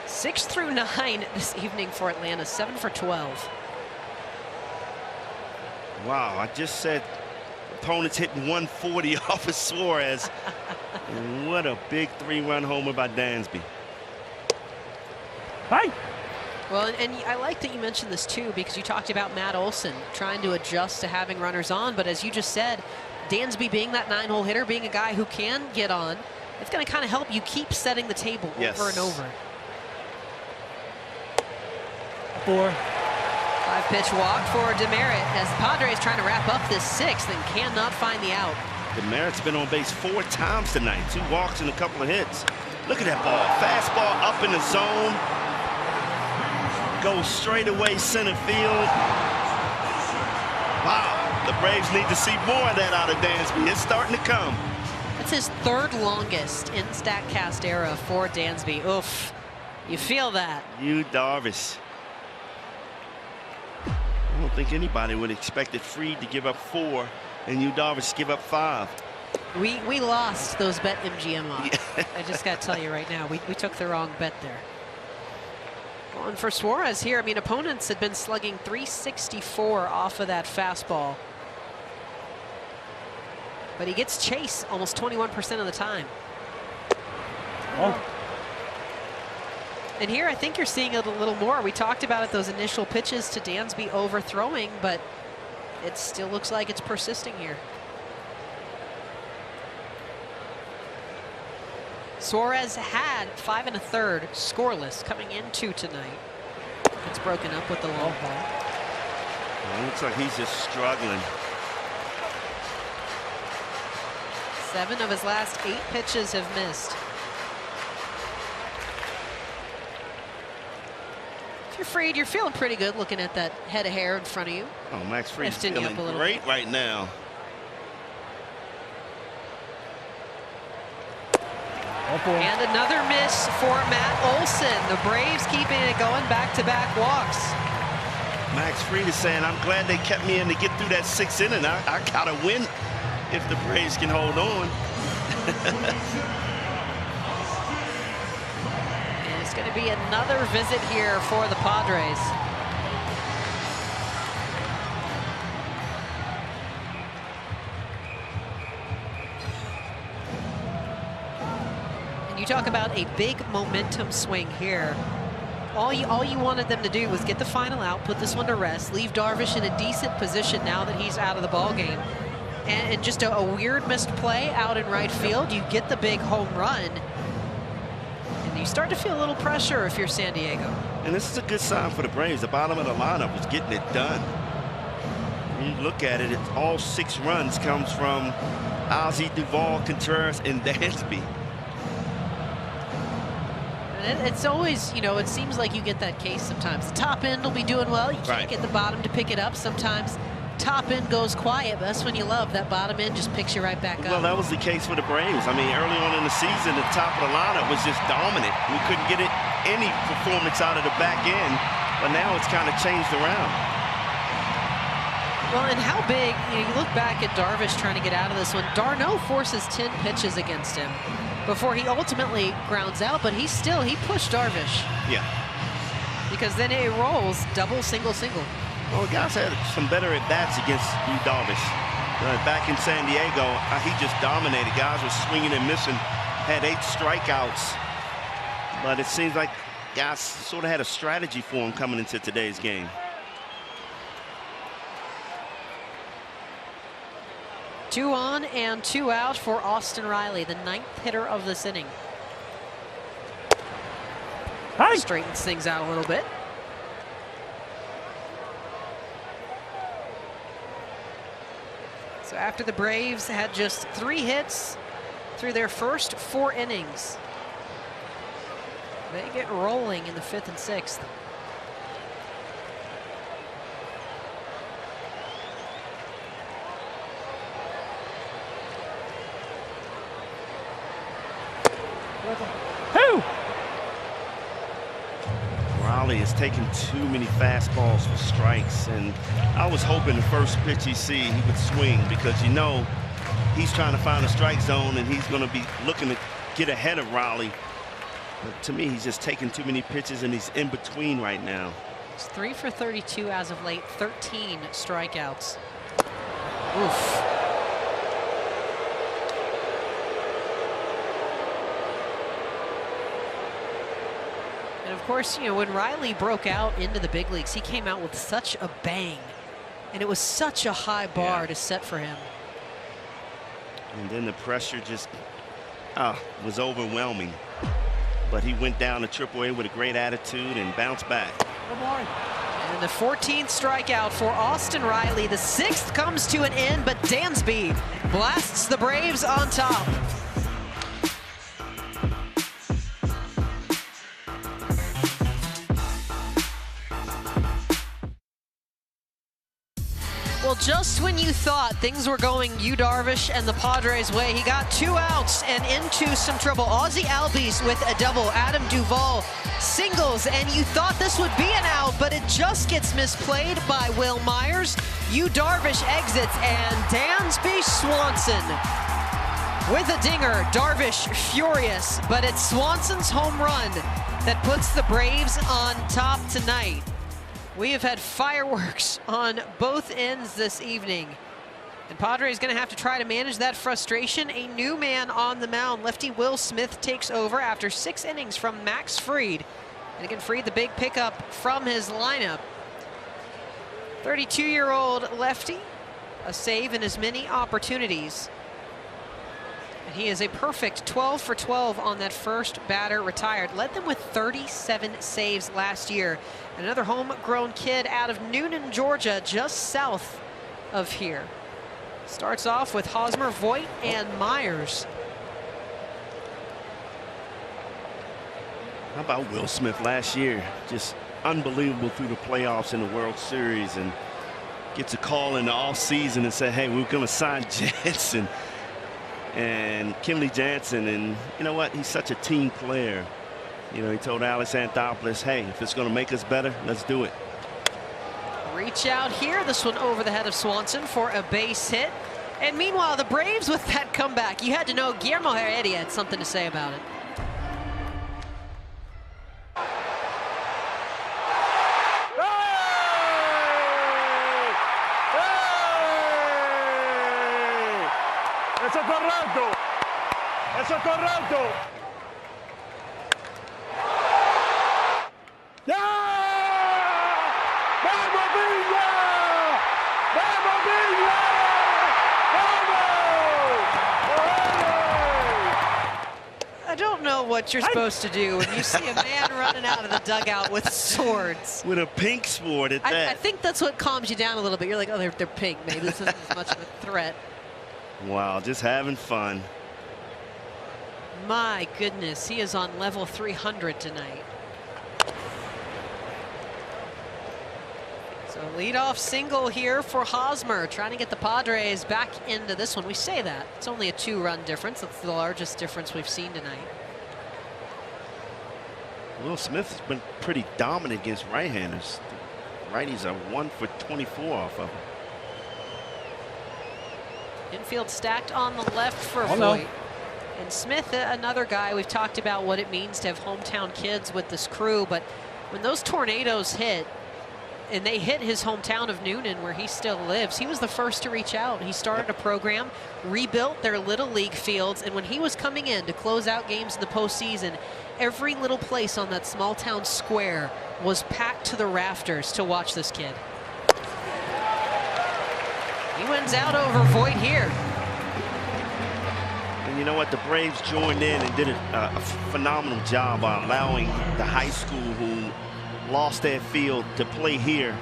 6 through 9 this evening for Atlanta, 7 for 12. Wow, I just said opponents hitting 140 off of Suarez. And what a big 3-run homer by Dansby. Hey. Well, and I like that you mentioned this too, because you talked about Matt Olson trying to adjust to having runners on, but as you just said, Dansby being that 9-hole hitter, being a guy who can get on, it's going to kind of help you keep setting the table over and over. 4. 5-pitch walk for Demerit as the Padres trying to wrap up this 6th and cannot find the out. Demerit's been on base 4 times tonight, 2 walks and a couple of hits. Look at that ball. Fastball up in the zone. Goes straight away center field. Wow, the Braves need to see more of that out of Dansby. It's starting to come. That's his 3rd longest in StatCast era for Dansby. Oof, you feel that. Yu Darvish. I don't think anybody would expect it Fried to give up 4 and Yu Darvish give up 5. We lost those bet MGM odds. I just got to tell you right now, we took the wrong bet there. Well, and for Suarez here, I mean, opponents had been slugging .364 off of that fastball. But he gets chase almost 21% of the time. Oh. And here I think you're seeing it a little more. We talked about it, those initial pitches to Dansby overthrowing, but it still looks like it's persisting here. Suarez had 5 1/3 scoreless coming into tonight. It's broken up with the long ball. Well, it looks like he's just struggling. 7 of his last 8 pitches have missed. If you're Fried, you're feeling pretty good looking at that head of hair in front of you. Oh, Max Fried's Lifting you feeling up a little great bit. right now. And another miss for Matt Olson. The Braves keeping it going, back-to-back walks. Max Fried is saying, I'm glad they kept me in to get through that 6th inning. I gotta win if the Braves can hold on. And it's going to be another visit here for the Padres. And you talk about a big momentum swing here. All you wanted them to do was get the final out, put this one to rest, leave Darvish in a decent position now that he's out of the ball game. and just a weird missed play out in right field, you get the big home run. And you start to feel a little pressure if you're San Diego. And this is a good sign for the Braves. The bottom of the lineup was getting it done. When you look at it, it's all 6 runs comes from Ozzie, Duvall, Contreras, and Dansby. It's always, you know, it seems like you get that case sometimes. The top end will be doing well. You can't get the bottom to pick it up. Sometimes top end goes quiet, but that's when you love that bottom end just picks you right back up. Well, that was the case for the Braves. I mean, early on in the season, the top of the lineup was just dominant. We couldn't get any performance out of the back end, but now it's kind of changed around. Well, and how big, you look back at Darvish trying to get out of this one. Darno forces 10 pitches against him before he ultimately grounds out, but he pushed Darvish. Yeah. Because then it rolls double, single, single. Well, the guys had some better at-bats against Darvish. Back in San Diego, he just dominated. Guys were swinging and missing, had 8 strikeouts. But it seems like guys sort of had a strategy for him coming into today's game. 2 on and 2 out for Austin Riley, the 9th hitter of this inning. Straightens things out a little bit. So after the Braves had just 3 hits through their first 4 innings, they get rolling in the 5th and 6th. Riley is taking too many fastballs for strikes, and I was hoping the first pitch he would swing, because you know he's trying to find a strike zone and he's going to be looking to get ahead of Riley. But to me, he's just taking too many pitches and he's in between right now. It's 3 for 32 as of late, 13 strikeouts. Oof. And of course, you know, when Riley broke out into the big leagues, he came out with such a bang, and it was such a high bar to set for him. And then the pressure just was overwhelming. But he went down to AAA with a great attitude and bounced back. And the 14th strikeout for Austin Riley. The 6th comes to an end, but Dansby blasts the Braves on top. Well, just when you thought things were going Yu Darvish and the Padres' way, he got 2 outs and into some trouble. Ozzie Albies with a double, Adam Duvall singles, and you thought this would be an out, but it just gets misplayed by Will Myers. Yu Darvish exits, and Dansby Swanson with a dinger. Darvish furious, but it's Swanson's home run that puts the Braves on top tonight. We have had fireworks on both ends this evening. And Padres going to have to try to manage that frustration. A new man on the mound. Lefty Will Smith takes over after 6 innings from Max Fried. And again, Fried, the big pickup from his lineup. 32-year-old lefty, a save in as many opportunities. And he is a perfect 12 for 12 on that first batter retired. Led them with 37 saves last year. Another homegrown kid out of Noonan, Georgia, just south of here. Starts off with Hosmer, Voit, and Myers. How about Will Smith last year? Just unbelievable through the playoffs in the World Series, and gets a call in the offseason and say, hey, we're going to sign Jansen and Kenley Jansen. And you know what? He's such a team player. You know, he told Alex Anthopoulos, hey, if it's going to make us better, let's do it. Reach out here. This one over the head of Swanson for a base hit. And meanwhile, the Braves with that comeback. You had to know Guillermo Heredia had something to say about it. Eso es correcto. Eso es correcto. ¡Ya! ¡Vamos, Villa! ¡Vamos, Villa! ¡Vamos! know what you're supposed to do when you see a man running out of the dugout with swords. With a pink sword at that. I think that's what calms you down a little bit. You're like, oh, they're pink. Maybe this isn't as much of a threat. Wow, just having fun. My goodness, he is on level 300 tonight. So leadoff single here for Hosmer, trying to get the Padres back into this one. We say that. It's only a 2-run difference. That's the largest difference we've seen tonight. Will Smith has been pretty dominant against right-handers. The righties are 1 for 24 off of him. Infield stacked on the left for Voit. No. And Smith, another guy, we've talked about what it means to have hometown kids with this crew, but when those tornadoes hit, and they hit his hometown of Noonan where he still lives, he was the first to reach out. He started a program, rebuilt their little league fields, and when he was coming in to close out games in the postseason, every little place on that small town square was packed to the rafters to watch this kid. He wins out over Voit here. And you know what? The Braves joined in and did a phenomenal job on allowing the high school who lost their field to play here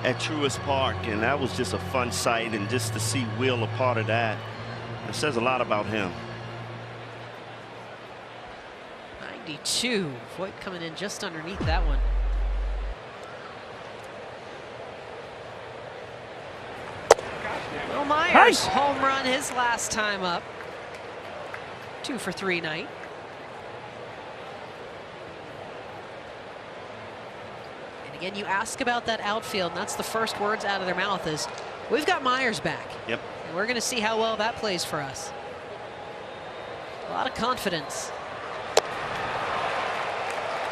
at Truist Park, and that was just a fun sight, and just to see Will a part of that, it says a lot about him. 92. Voit coming in just underneath that one. Will Myers, home run his last time up. 2 for 3 night. And you ask about that outfield, and that's the first words out of their mouth is, we've got Myers back. Yep. And we're going to see how well that plays for us. A lot of confidence.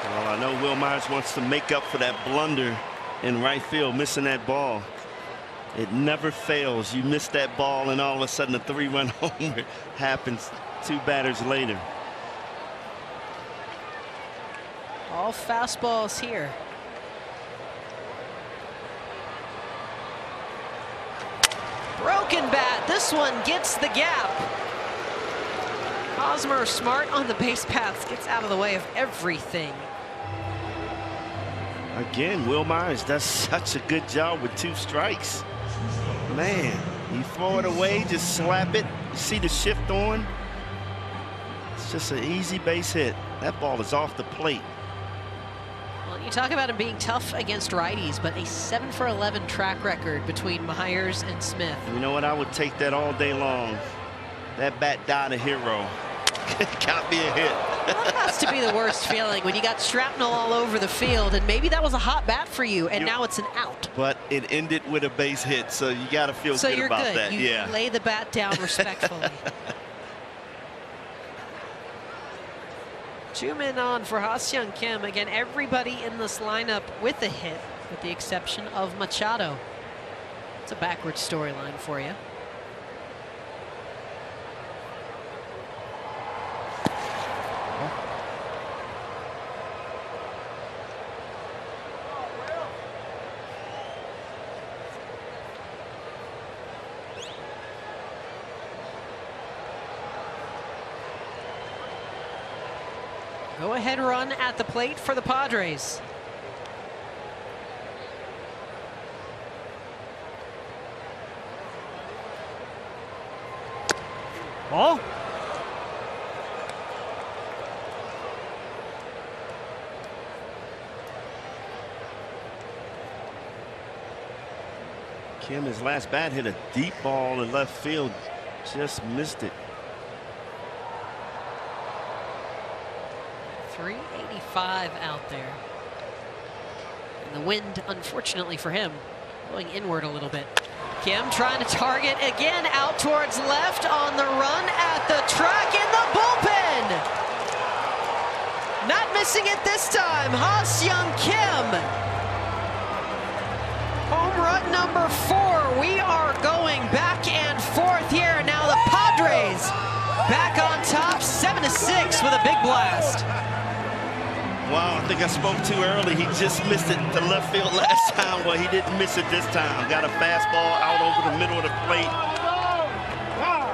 Well, I know Will Myers wants to make up for that blunder in right field, missing that ball. It never fails. You miss that ball, and all of a sudden a 3-run homer happens 2 batters later. All fastballs here. Broken bat. This one gets the gap. Hosmer, smart on the base paths, gets out of the way of everything. Again, Will Myers does such a good job with 2 strikes. Man, you throw it away, just slap it. You see the shift on. It's just an easy base hit. That ball is off the plate. Well, you talk about him being tough against righties, but a 7 for 11 track record between Myers and Smith. You know what? I would take that all day long. That bat died a hero. Can't be a hit. Well, that has to be the worst feeling when you got shrapnel all over the field, and maybe that was a hot bat for you, and now it's an out. But it ended with a base hit, so you got to feel good about that. You lay the bat down respectfully. 2 men on for Ha-Seong Kim. Again, everybody in this lineup with a hit, with the exception of Machado. It's a backwards storyline for you. Go-ahead run at the plate for the Padres. Ball. Kim, his last bat, hit a deep ball in left field. Just missed it. 385 out there. And the wind, unfortunately for him, going inward a little bit. Kim trying to target again, out towards left on the run at the track in the bullpen. Not missing it this time, Ha-Seong Kim. Home run number 4. We are going back and forth here. Now the Padres back on top, 7-6 with a big blast. Wow, I think I spoke too early. He just missed it to left field last time. Well, he didn't miss it this time. Got a fastball out over the middle of the plate.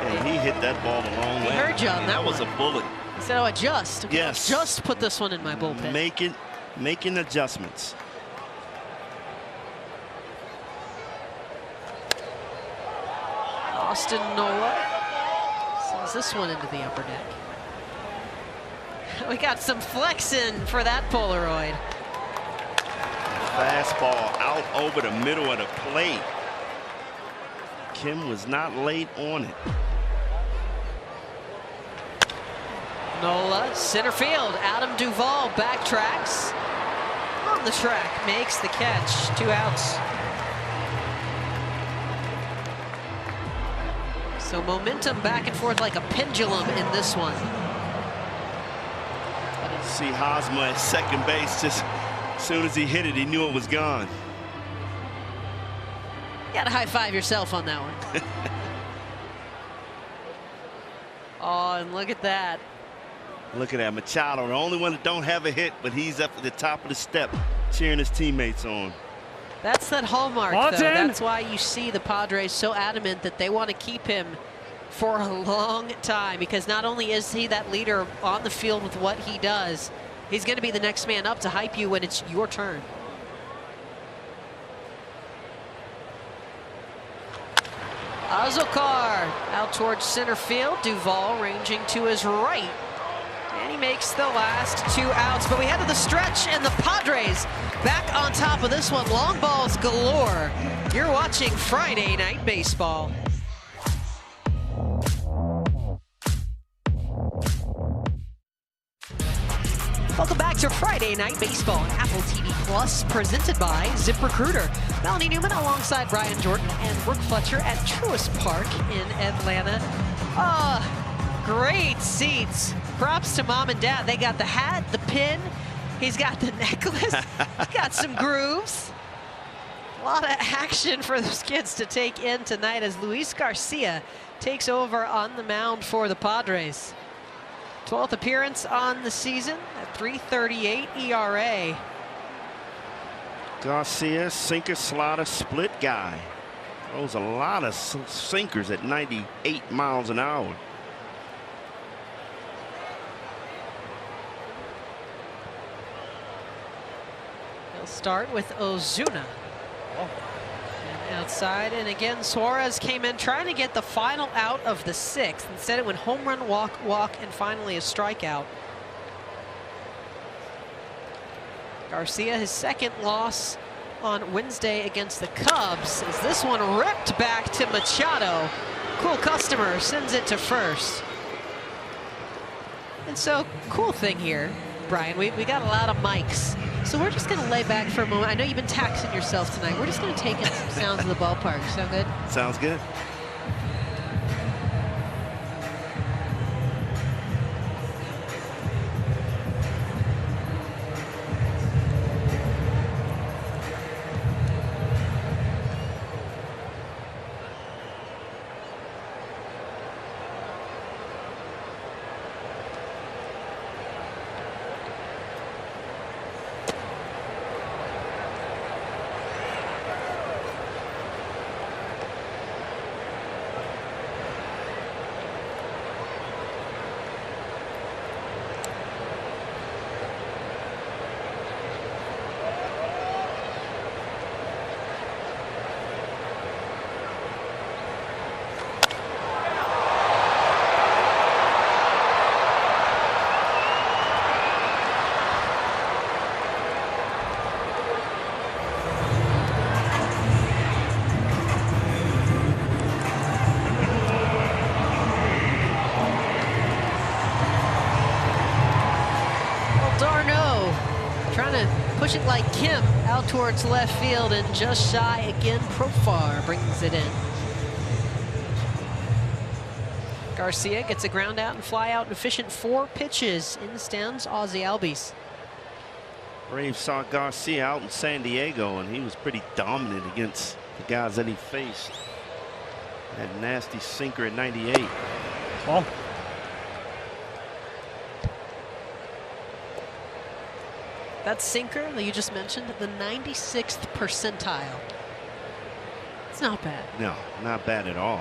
And he hit that ball a long way. He heard you on that was one. a bullet. He said, "Oh, adjust." Okay, yes. Just put this one in my bullpen. Making adjustments. Austin Nola sends this one into the upper deck. We got some flexing for that Polaroid. Fastball out over the middle of the plate. Kim was not late on it. Nola, center field. Adam Duvall backtracks. On the track, makes the catch. 2 outs. So momentum back and forth like a pendulum in this one. See Hosmer at second base. Just as soon as he hit it, he knew it was gone. You gotta high five yourself on that one. Oh, and look at that. Look at that. Machado, the only one that don't have a hit, but he's up at the top of the step cheering his teammates on. That's that hallmark, though. That's why you see the Padres so adamant that they want to keep him for a long time, because not only is he that leader on the field with what he does, he's going to be the next man up to hype you when it's your turn. Azokar out towards center field. Duvall ranging to his right. And he makes the last 2 outs. But we head to the stretch, and the Padres back on top of this one. Long balls galore. You're watching Friday Night Baseball. Welcome back to Friday Night Baseball on Apple TV Plus, presented by ZipRecruiter. Melanie Newman alongside Brian Jordan and Brooke Fletcher at Truist Park in Atlanta. Great seats. Props to mom and dad. They got the hat, the pin. He's got the necklace. He's got some grooves. A lot of action for those kids to take in tonight as Luis Garcia takes over on the mound for the Padres. 12th appearance on the season at 3.38 ERA. Garcia, sinker, slider, split guy. Throws a lot of sinkers at 98 miles an hour. He'll start with Ozuna. And outside, and again, Suarez came in trying to get the final out of the 6th. Instead, it went home run, walk, and finally a strikeout. Garcia, his second loss on Wednesday against the Cubs, as this one ripped back to Machado. Cool customer sends it to first. And so, cool thing here, Brian, we got a lot of mics. So we're just going to lay back for a moment. I know you've been taxing yourself tonight. We're just going to take in some sounds of the ballpark. Sound good? Sounds good. Push it like Kim out towards left field, and just shy again. Profar brings it in. Garcia gets a ground out and fly out, an efficient 4 pitches. In stands Ozzie Albies. Braves saw Garcia out in San Diego, and he was pretty dominant against the guys that he faced. That nasty sinker at 98. Ball. That sinker that you just mentioned, the 96th percentile. It's not bad. No, not bad at all.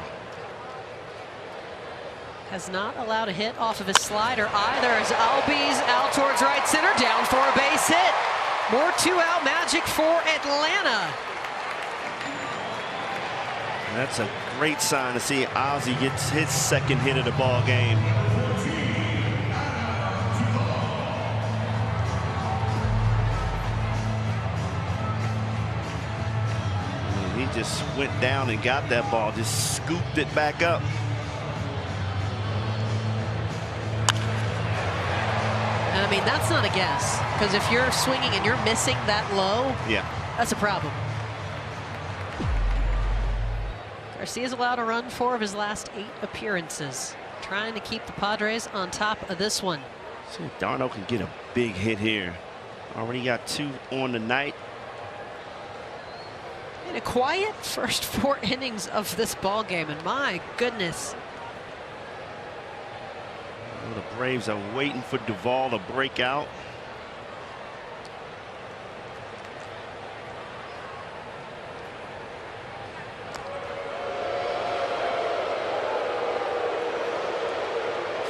has not allowed a hit off of his slider either, as Albies out towards right center, down for a base hit. More two-out magic for Atlanta. That's a great sign to see Ozzie gets his second hit of the ball game. He just went down and got that ball, just scooped it back up. And I mean, that's not a guess, because if you're swinging and you're missing that low, yeah, that's a problem. Garcia's allowed a run 4 of his last 8 appearances, trying to keep the Padres on top of this one. See if Darno can get a big hit here. Already got 2 on the night. In a quiet first 4 innings of this ball game, and my goodness. Well, the Braves are waiting for Duvall to break out.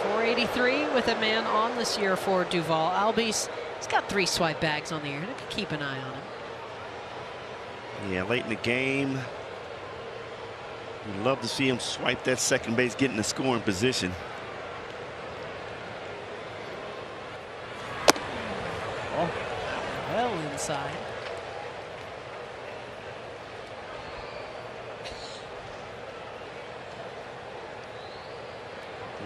.483 with a man on this year for Duvall. Albies, he's got 3 swipe bags on the air. Keep an eye on him. Yeah, late in the game. We'd love to see him swipe that second base, get in the scoring position. Oh, well inside.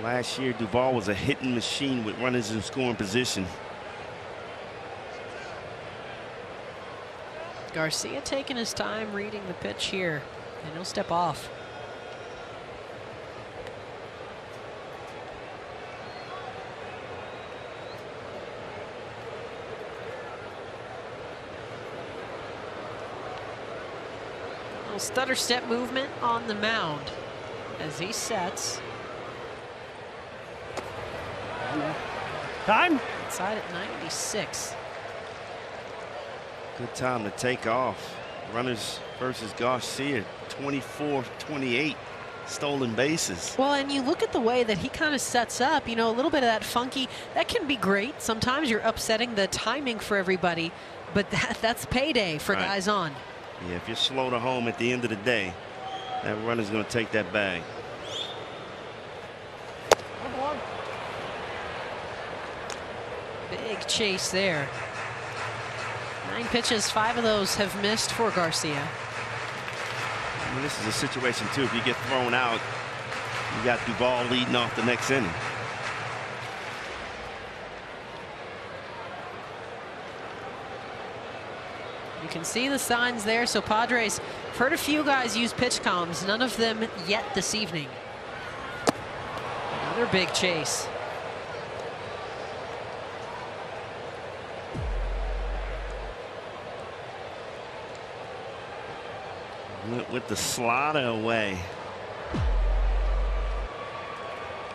Last year, Duvall was a hitting machine with runners in scoring position. Garcia taking his time reading the pitch here, and he'll step off. Little stutter step movement on the mound as he sets. Time? Inside at 96. Good time to take off. Runners versus Garcia, 24-28 stolen bases. Well, and you look at the way that he kind of sets up, you know, a little bit of that funky, that can be great. Sometimes you're upsetting the timing for everybody, but that's payday for guys on. Yeah, if you're slow to home at the end of the day, that runner's going to take that bag. Big chase there. 9 pitches, 5 of those have missed for Garcia. I mean, this is a situation too. If you get thrown out, you got Duvall leading off the next inning. You can see the signs there. So Padres, I've heard a few guys use pitch comms, none of them yet this evening. Another big chase. Went with the slider away.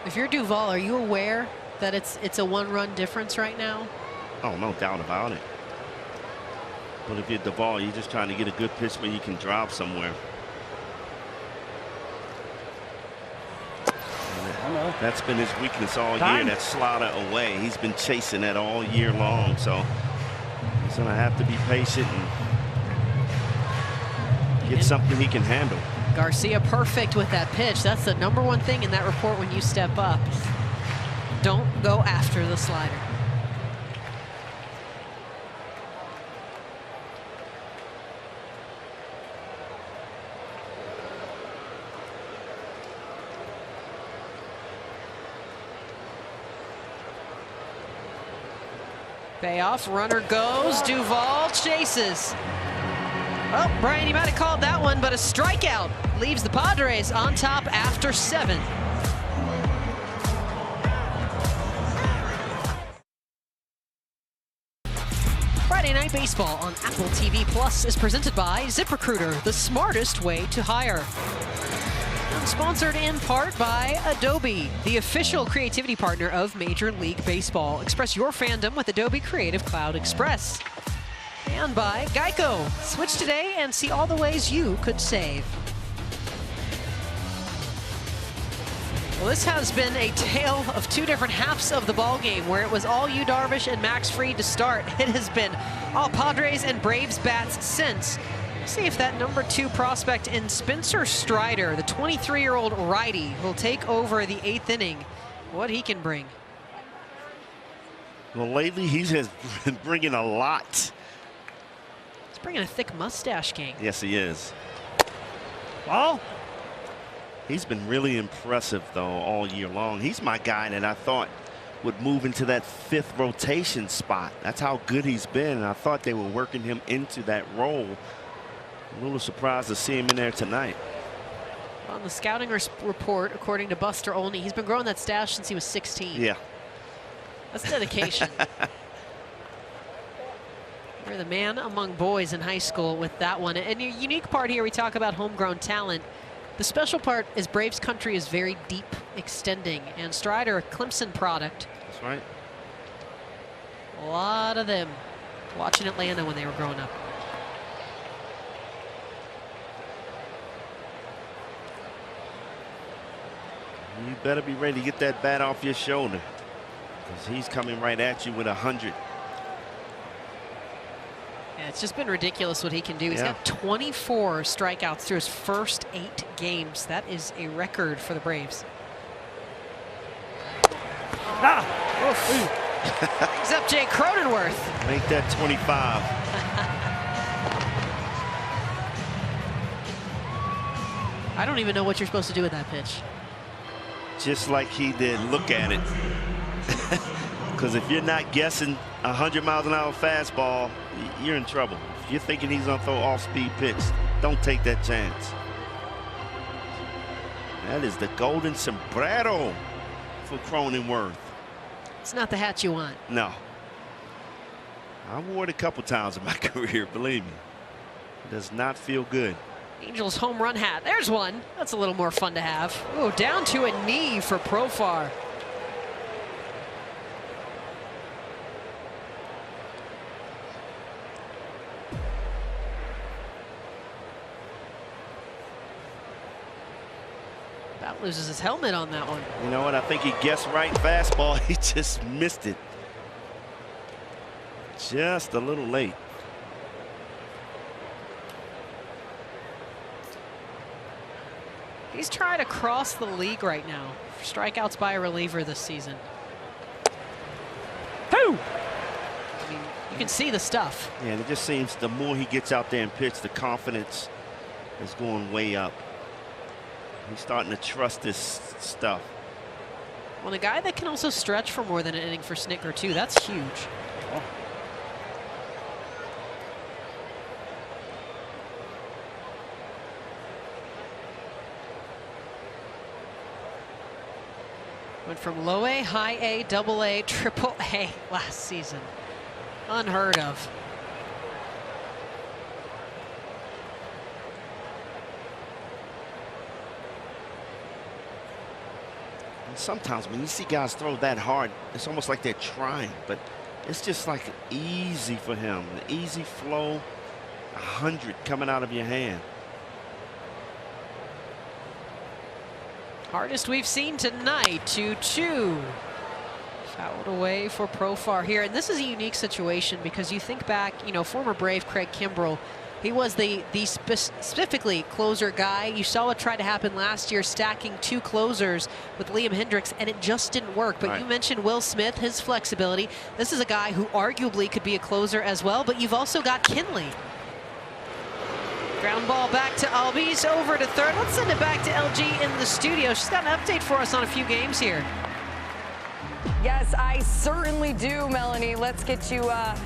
If you're Duvall, are you aware that it's a 1-run difference right now? Oh, no doubt about it. But if you're Duvall, you're just trying to get a good pitch where you can drop somewhere. That's been his weakness all year, that slider away. He's been chasing that all year long, so he's going to have to be patient and get something he can handle. Garcia perfect with that pitch. That's the #1 thing in that report when you step up. Don't go after the slider. Payoff, runner goes, Duvall chases. Oh, Brian, you might have called that one, but a strikeout leaves the Padres on top after 7. Friday Night Baseball on Apple TV Plus is presented by ZipRecruiter, the smartest way to hire. And sponsored in part by Adobe, the official creativity partner of Major League Baseball. Express your fandom with Adobe Creative Cloud Express. And by Geico. Switch today and see all the ways you could save. Well, this has been a tale of two different halves of the ball game, where it was all Yu Darvish and Max Fried to start. It has been all Padres and Braves bats since. Let's see if that number 2 prospect in Spencer Strider, the 23-year-old righty, will take over the 8th inning, what he can bring. Well, lately he has been bringing a lot. He's bringing a thick mustache gang. Yes, he is. Ball. He's been really impressive, though, all year long. He's my guy that I thought would move into that 5th rotation spot. That's how good he's been, and I thought they were working him into that role. A little surprised to see him in there tonight. On the scouting report, according to Buster Olney, he's been growing that stash since he was 16. Yeah. That's dedication. You're the man among boys in high school with that one. And your unique part here, we talk about homegrown talent. The special part is Braves country is very deep, extending, and Strider, a Clemson product. That's right. A lot of them watching Atlanta when they were growing up. You better be ready to get that bat off your shoulder, because he's coming right at you with 100. Yeah, it's just been ridiculous what he can do. He's got 24 strikeouts through his first 8 games. That is a record for the Braves. Brings up Jay Cronenworth. Make that 25. I don't even know what you're supposed to do with that pitch. Just like he did, look at it. Because if you're not guessing 100 miles an hour fastball, you're in trouble. If you're thinking he's going to throw off-speed pitch, don't take that chance. That is the golden sombrero for Cronenworth. It's not the hat you want. No. I wore it a couple times in my career, believe me. It does not feel good. Angels home run hat. There's one. That's a little more fun to have. Ooh, down to a knee for Profar. That loses his helmet on that one. You know what? I think he guessed right fastball. He just missed it. Just a little late. He's trying to cross the league right now for strikeouts by a reliever this season. I mean, you can see the stuff. Yeah, and it just seems the more he gets out there and pitch, the confidence is going way up. He's starting to trust this stuff. Well, the guy that can also stretch for more than an inning for Snitker, too, that's huge. Oh. Went from low A, high A, double A, triple A last season. Unheard of. And sometimes when you see guys throw that hard, it's almost like they're trying, but it's just like easy for him. An easy flow, 100 coming out of your hand. Hardest we've seen tonight, 2-2. Fouled away for Profar here. And this is a unique situation because you think back, you know, former Brave Craig Kimbrell, he was the specifically closer guy. You saw what tried to happen last year, stacking 2 closers with Liam Hendricks, and it just didn't work. But you mentioned Will Smith, his flexibility. This is a guy who arguably could be a closer as well, but you've also got Kinley. Ground ball back to Albies, over to third. Let's send it back to LG in the studio. She's got an update for us on a few games here. Yes, I certainly do, Melanie. Let's get you out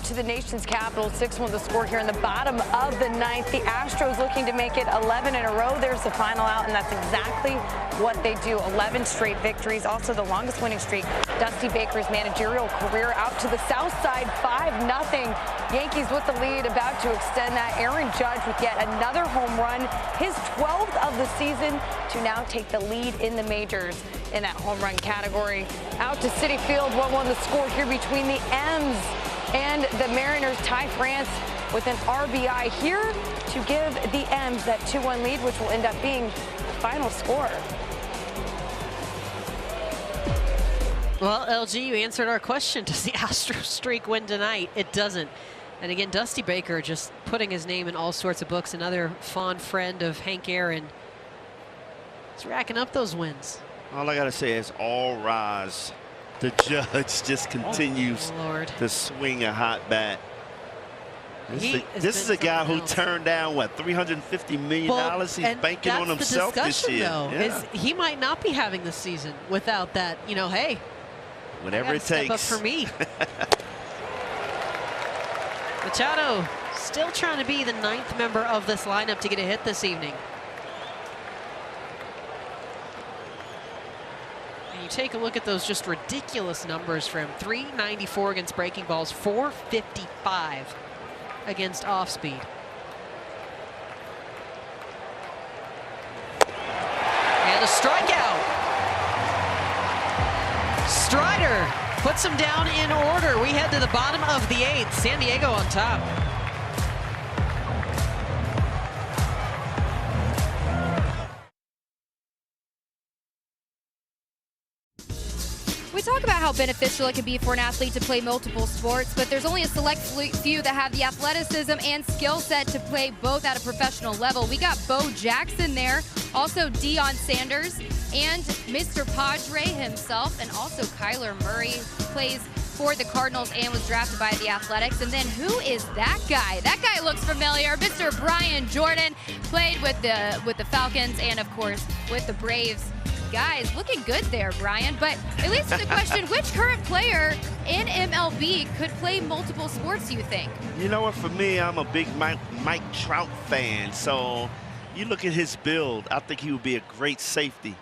to the nation's capital. 6-1 the score here in the bottom of the 9th. The Astros looking to make it 11 in a row. There's the final out, and that's exactly what they do. 11 straight victories. Also the longest winning streak. Dusty Baker's managerial career out to the south side, 5-0. Yankees with the lead, about to extend that. Aaron Judge with yet another home run, his 12th of the season, to now take the lead in the majors in that home run category. Out to Citi Field, 1-1 the score here between the M's and the Mariners. Ty France with an RBI here to give the M's that 2-1 lead, which will end up being the final score. Well, LG, you answered our question. Does the Astros streak win tonight? It doesn't. And again, Dusty Baker just putting his name in all sorts of books. Another fond friend of Hank Aaron. He's racking up those wins. All I got to say is all rise. The judge just continues to swing a hot bat. This is a guy who turned down, what, $350 million? He's banking on himself this year. Yeah. He might not be having the season without that, you know, hey. Whatever it takes. Step up for me. Machado still trying to be the 9th member of this lineup to get a hit this evening. And you take a look at those just ridiculous numbers for him. 394 against breaking balls, 455 against off speed. And a strikeout. Strider puts him down in order. We head to the bottom of the 8th. San Diego on top. We talk about how beneficial it can be for an athlete to play multiple sports, but there's only a select few that have the athleticism and skill set to play both at a professional level. We got Bo Jackson there, also Deion Sanders, and Mr. Padre himself, and also Kyler Murray, who plays for the Cardinals and was drafted by the Athletics. And then who is that guy? That guy looks familiar. Mr. Brian Jordan played with the Falcons and, of course, with the Braves. Guys, looking good there, Brian. But it leads to the question, which current player in MLB could play multiple sports, do you think? You know what, for me, I'm a big Mike Trout fan. So you look at his build, I think he would be a great safety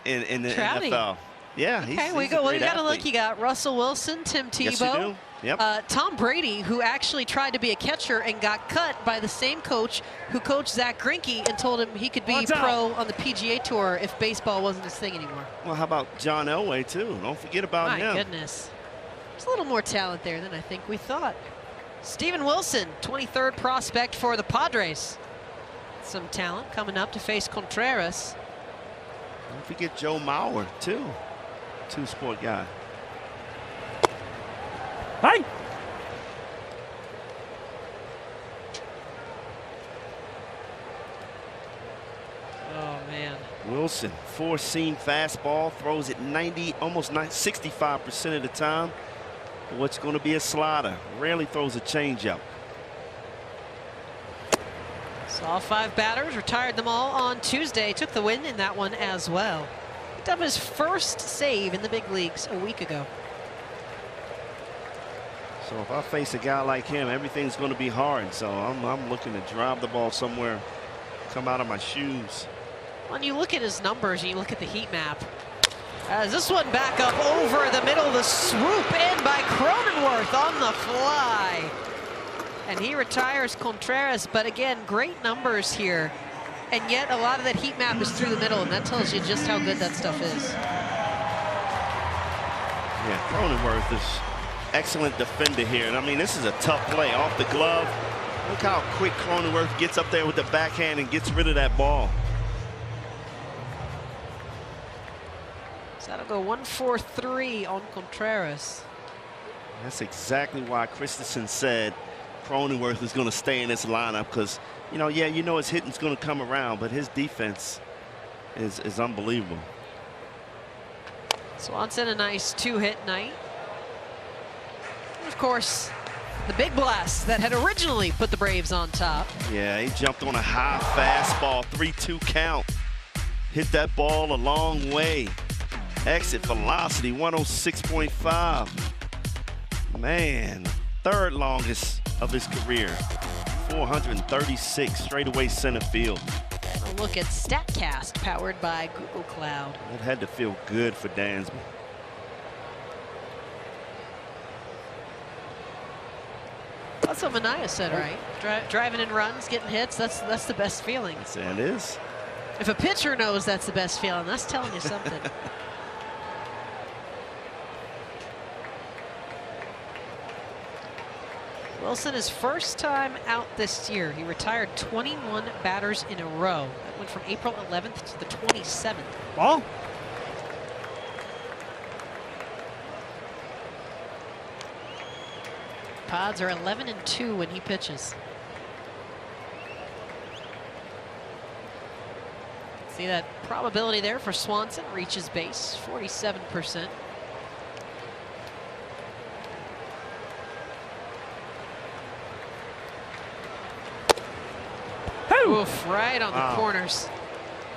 in the NFL. Yeah, okay, he's we a great got to athlete. look. You got Russell Wilson, Tim Tebow. Yes, you do. Yep. Tom Brady, who actually tried to be a catcher and got cut by the same coach who coached Zach Greinke and told him he could be pro on the PGA Tour if baseball wasn't his thing anymore. Well, how about John Elway, too? Don't forget about him. My goodness. There's a little more talent there than I think we thought. Steven Wilson, 23rd prospect for the Padres. Some talent coming up to face Contreras. Don't forget Joe Mauer, too. Two-sport guy. Hey! Oh, man. Wilson, four-seam fastball, throws it 90, almost 65% of the time. What's going to be a slider? Rarely throws a changeup. Saw 5 batters, retired them all on Tuesday. Took the win in that one as well. Picked up his first save in the big leagues a week ago. So if I face a guy like him, everything's going to be hard. So I'm looking to drive the ball somewhere, come out of my shoes. When you look at his numbers and you look at the heat map, as this one back up over the middle, the swoop in by Cronenworth on the fly. And he retires Contreras, but again, great numbers here. And yet a lot of that heat map is through the middle, and that tells you just how good that stuff is. Yeah, Cronenworth is excellent defender here. And I mean, this is a tough play off the glove. Look how quick Cronenworth gets up there with the backhand and gets rid of that ball. So that'll go 1-4-3 on Contreras. That's exactly why Christensen said Cronenworth is going to stay in this lineup, because, you know, yeah, you know his hitting's going to come around, but his defense is unbelievable. Swanson, a nice 2-hit night. And of course, the big blast that had originally put the Braves on top. Yeah, he jumped on a high fastball, 3-2 count. Hit that ball a long way. Exit velocity, 106.5. Man, third longest of his career. 436 straightaway center field. A look at StatCast, powered by Google Cloud. That had to feel good for Dansby. That's what Manaea said, right? Driving in runs, getting hits, that's the best feeling. Yes, it is. If a pitcher knows that's the best feeling, that's telling you something. Wilson, his first time out this year. He retired 21 batters in a row. That went from April 11th to the 27th. Ball. Pods are 11-2 when he pitches. See that probability there for Swanson, reaches base, 47%. Oof, right on the corners.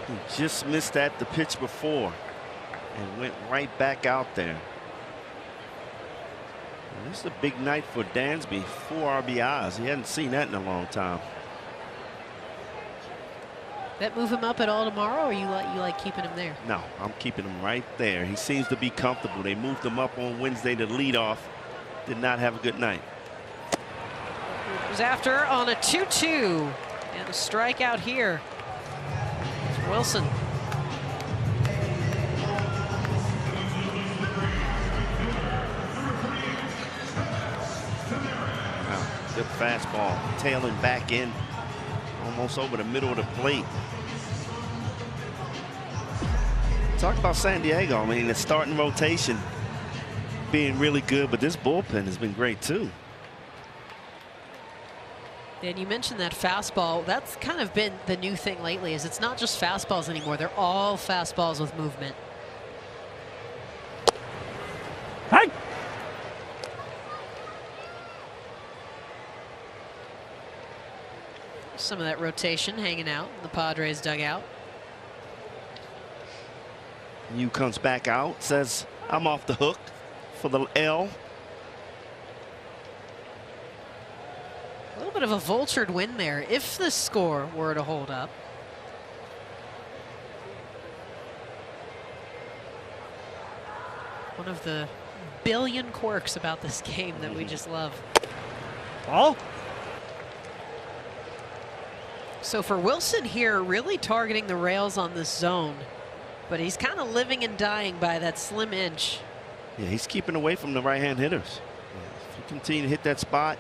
He just missed that the pitch before and went right back out there. And this is a big night for Dansby, 4 RBIs. He hadn't seen that in a long time. That move him up at all tomorrow, or you like keeping him there? No, I'm keeping him right there. He seems to be comfortable. They moved him up on Wednesday to lead off. Did not have a good night. It was after on a 2-2. And a strikeout here. It's Wilson. Wow, good fastball, tailing back in, almost over the middle of the plate. Talk about San Diego. I mean, the starting rotation being really good, but this bullpen has been great too. And you mentioned that fastball. That's kind of been the new thing lately, is it's not just fastballs anymore. They're all fastballs with movement. Hey! Some of that rotation hanging out in the Padres dugout. Yu comes back out, says, I'm off the hook for the L. A little bit of a vultured win there if the score were to hold up. One of the billion quirks about this game that we just love. Ball. So for Wilson here, really targeting the rails on this zone, but he's kind of living and dying by that slim inch. Yeah, he's keeping away from the right-hand hitters. If you continue to hit that spot,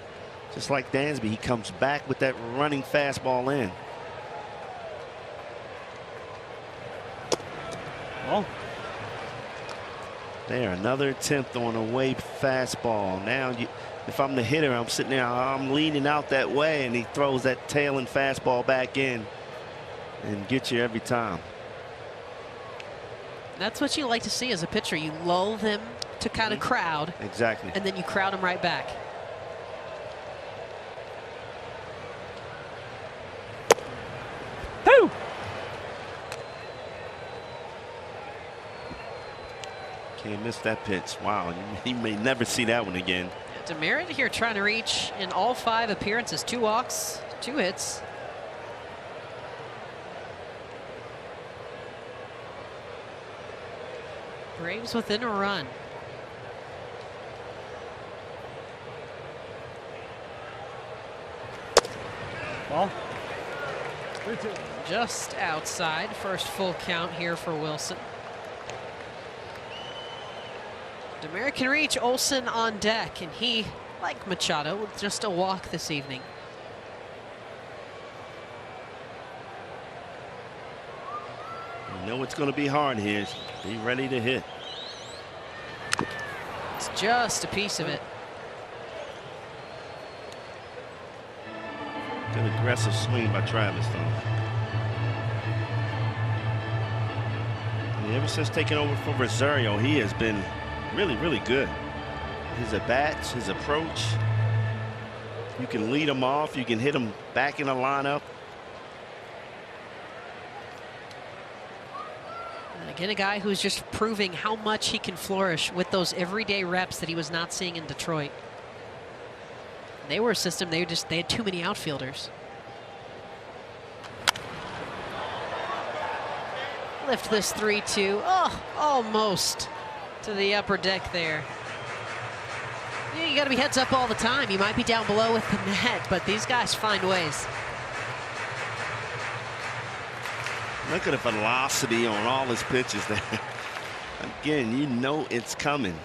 just like Dansby, he comes back with that running fastball in. Ball. There, another attempt on a way fastball. Now, if I'm the hitter, I'm sitting there, I'm leaning out that way, and he throws that tailing fastball back in and gets you every time. That's what you like to see as a pitcher. You lull them to kind of crowd. Exactly. And then you crowd them right back. Woo! Can't miss that pitch. Wow, you may never see that one again. Demerit here trying to reach in all 5 appearances. 2 walks, 2 hits. Braves within a run. Ball. Just outside. First full count here for Wilson. Demerit can reach. Olsen on deck, and he, like Machado, with just a walk this evening. You know it's going to be hard here. Be ready to hit. It's just a piece of it. Good aggressive swing by Travis, though. And ever since taking over for Rosario, he has been really good. His at-bats, his approach. You can lead him off. You can hit him back in the lineup. And again, a guy who's just proving how much he can flourish with those everyday reps that he was not seeing in Detroit. They were a system, they had too many outfielders. Lift this 3-2. Oh, almost to the upper deck there. Yeah, you got to be heads up all the time. You might be down below with the net, but these guys find ways. Look at the velocity on all his pitches there. Again, you know it's coming.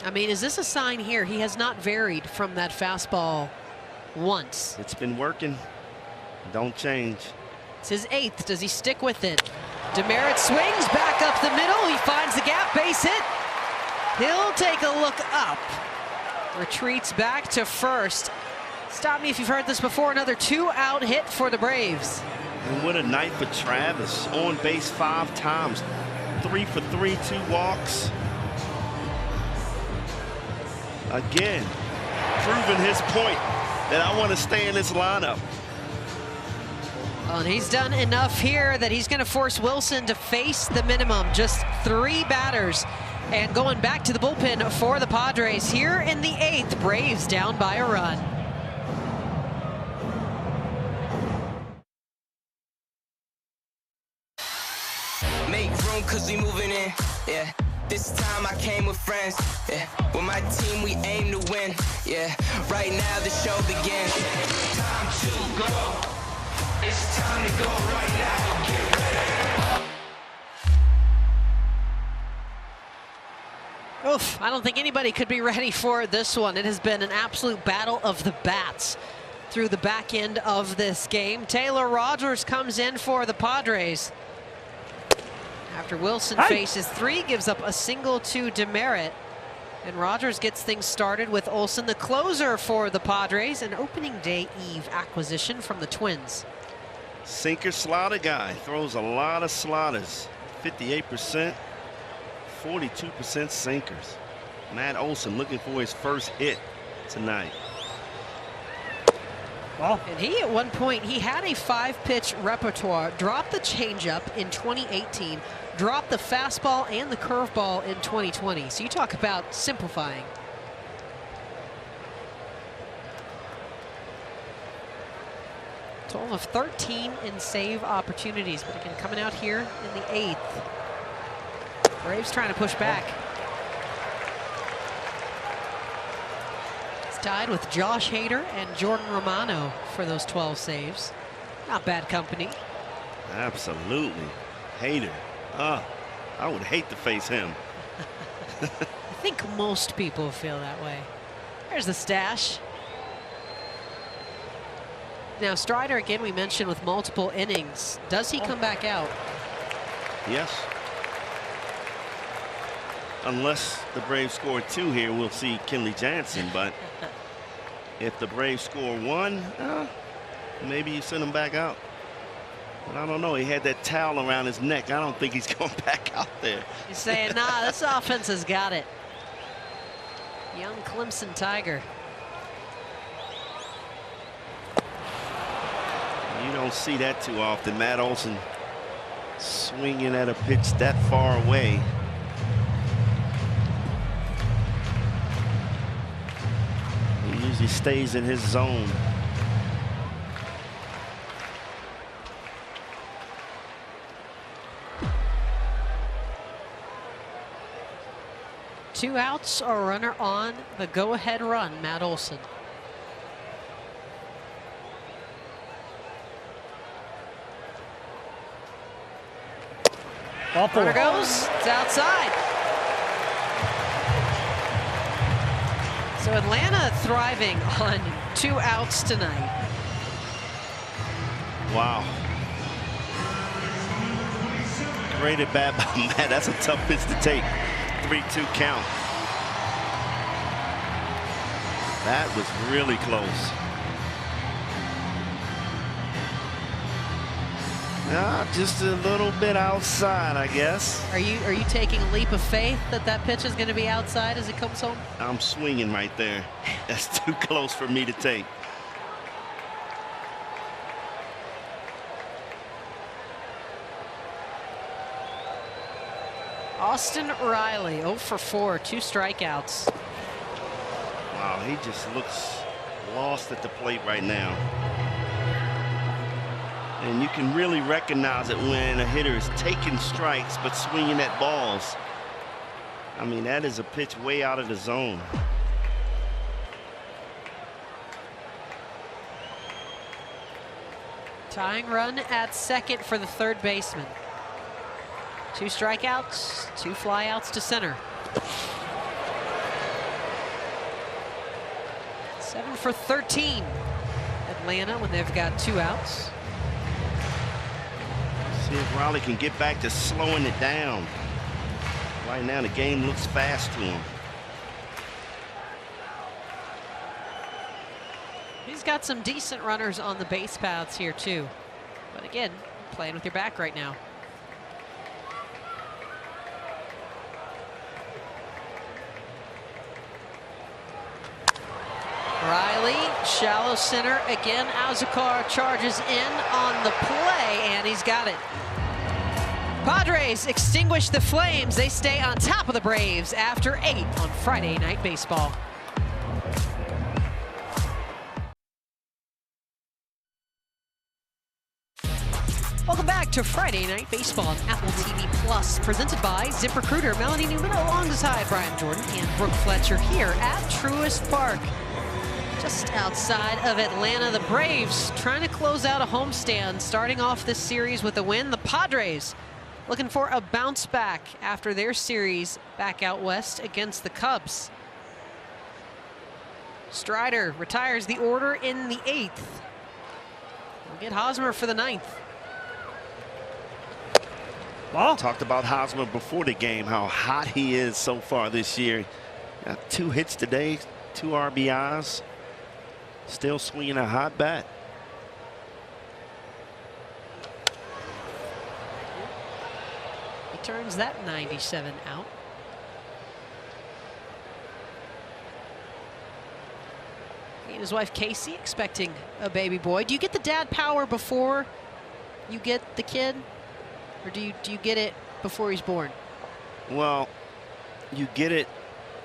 I mean, is this a sign here? He has not varied from that fastball once. It's been working. Don't change. It's his 8th. Does he stick with it? Demerit swings back up the middle. He finds the gap, base hit. He'll take a look up. retreats back to first. Stop me if you've heard this before. Another 2-out hit for the Braves. And what a night for Travis. On base 5 times. 3 for 3, 2 walks. Again, proving his point that I want to stay in this lineup. And he's done enough here that he's going to force Wilson to face the minimum. Just 3 batters. And going back to the bullpen for the Padres here in the 8th. Braves down by a run. Make room cause we moving in, yeah. This time I came with friends, yeah. With my team we aim to win, yeah. Right now the show begins. Time to go. It's time to go right now. Get ready. Oof, I don't think anybody could be ready for this one. It has been an absolute battle of the bats through the back end of this game. Taylor Rogers comes in for the Padres. After Wilson faces 3, gives up a single to Demerit. And Rogers gets things started with Olsen, the closer for the Padres, an opening day eve acquisition from the Twins. Sinker slider guy, throws a lot of sliders. 58%, 42% sinkers. Matt Olsen looking for his first hit tonight. And he, at one point, he had a 5-pitch repertoire, dropped the changeup in 2018, dropped the fastball and the curveball in 2020. So you talk about simplifying. Total of 13 in save opportunities, but again, coming out here in the 8th. Braves trying to push back. Tied with Josh Hader and Jordan Romano for those 12 saves. Not bad company. Absolutely. Hader. I would hate to face him. I think most people feel that way. There's the stash. Now Strider, again, we mentioned with multiple innings. Does he come back out? Yes. Unless the Braves score 2 here, we'll see Kenley Jansen. But if the Braves score 1, maybe you send him back out. But I don't know. He had that towel around his neck. I don't think he's going back out there. He's saying, nah, this offense has got it. Young Clemson Tiger. You don't see that too often. Matt Olsen swinging at a pitch that far away. He usually stays in his zone. Two outs, a runner on the go-ahead run, Matt Olsen. Runner goes, it's outside. So Atlanta thriving on 2 outs tonight. Wow. Great at bat by Matt. That's a tough pitch to take. 3-2 count. That was really close. Just a little bit outside, I guess. Are you taking a leap of faith that that pitch is going to be outside as it comes home? I'm swinging right there. That's too close for me to take. Austin Riley, 0 for 4, 2 strikeouts. Wow, he just looks lost at the plate right now. And you can really recognize it when a hitter is taking strikes but swinging at balls. I mean, that is a pitch way out of the zone. Tying run at second for the third baseman. 2 strikeouts, 2 flyouts to center. 7 for 13. Atlanta when they've got 2 outs. See if Riley can get back to slowing it down. Right now the game looks fast to him. He's got some decent runners on the base paths here too. But again, playing with your back right now. Riley, shallow center. Again, Azúcar charges in on the play, and he's got it. Padres extinguish the flames. They stay on top of the Braves after 8 on Friday Night Baseball. Welcome back to Friday Night Baseball on Apple TV Plus, presented by ZipRecruiter. Melanie Newman alongside Brian Jordan and Brooke Fletcher here at Truist Park. Just outside of Atlanta, the Braves trying to close out a homestand, starting off this series with a win. The Padres looking for a bounce back after their series back out west against the Cubs. Strider retires the order in the 8th. We'll get Hosmer for the 9th. Well, talked about Hosmer before the game, how hot he is so far this year. Got 2 hits today, 2 RBIs. Still swinging a hot bat. He turns that 97 out. He and his wife Casey expecting a baby boy. Do you get the dad power before you get the kid? Or do you get it before he's born? Well, you get it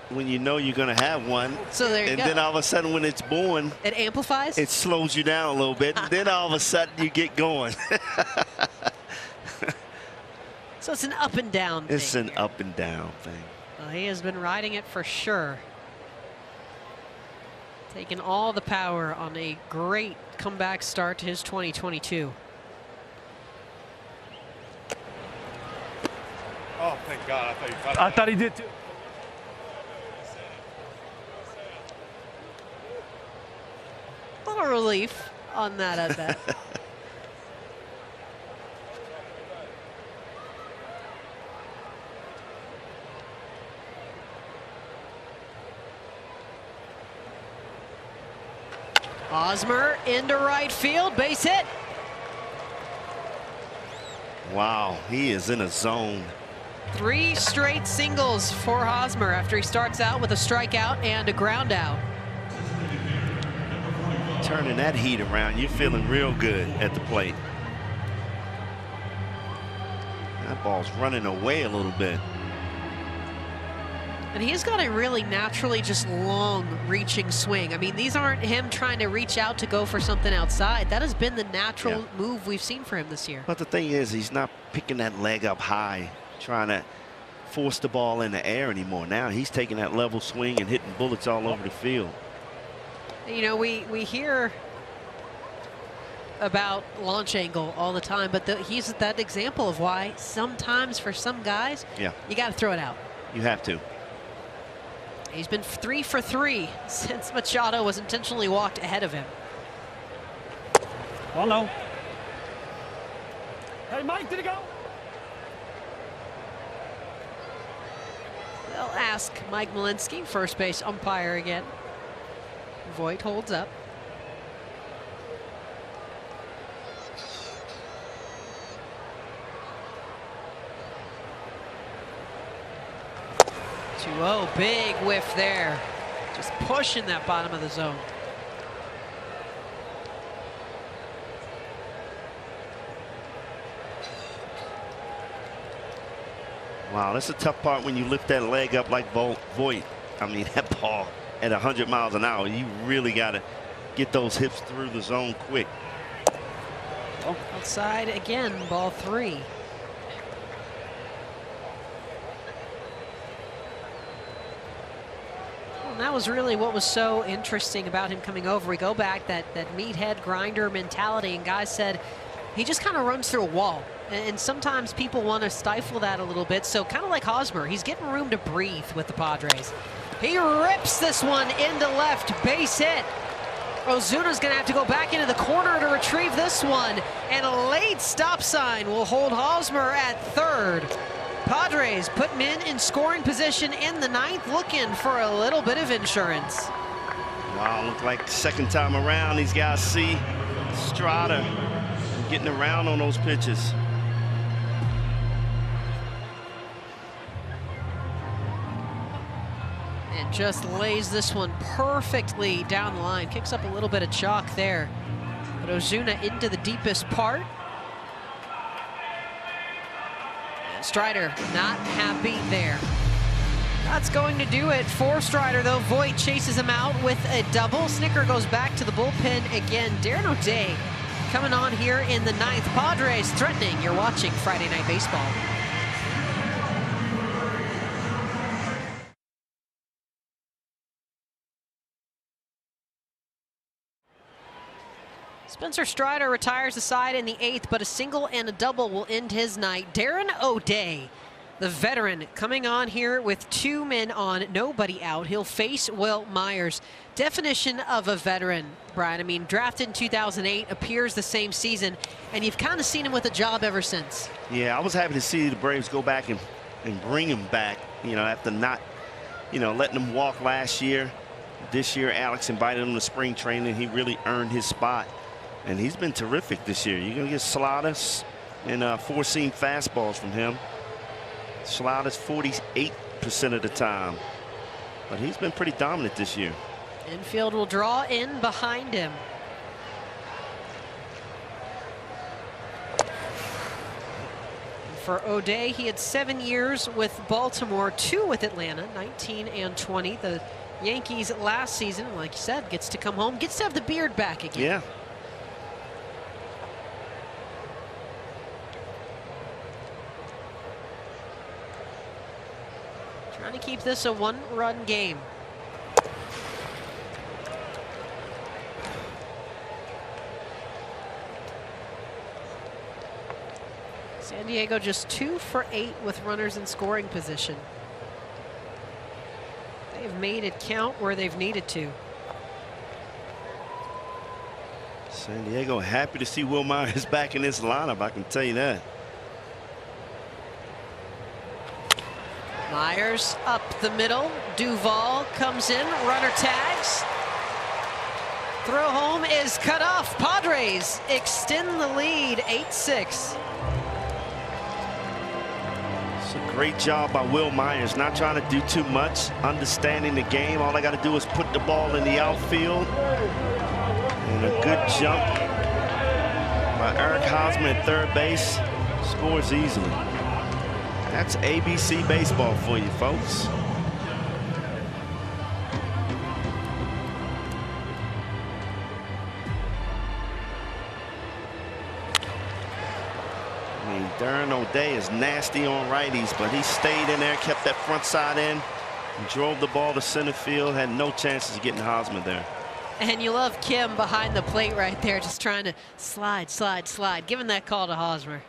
when you know you're going to have one. So there you and go. Then all of a sudden when it's born, it amplifies? It slows you down a little bit. And then all of a sudden you get going. So it's an up and down thing. It's an up and down thing. Well, he has been riding it for sure. Taking all the power on a great comeback start to his 2022. Oh, thank God. I thought he did too. A little relief on that at bat. Hosmer into right field, base hit. Wow, he is in a zone. 3 straight singles for Hosmer after he starts out with a strikeout and a ground out. Turning that heat around, you're feeling real good at the plate. That ball's running away a little bit. And he's got a really naturally just long reaching swing. I mean, these aren't him trying to reach out to go for something outside. That has been the natural move we've seen for him this year. But the thing is, he's not picking that leg up high, trying to force the ball in the air anymore. Now he's taking that level swing and hitting bullets all over the field. You know, we hear about launch angle all the time, but he's that example of why sometimes for some guys, you got to throw it out. You have to. He's been 3 for 3 since Machado was intentionally walked ahead of him. Well, no. Hey, Mike, did it go? They'll ask Mike Malinsky, first base umpire again. Voit holds up. Big whiff there. Just pushing that bottom of the zone. Wow, that's a tough part when you lift that leg up like Voit. I mean, that ball at 100 miles an hour, you really got to get those hips through the zone quick. Outside again, ball 3. And that was really what was so interesting about him coming over. We go back, that meathead grinder mentality, and guys said he just kind of runs through a wall. And sometimes people want to stifle that a little bit. So kind of like Hosmer, he's getting room to breathe with the Padres. He rips this one into left, base hit. Ozuna's going to have to go back into the corner to retrieve this one. And a late stop sign will hold Hosmer at third. Padres put him in scoring position in the 9th, looking for a little bit of insurance. Wow, look like second time around these guys see Strider getting around on those pitches. And just lays this one perfectly down the line. Kicks up a little bit of chalk there. But Ozuna into the deepest part. And Strider not happy there. That's going to do it for Strider, though. Voit chases him out with a double. Snicker goes back to the bullpen again. Darren O'Day coming on here in the ninth. Padres threatening. You're watching Friday Night Baseball. Spencer Strider retires the side in the eighth, but a single and a double will end his night. Darren O'Day, the veteran, coming on here with 2 men on, nobody out. He'll face Will Myers. Definition of a veteran, Brian. I mean, drafted in 2008, appears the same season, and you've kind of seen him with a job ever since. Yeah, I was happy to see the Braves go back and bring him back, you know, after not, you know, letting him walk last year. This year, Alex invited him to spring training. He really earned his spot, and he's been terrific this year. You're going to get sliders and 4-seam fastballs from him. Sliders 48% of the time, but he's been pretty dominant this year. Infield will draw in behind him. For O'Day, he had 7 years with Baltimore, 2 with Atlanta, 19 and 20. The Yankees last season, like you said, gets to come home, gets to have the beard back again. Yeah. Trying to keep this a 1-run game. San Diego just 2 for 8 with runners in scoring position. They've made it count where they've needed to. San Diego happy to see Will Myers back in this lineup, I can tell you that. Myers up the middle. Duvall comes in. Runner tags. Throw home is cut off. Padres extend the lead 8-6. It's a great job by Will Myers, not trying to do too much, understanding the game. All I got to do is put the ball in the outfield. And a good jump by Eric Hosmer at third base. Scores easily. That's ABC baseball for you, folks. I mean, Darren O'Day is nasty on righties, but he stayed in there, kept that front side in, and drove the ball to center field, had no chances of getting Hosmer there. And you love Kim behind the plate right there, just trying to slide, slide, slide, giving that call to Hosmer.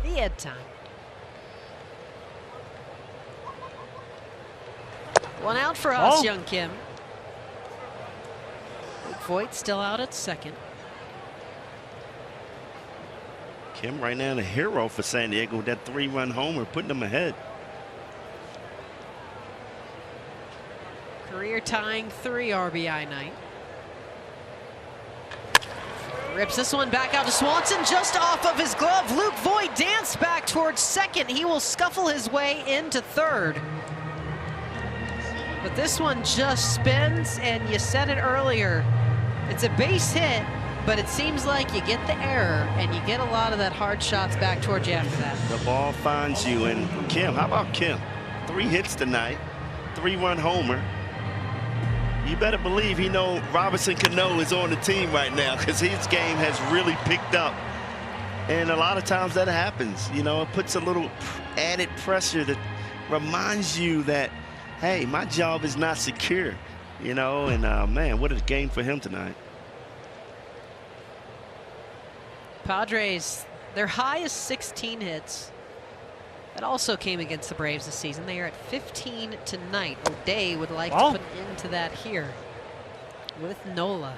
He had time. One out for us, young Kim. Voit still out at second. Kim right now the hero for San Diego with that 3-run homer, putting them ahead. Career tying 3 RBI night. Rips this one back out to Swanson, just off of his glove. Luke Voit danced back towards second. He will scuffle his way into third. But this one just spins, and you said it earlier. It's a base hit, but it seems like you get the error, and you get a lot of that hard shots back towards you after that. The ball finds you, and Kim, how about Kim? 3 hits tonight, 3-run homer. You better believe he know Robinson Cano is on the team right now, because his game has really picked up. And a lot of times that happens. You know, it puts a little added pressure that reminds you that, hey, my job is not secure, you know, and man, what a game for him tonight. Padres, their high is 16 hits. That also came against the Braves this season. They are at 15 tonight. O'Day would like to put an end to that here with Nola.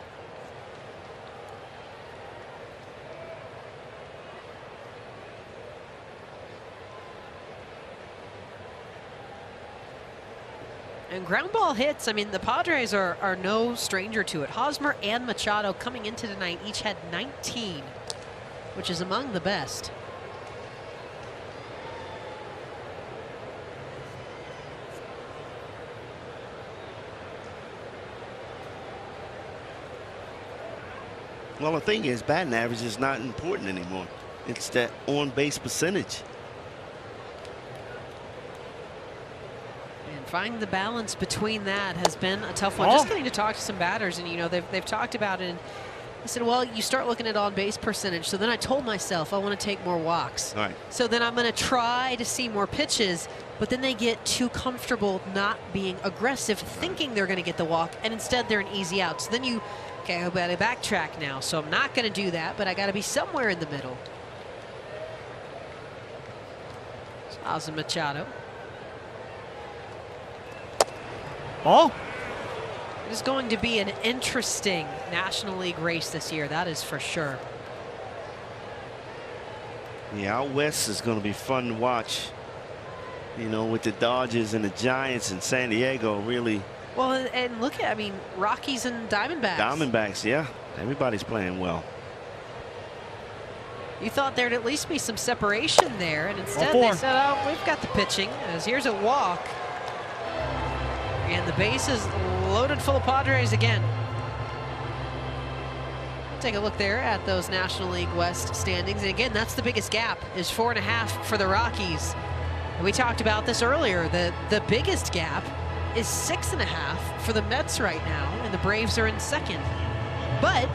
And ground ball hits, I mean, the Padres are no stranger to it. Hosmer and Machado coming into tonight each had 19, which is among the best. Well, the thing is, batting average is not important anymore. It's that on-base percentage. And finding the balance between that has been a tough one. Just getting to talk to some batters, and you know, they've talked about it. And I said, well, you start looking at on-base percentage. So then I told myself I want to take more walks. All right. So then I'm going to try to see more pitches, but then they get too comfortable not being aggressive, thinking they're going to get the walk, and instead they're an easy out. So then you, okay, I've got to backtrack now. So I'm not going to do that, but I got to be somewhere in the middle. Ozzy Machado. Ball. It is going to be an interesting National League race this year, that is for sure. Yeah, out west is going to be fun to watch. You know, with the Dodgers and the Giants and San Diego, really. Well, and look at, I mean, Rockies and Diamondbacks. Diamondbacks, yeah. Everybody's playing well. You thought there'd at least be some separation there, and instead they said, oh, we've got the pitching, as here's a walk. And the base is loaded full of Padres again. Take a look there at those National League West standings. And again, that's the biggest gap, is 4.5 for the Rockies. And we talked about this earlier. The biggest gap is 6.5 for the Mets right now, and the Braves are in second. But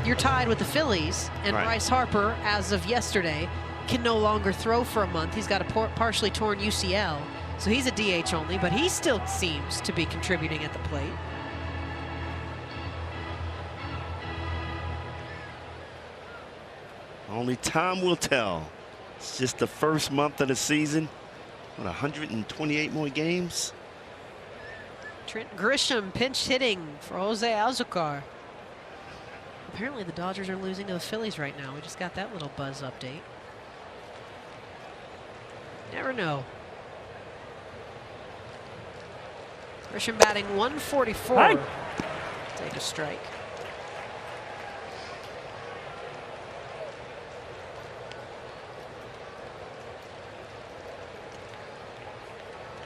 you're tied with the Phillies, and Bryce Harper, as of yesterday, can no longer throw for a month. He's got a partially torn UCL. So he's a DH only, but he still seems to be contributing at the plate. Only time will tell. It's just the first month of the season. What, 128 more games? Trent Grisham pinch hitting for Jose Azucar. Apparently the Dodgers are losing to the Phillies right now. We just got that little buzz update. Never know. Grisham batting 144. Hey. Take a strike.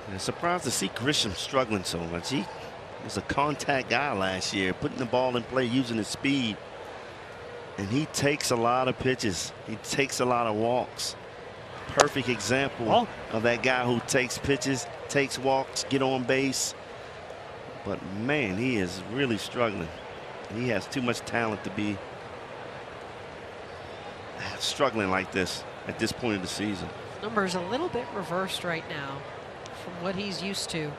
I'm surprised to see Grisham struggling so much. He was a contact guy last year, putting the ball in play, using his speed. And he takes a lot of pitches. He takes a lot of walks. Perfect example of that guy who takes pitches, takes walks, get on base. But man, he is really struggling. He has too much talent to be struggling like this at this point of the season. Numbers a little bit reversed right now from what he's used to.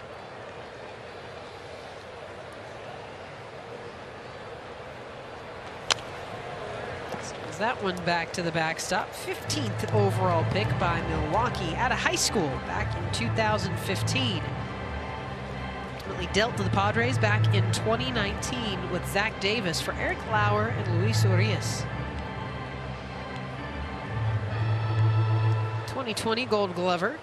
Sends that one back to the backstop. 15th overall pick by Milwaukee out of high school back in 2015. Ultimately dealt to the Padres back in 2019 with Zach Davis for Eric Lauer and Luis Urias. 2020 Gold Glover.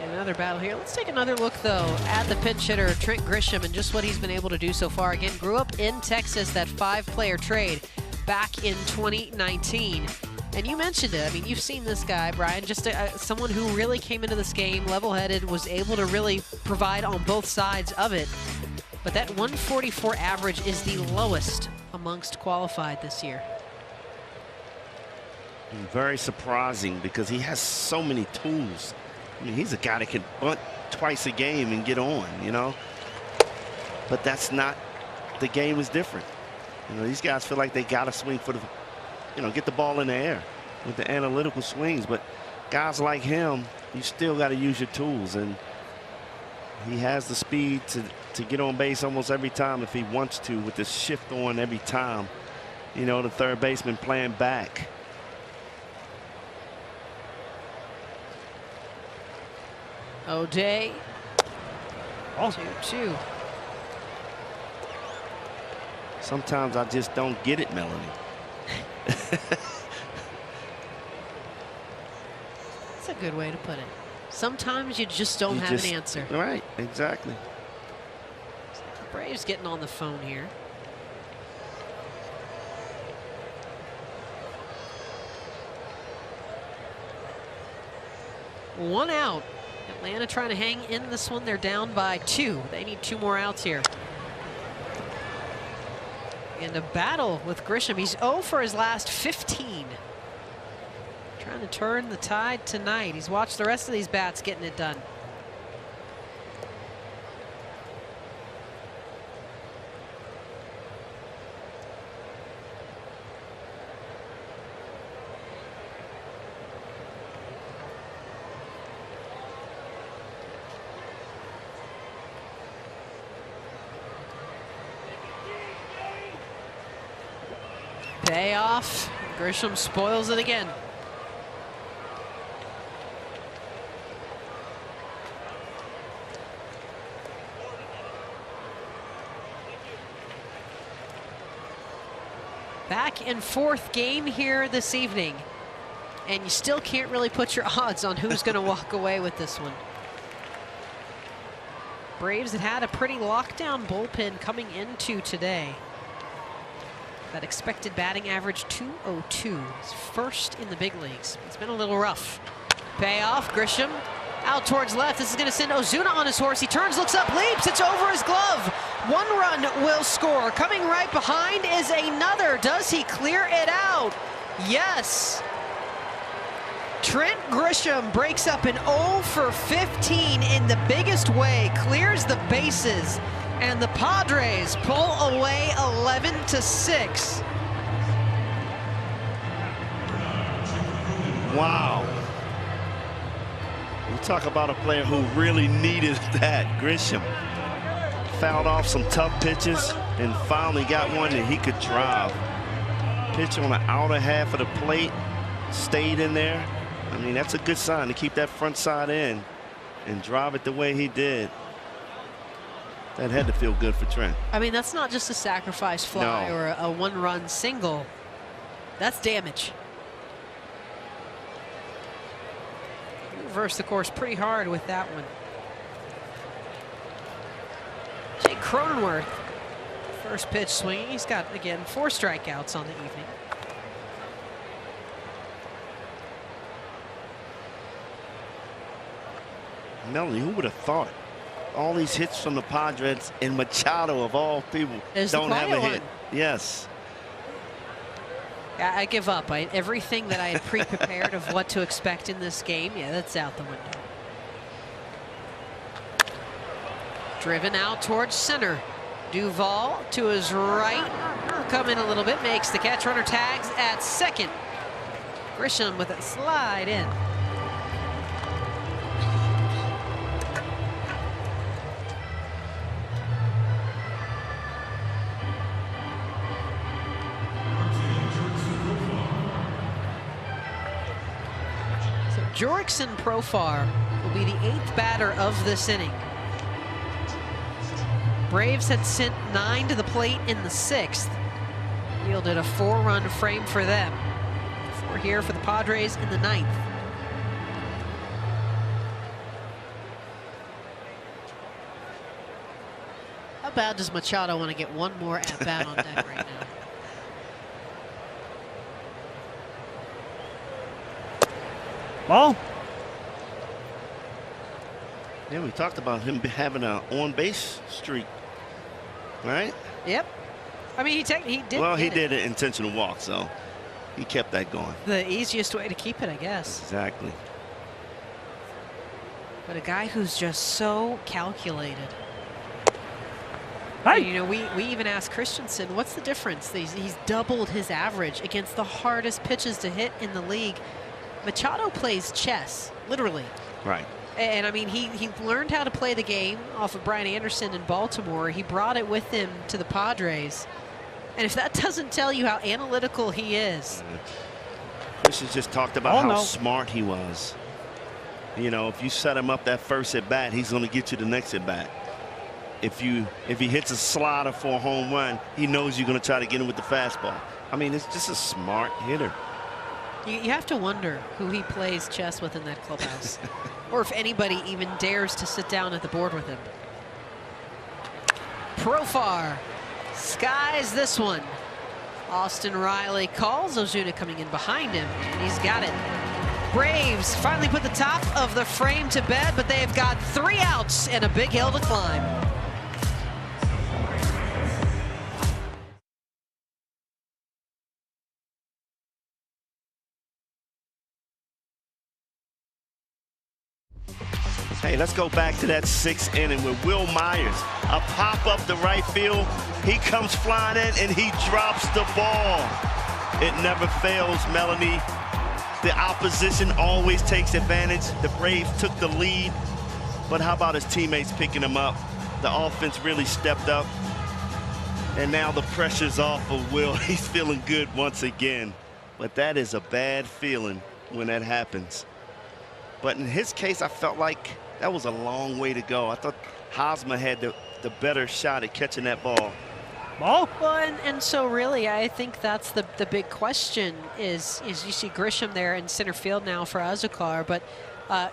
Another battle here. Let's take another look, though, at the pinch hitter, Trent Grisham, and just what he's been able to do so far. Again, grew up in Texas, that 5-player trade back in 2019. And you mentioned it. I mean, you've seen this guy, Brian, just someone who really came into this game level-headed, was able to really provide on both sides of it. But that 144 average is the lowest amongst qualified this year. Very surprising because he has so many tools. I mean, he's a guy that can bunt twice a game and get on, you know. But that's not, the game is different. You know, these guys feel like they got to swing for the, you know, get the ball in the air with the analytical swings. But guys like him, you still got to use your tools. And he has the speed to get on base almost every time if he wants to, with the shift on every time. You know, the third baseman playing back. O'Day Oh. 2-2. Sometimes I just don't get it, Melanie. That's a good way to put it. Sometimes you just don't have an answer. Right, exactly. The Braves getting on the phone here. One out. Atlanta trying to hang in this one. They're down by 2. They need 2 more outs here. And a battle with Grisham. He's 0 for his last 15. Trying to turn the tide tonight. He's watched the rest of these bats getting it done. Payoff. Grisham spoils it again. Back and forth game here this evening. And you still can't really put your odds on who's going to walk away with this one. Braves had a pretty lockdown bullpen coming into today. That expected batting average 202. It's first in the big leagues. It's been a little rough. Payoff. Grisham out towards left. This is going to send Ozuna on his horse. He turns, looks up, leaps. It's over his glove. 1 run will score. Coming right behind is another. Does he clear it out? Yes. Trent Grisham breaks up an 0 for 15 in the biggest way. Clears the bases. And the Padres pull away 11-6. Wow. We talk about a player who really needed that. Grisham fouled off some tough pitches and finally got one that he could drive. Pitch on the outer half of the plate, stayed in there. I mean, that's a good sign to keep that front side in and drive it the way he did. That had to feel good for Trent. I mean, that's not just a sacrifice fly or a 1-run single. That's damage. He reversed the course pretty hard with that one. Jake Cronenworth, first pitch swinging. He's got, again, 4 strikeouts on the evening. Melanie, who would have thought? All these hits from the Padres, and Machado of all people don't have a hit. Yes. I give up. Everything that I had pre-prepared of what to expect in this game, yeah, that's out the window. Driven out towards center. Duvall to his right. He'll come in a little bit, makes the catch. Runner tags at second. Grisham with a slide in. Jurickson Profar will be the 8th batter of this inning. Braves had sent 9 to the plate in the 6th. Yielded a 4-run frame for them. 4 here for the Padres in the 9th. How bad does Machado want to get one more at-bat on deck right now? Ball. Yeah, we talked about him having an on-base streak, right? Yep. I mean, he did. Well, he did an intentional walk, so he kept that going. The easiest way to keep it, I guess. Exactly. But a guy who's just so calculated. Hey. And, you know, we even asked Christensen, what's the difference? He's doubled his average against the hardest pitches to hit in the league. Machado plays chess, literally. Right. And I mean, he learned how to play the game off of Brian Anderson in Baltimore. He brought it with him to the Padres. And if that doesn't tell you how analytical he is. Chris has just talked about how smart he was. You know, if you set him up that first at bat, he's going to get you the next at bat. if he hits a slider for a home run, he knows you're going to try to get him with the fastball. I mean, it's just a smart hitter. You have to wonder who he plays chess with in that clubhouse, or if anybody even dares to sit down at the board with him. Profar skies this one. Austin Riley calls. Ozuna coming in behind him, and he's got it. Braves finally put the top of the frame to bed, but they've got 3 outs and a big hill to climb. Hey, let's go back to that 6th inning with Will Myers. A pop up the right field. He comes flying in and he drops the ball. It never fails, Melanie. The opposition always takes advantage. The Braves took the lead, but how about his teammates picking him up? The offense really stepped up, and now the pressure's off of Will. He's feeling good once again, but that is a bad feeling when that happens. But in his case, I felt like that was a long way to go. I thought Hosmer had the better shot at catching that ball. Well, and so really, I think that's the big question is you see Grisham there in center field now for Azucar, but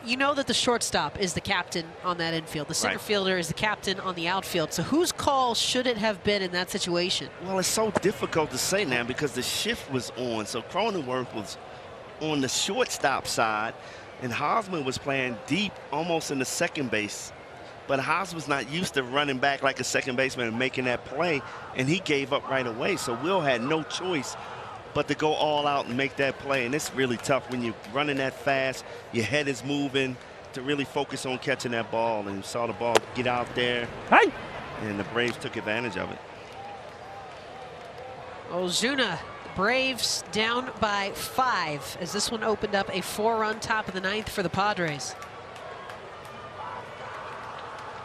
you know that the shortstop is the captain on that infield. The center fielder is the captain on the outfield. So whose call should it have been in that situation? Well, it's so difficult to say now because the shift was on. So Cronenworth was on the shortstop side, and Hosmer was playing deep, almost in the second base. But Hosmer's not used to running back like a second baseman and making that play, and he gave up right away. So Will had no choice but to go all out and make that play. And it's really tough when you're running that fast, your head is moving, to really focus on catching that ball. And you saw the ball get out there, and the Braves took advantage of it. Ozuna, the Braves down by 5 as this one opened up a 4-run top of the 9th for the Padres.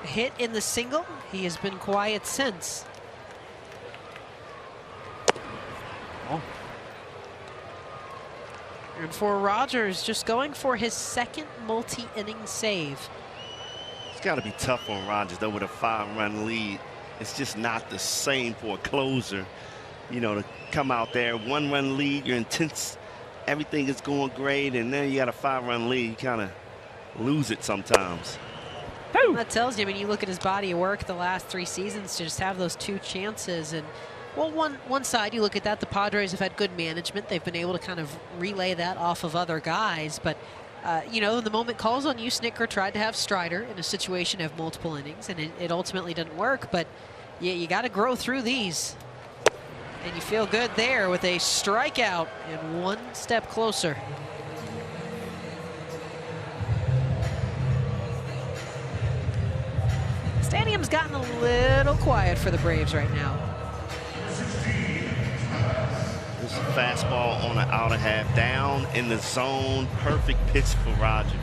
Hit in the single. He has been quiet since. And for Rogers, just going for his 2nd multi-inning save. It's got to be tough on Rogers, though, with a 5-run lead. It's just not the same for a closer, you know, to come out there, 1-run lead, you're intense, everything is going great, and then you got a 5-run lead, you kind of lose it sometimes. That tells you, I mean, you look at his body of work the last 3 seasons to just have those 2 chances. And, well, one side, you look at that, the Padres have had good management. They've been able to kind of relay that off of other guys. But, you know, the moment calls on you, Snitker tried to have Strider in a situation of multiple innings, and it ultimately didn't work. But you got to grow through these. And you feel good there with a strikeout and 1 step closer. Stadium's gotten a little quiet for the Braves right now. This is a fastball on the outer half, down in the zone. Perfect pitch for Rogers.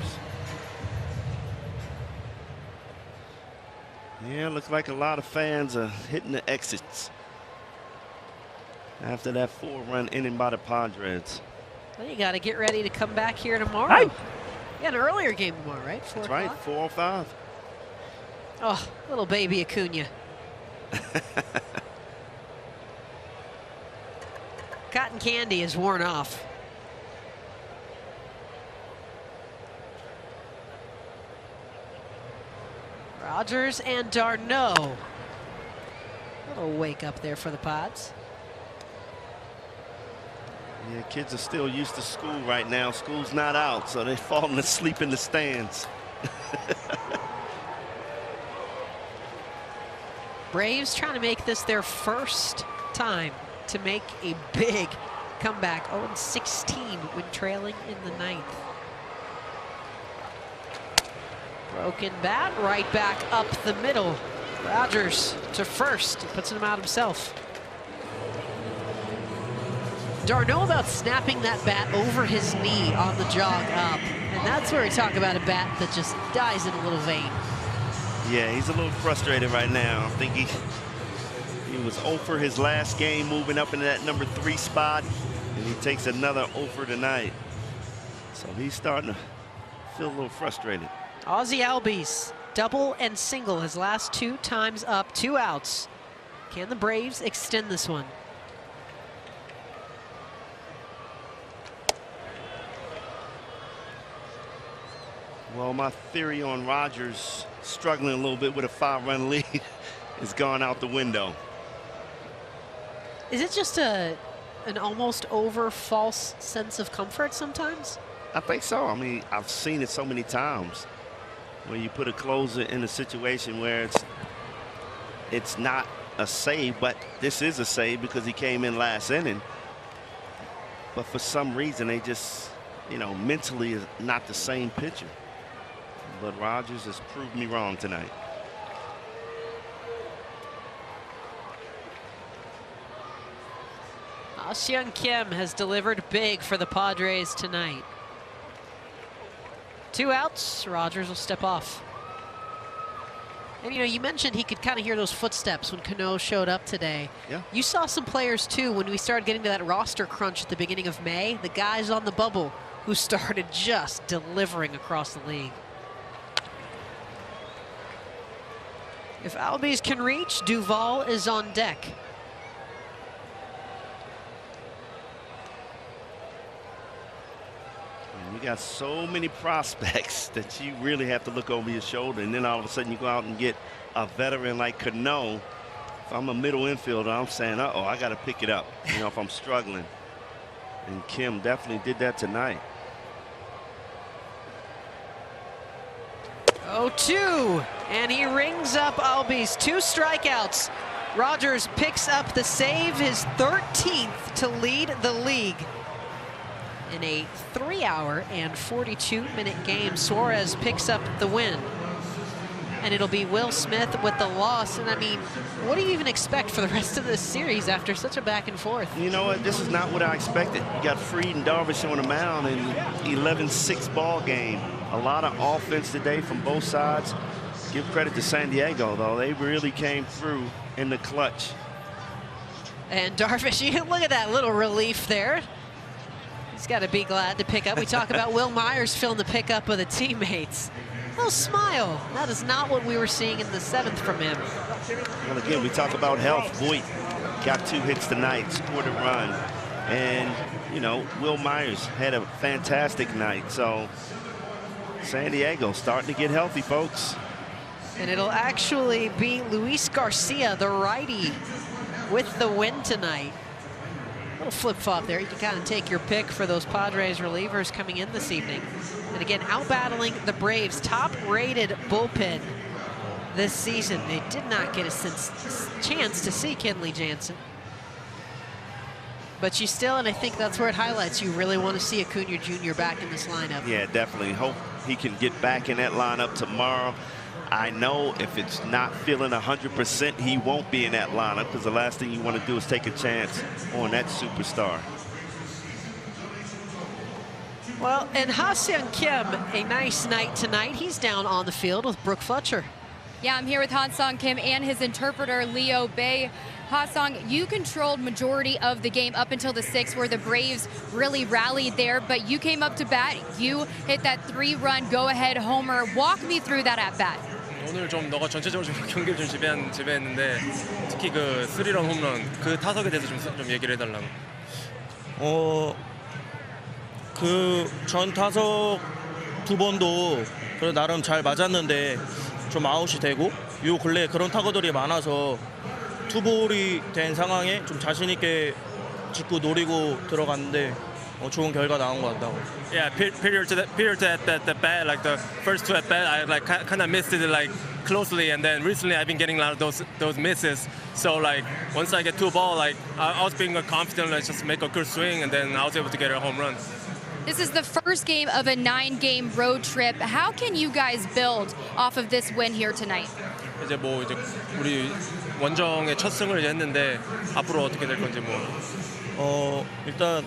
Yeah, looks like a lot of fans are hitting the exits after that 4-run inning by the Padres. Well, you got to get ready to come back here tomorrow. Yeah, an earlier game tomorrow, right? 4 That's right, 4:05. Oh, little baby Acuna. Cotton candy is worn off. Rogers and d'Arnaud. Little wake up there for the Pods. Yeah, kids are still used to school right now. School's not out, so they're falling asleep in the stands. Braves trying to make this their first time to make a big comeback. 0-16 when trailing in the 9th. Broken bat, right back up the middle. Rogers to first, puts him out himself. d'Arnaud about snapping that bat over his knee on the jog up. And that's where we talk about a bat that just dies in a little vein. Yeah, he's a little frustrated right now. I think he was 0 for his last game, moving up into that number 3 spot, and he takes another 0 for tonight. So he's starting to feel a little frustrated. Ozzie Albies double and single his last 2 times up, 2 outs. Can the Braves extend this one? Well, my theory on Rogers struggling a little bit with a 5-run lead has gone out the window. Is it just an almost over false sense of comfort sometimes? I think so. I mean, I've seen it so many times where you put a closer in a situation where it's not a save, but this is a save because he came in last inning. But for some reason, they just, you know, mentally is not the same pitcher. But Rogers has proved me wrong tonight. Ah-Seong Kim has delivered big for the Padres tonight. 2 outs, Rogers will step off. And you know, you mentioned he could kind of hear those footsteps when Cano showed up today. Yeah. You saw some players too when we started getting to that roster crunch at the beginning of May. The guys on the bubble who started just delivering across the league. If Albies can reach, Duvall is on deck. And you got so many prospects that you really have to look over your shoulder, and then all of a sudden you go out and get a veteran like Cano. If I'm a middle infielder, I'm saying, uh-oh, I got to pick it up, you know, if I'm struggling. And Kim definitely did that tonight. 0-2, and he rings up Albies. 2 strikeouts. Rogers picks up the save, his 13th to lead the league. In a 3-hour and 42-minute game, Suarez picks up the win. And it'll be Will Smith with the loss. And I mean, what do you even expect for the rest of this series after such a back and forth? You know what? This is not what I expected. You got Fried and Darvish on the mound in 11-6 ball game. A lot of offense today from both sides. Give credit to San Diego, though. They really came through in the clutch. And Darvish, you look at that little relief there. He's got to be glad to pick up. We talk about Will Myers filling the pickup of the teammates. No smile. That is not what we were seeing in the 7th from him. Well, again, we talk about health. Voit got 2 hits tonight, scored a run. And, you know, Will Myers had a fantastic night. So San Diego starting to get healthy, folks. And it'll actually be Luis Garcia, the righty, with the win tonight. Little flip-flop there. You can kind of take your pick for those Padres relievers coming in this evening. And again, out-battling the Braves' top-rated bullpen this season. They did not get a chance to see Kenley Jansen. But you still, and I think that's where it highlights, you really want to see Acuna Jr. back in this lineup. Yeah, definitely. Hope he can get back in that lineup tomorrow. I know if it's not feeling 100%, he won't be in that lineup, because the last thing you want to do is take a chance on that superstar. Well, and Ha-Seong Kim, a nice night tonight. He's down on the field with Brooke Fletcher. Yeah, I'm here with Ha-Seong Kim and his interpreter, Leo Bay. Ha-Seong, you controlled majority of the game up until the 6th, where the Braves really rallied there, but you came up to bat. You hit that 3-run go-ahead homer. Walk me through that at-bat. 오늘 좀 너가 전체적으로 좀 경기를 좀 지배했는데 특히 그 3런 홈런 그 타석에 대해서 좀 얘기를 해달라고. 그 전 타석 2번도 그래 나름 잘 맞았는데 좀 아웃이 되고 요 근래 그런 타구들이 많아서 투볼이 된 상황에 좀 자신 있게 직구 노리고 들어갔는데 좋은 결과 나온 것 같다고. Yeah, period to the bat, like the first 2 at bat, I like kind of missed it like closely, and then recently I've been getting a lot of those misses. So like once I get to a ball, like I was being confident, like just make a good swing, and then I was able to get a home run. This is the first game of a 9-game road trip. How can you guys build off of this win here tonight? 이제 우리 원정의 첫 승을 이제 했는데 앞으로 어떻게 될 건지 일단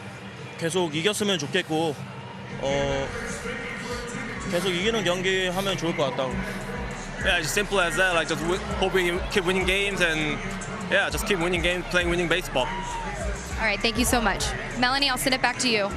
계속 이겼으면 좋겠고 계속 이기는 경기 하면 좋을 것 같다고. Yeah, it's simple as that. Like just hope we keep winning games, and yeah, just keep winning games, playing winning baseball. All right, thank you so much. Melanie, I'll send it back to you.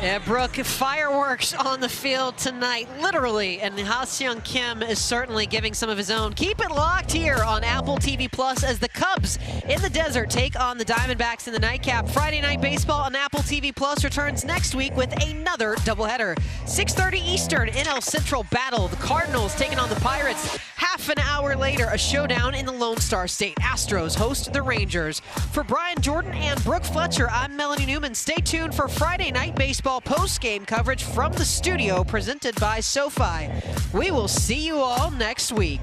Yeah, Brooke, fireworks on the field tonight, literally, and Ha-Seong Kim is certainly giving some of his own. Keep it locked here on Apple TV Plus as the Cubs in the desert take on the Diamondbacks in the nightcap. Friday Night Baseball on Apple TV Plus returns next week with another doubleheader. 6:30 Eastern, NL Central battle. The Cardinals taking on the Pirates. Half an hour later, a showdown in the Lone Star State. Astros host the Rangers. For Brian Jordan and Brooke Fletcher, I'm Melanie Newman. Stay tuned for Friday Night Baseball post-game coverage from the studio presented by SoFi. We will see you all next week.